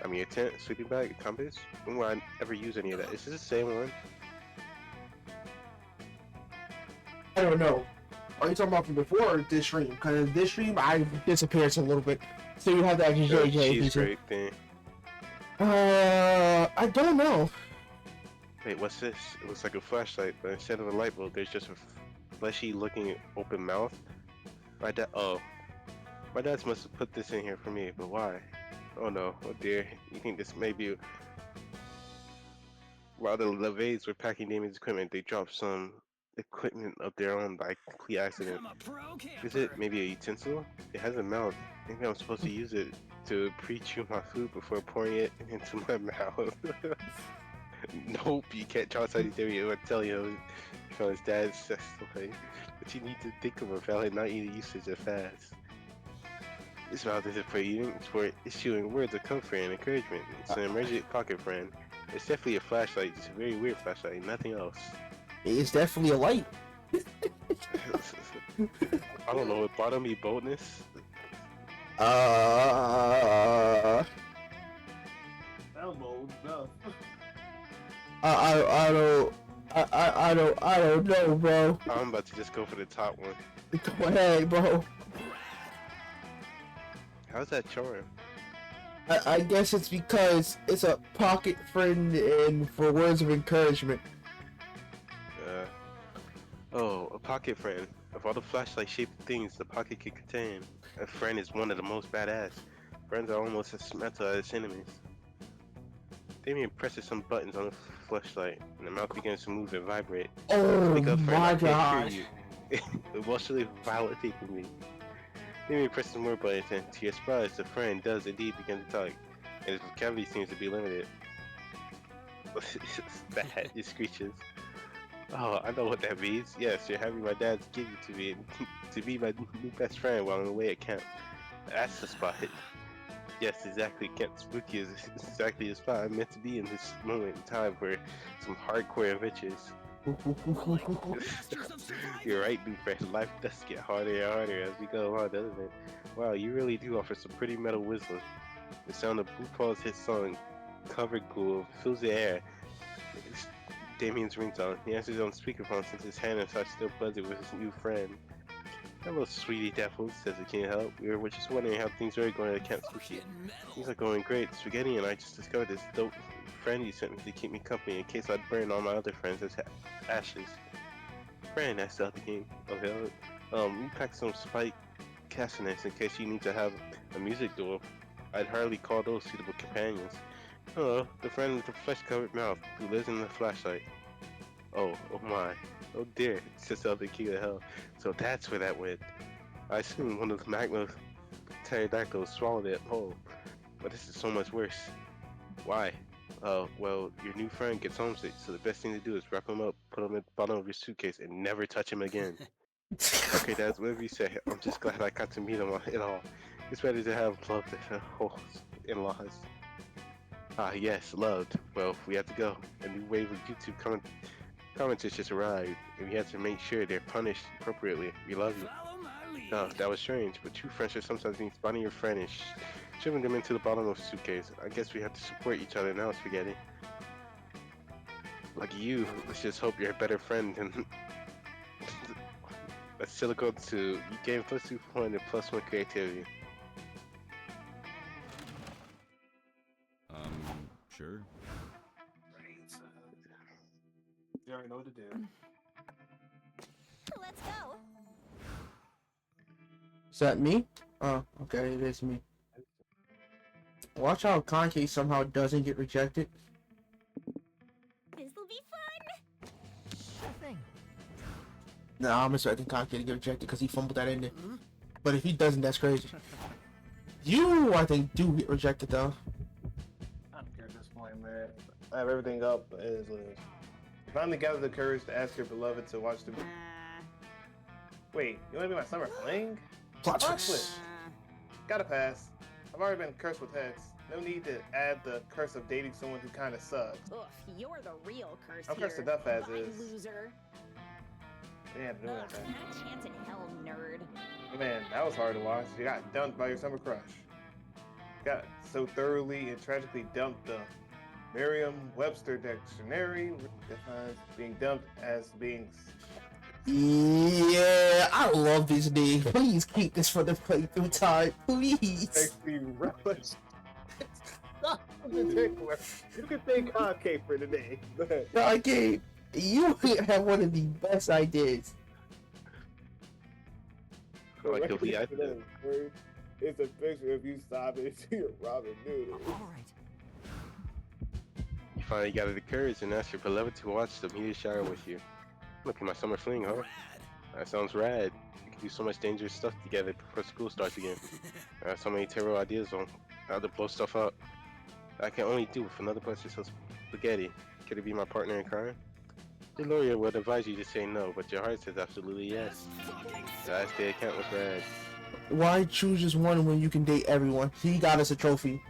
I mean, a tent, sleeping bag, a compass. When will I ever use any of that? Is this the same one? I don't know. Are you talking about from before or this stream? Because this stream, I disappeared a little bit. So you have to ask The JJ. cheese He's a- grate thing. I don't know. Wait, what's this? It looks like a flashlight, but instead of a light bulb, there's just a fleshy looking open mouth. My dad's must have put this in here for me, but why? Oh no, oh dear. You think this may be... While the LeVays were packing Damien's equipment, they dropped some equipment of their own by complete accident. I'm a pro camper. Is it maybe a utensil? It has a mouth. Maybe I'm supposed to use it to pre-chew my food before pouring it into my mouth. Nope, you can't try outside the area. I tell you, from his dad's sex toy. But you need to think of a valid not eating usage of fast. This mouth isn't for eating, it's for issuing words of comfort and encouragement. It's an emergency pocket friend. It's definitely a flashlight, just a very weird flashlight, nothing else. It's definitely a light. I don't know, it brought on me boldness. That was bold enough. I don't know, bro. I'm about to just go for the top one. Go ahead, bro. How's that charm? I guess it's because it's a pocket friend and for words of encouragement. Oh, a pocket friend. Of all the flashlight-shaped things the pocket can contain, a friend is one of the most badass. Friends are almost as mental as enemies. Damien presses some buttons on the flashlight, and the mouth begins to move and vibrate. Oh Speak up, friend, my I can't gosh. hear you. Emotionally validating me. Damien presses more buttons, and to your surprise, the friend does indeed begin to talk, and his vocabulary seems to be limited. Bad, it screeches. Oh, I know what that means. Yes, you're having my dad give you to me to be my new best friend while I'm away at camp. That's the spot. Yes, exactly. Camp Spooky is exactly the spot I'm meant to be in this moment in time for some hardcore adventures. You're right, new friend. Life does get harder and harder as we go along, doesn't it? Wow, you really do offer some pretty metal wisdom. The sound of RuPaul's hit song, Covered Ghoul, fills the air. It's Damien's ringtone. He answers on speakerphone since his hand is still buzzing with his new friend. Hello, sweetie Daffles, says the king help. We were just wondering how things are going at Camp Spooky. Things are going great. Spaghetti and I just discovered this dope friend you sent me to keep me company in case I burn all my other friends as ashes. Friend, asked the other king. Okay, we packed some spike castanets in case you need to have a music duel. I'd hardly call those suitable companions. Hello, the friend with the flesh-covered mouth who lives in the flashlight. Oh my. Oh dear, says the other king of hell. So that's where that went. I assume one of the magma pterodactyls swallowed it whole. But this is so much worse. Why? Well, your new friend gets homesick, so the best thing to do is wrap him up, put him in the bottom of your suitcase, and never touch him again. Okay, Dad, whatever you say. I'm just glad I got to meet him at all. It's better to have loved in-laws. Ah, yes, loved. Well, we have to go. A new wave of YouTube commenters just arrived, and we have to make sure they're punished appropriately. We love you. No, that was strange, but true friendship sometimes means finding your friend and shoving them into the bottom of a suitcase. I guess we have to support each other now, Spaghetti. Like you, let's just hope you're a better friend than... That's silicone 2. You gain +2 point and +1 creativity. Sure. You already know what to do. Let's go. Is that me? Oh, okay, it is me. Watch how concave somehow doesn't get rejected. This'll be fun. Sure thing. Nah, I'm expecting concave to get rejected because he fumbled that in there. But if he doesn't, that's crazy. You, I think, do get rejected though. I don't care at this point, man. I have everything up as is. Finally gathered the courage to ask your beloved to watch the. Wait, you want to be my summer fling? Plot Watch twist. it. Gotta pass. I've already been cursed with hex. No need to add the curse of dating someone who kind of sucks. Oof, you're the real curse I'm here. cursed enough as Bye, is. loser. Yeah, doing Ugh, that. not a chance in hell, nerd. Man, that was hard to watch. You got dumped by your summer crush. got so thoroughly and tragically dumped the Merriam-Webster dictionary defines being dumped as being Yeah, I love this name. Please keep this for the playthrough time, please. sexually relish. Stop ridiculous. You can thank concave for today. Okay, you have one of the best ideas. Like he'll be active. It's a picture of you sobbing into your ramen noodles. All right. You finally got the courage and asked your beloved to watch the meteor shower with you. Look at my summer fling, huh? That sounds rad. We can do so much dangerous stuff together before school starts again. I have so many terrible ideas on how to blow stuff up. I can only do with another bunch of spaghetti. Could it be my partner in crime? The lawyer would advise you to say no, but your heart says absolutely yes. The last day account was rad. Why choose just one when you can date everyone? He got us a trophy.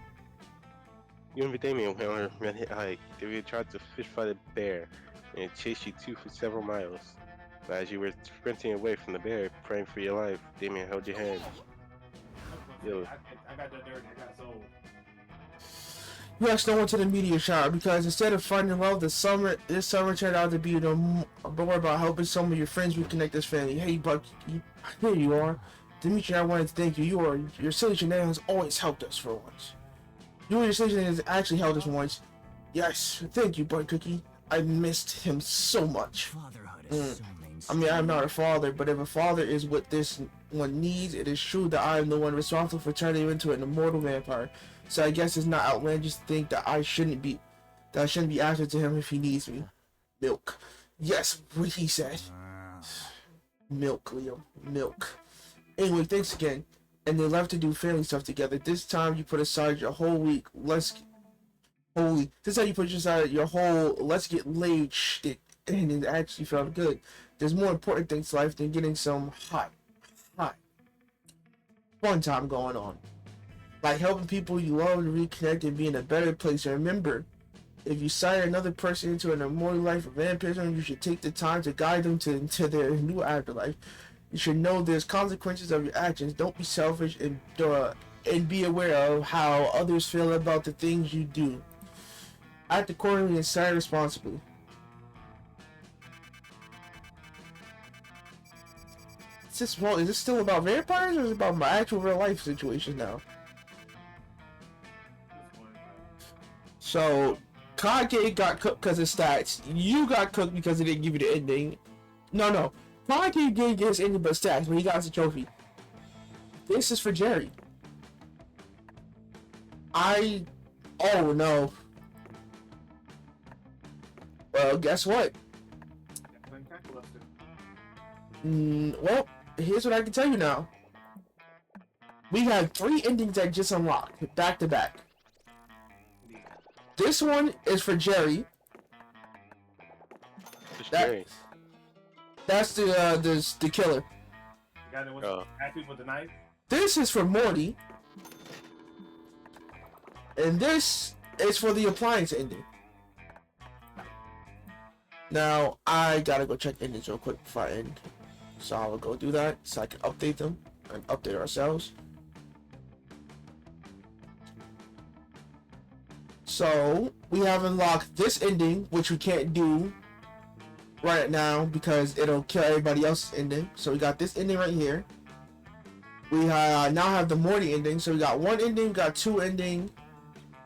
You and Damien went on a red-hit hike. They tried to fish fight a bear, and it chased you two for several miles. But as you were sprinting away from the bear, praying for your life, Damien held your hand. Yo. I got that dirt. I got soul. You asked no one to the meteor shower because instead of finding love, this summer turned out to be more about helping some of your friends reconnect this family. Hey, Buck, here you are. Dimitri, I wanted to thank you. Your silly shenanigans always helped us for once. You and your silly shenanigans actually helped us once. Yes, thank you, Bud Cookie. I missed him so much. Fatherhood is so I mean, I'm not a father, but if a father is what this one needs, it is true that I am the one responsible for turning him into an immortal vampire. So I guess it's not outlandish to think that I shouldn't be after to him if he needs me. Milk. Yes, what he said. Milk, Leo. Milk. Anyway, thanks again. And they left to do family stuff together. This time you put aside your whole week. This time you put aside your whole let's get laid shtick, and it actually felt good. There's more important things to life than getting some hot, fun time going on. Like helping people you love to reconnect and be in a better place. And remember, if you sire another person into an immortal life of vampirism, you should take the time to guide them to their new afterlife. You should know there's consequences of your actions. Don't be selfish and be aware of how others feel about the things you do. Act accordingly and sire responsibly. Is this still about vampires or is it about my actual real life situation now? So, Concave got cooked because of stats. You got cooked because it didn't give you the ending. No. Concave didn't get his ending but stats, but he got us a trophy. This is for Jerry. Oh no. Well, guess what? Well, here's what I can tell you now. We have 3 endings that just unlocked, back to back. This one is for Jerry. Jerry. That's the killer. The guy that was happy with the knife? This is for Morty. And this is for the appliance ending. Now, I gotta go check endings real quick before I end. So I will go do that so I can update them and update ourselves. So, we have unlocked this ending, which we can't do right now because it'll kill everybody else's ending. So we got this ending right here. We now have the Morty ending. So we got 1 ending, we got 2 ending,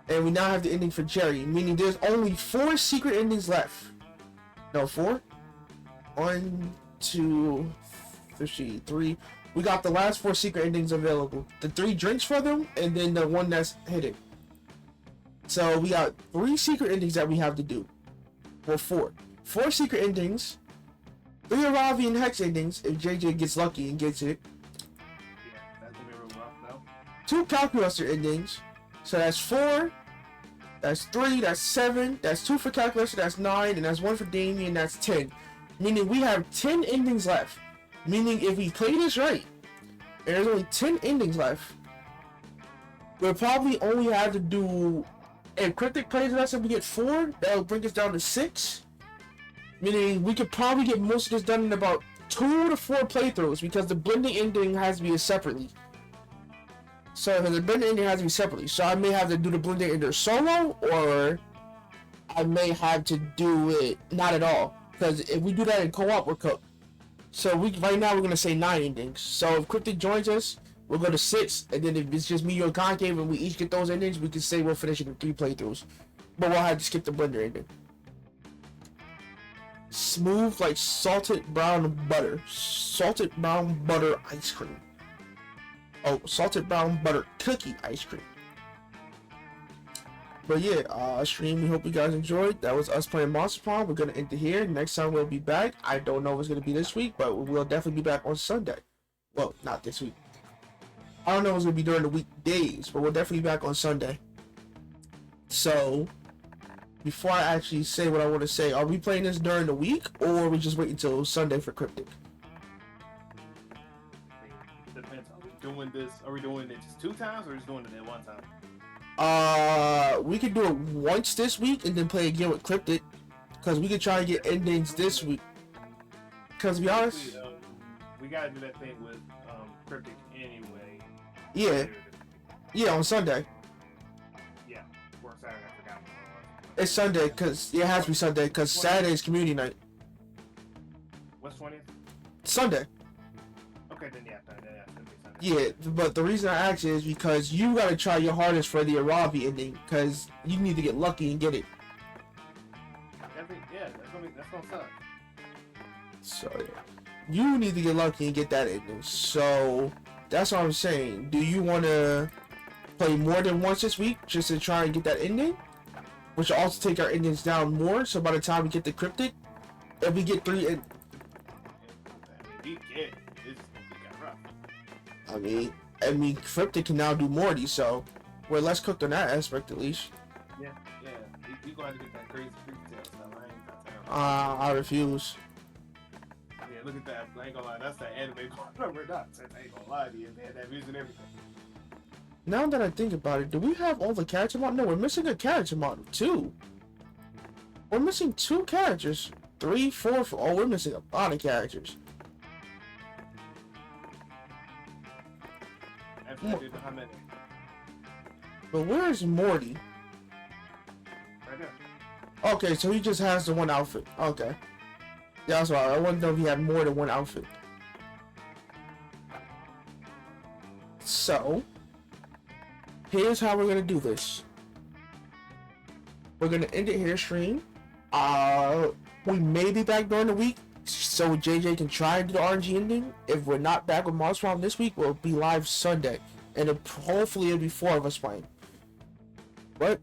and we now have the ending for Jerry. Meaning there's only 4 secret endings left. No, 4? 1, 2, 3. We got the last 4 secret endings available. The 3 drinks for them, and then the one that's hidden. So we got 3 secret endings that we have to do. Well, 4. 4 secret endings. 3 Arabian Hex endings if JJ gets lucky and gets it. Yeah, that's gonna be real rough though. 2 Calculator endings. So that's 4. That's 3. That's 7. That's 2 for Calculator. That's 9. And that's 1 for Damien. That's 10. Meaning we have 10 endings left. Meaning if we play this right, and there's only 10 endings left, we'll probably only have to do. If Cryptic plays with us and we get 4, that'll bring us down to 6. Meaning we could probably get most of this done in about 2 to 4 playthroughs because the blending ending has to be separately. So the blender ending has to be separately. So I may have to do the blender ender solo, or I may have to do it not at all. Because if we do that in co-op, we're cooked. So right now we're gonna say 9 endings. So if Cryptic joins us, we'll go to 6, and then if it's just me, you, and Concave, and we each get those endings, we can say we're finishing in 3 playthroughs. But we'll have to skip the blender ending. Smooth like salted brown butter. Salted brown butter ice cream. Oh, salted brown butter cookie ice cream. But yeah, stream, we hope you guys enjoyed. That was us playing Monster Prom. We're gonna end it here. Next time we'll be back. I don't know if it's gonna be this week, but we'll definitely be back on Sunday. Well, not this week. I don't know if it's gonna be during the weekdays, but we'll definitely be back on Sunday. So, before I actually say what I want to say, are we playing this during the week, or are we just waiting until Sunday for Cryptic? Depends. Are we doing it just 2 times, or just doing it at 1 time? We could do it once this week and then play again with Cryptic, because we could try to get endings this week. Because to be honest, we gotta do that thing with Cryptic anyway. Yeah, on Sunday. Yeah, or Saturday. I forgot. It's Sunday, because it has to be Sunday, because Saturday is community night. What's 20th? Sunday. Okay, then yeah, Sunday. Yeah, but the reason I asked is because you gotta try your hardest for the Arabi ending, because you need to get lucky and get it. Yeah, that's gonna suck. So yeah, you need to get lucky and get that ending. So that's what I'm saying. Do you want to play more than once this week just to try and get that ending, which will also take our endings down more? So by the time we get the Cryptic, if we get 3 and I mean, Cryptic can now do more of these, so we're less cooked on that aspect at least. Yeah, we gonna have to get that crazy freak tail stuff. I ain't got time. I refuse. Yeah, look at that. I ain't gonna lie, that's that anime number dots. I ain't gonna lie to you, man. That music and everything. Now that I think about it, do we have all the character models? No, we're missing a character model too. We're missing 2 characters. 3, 4, 4. Oh, we're missing a lot of characters. But where is Morty? Right there. Okay, so he just has the 1 outfit. Okay. Yeah, that's right. I wanted to know if he had more than 1 outfit. So, here's how we're gonna do this. We're gonna end it here, stream. We may be back during the week, so JJ can try and do the RNG ending. If we're not back with Monster Prom this week, we'll be live Sunday, and hopefully it'll be 4 of us playing. But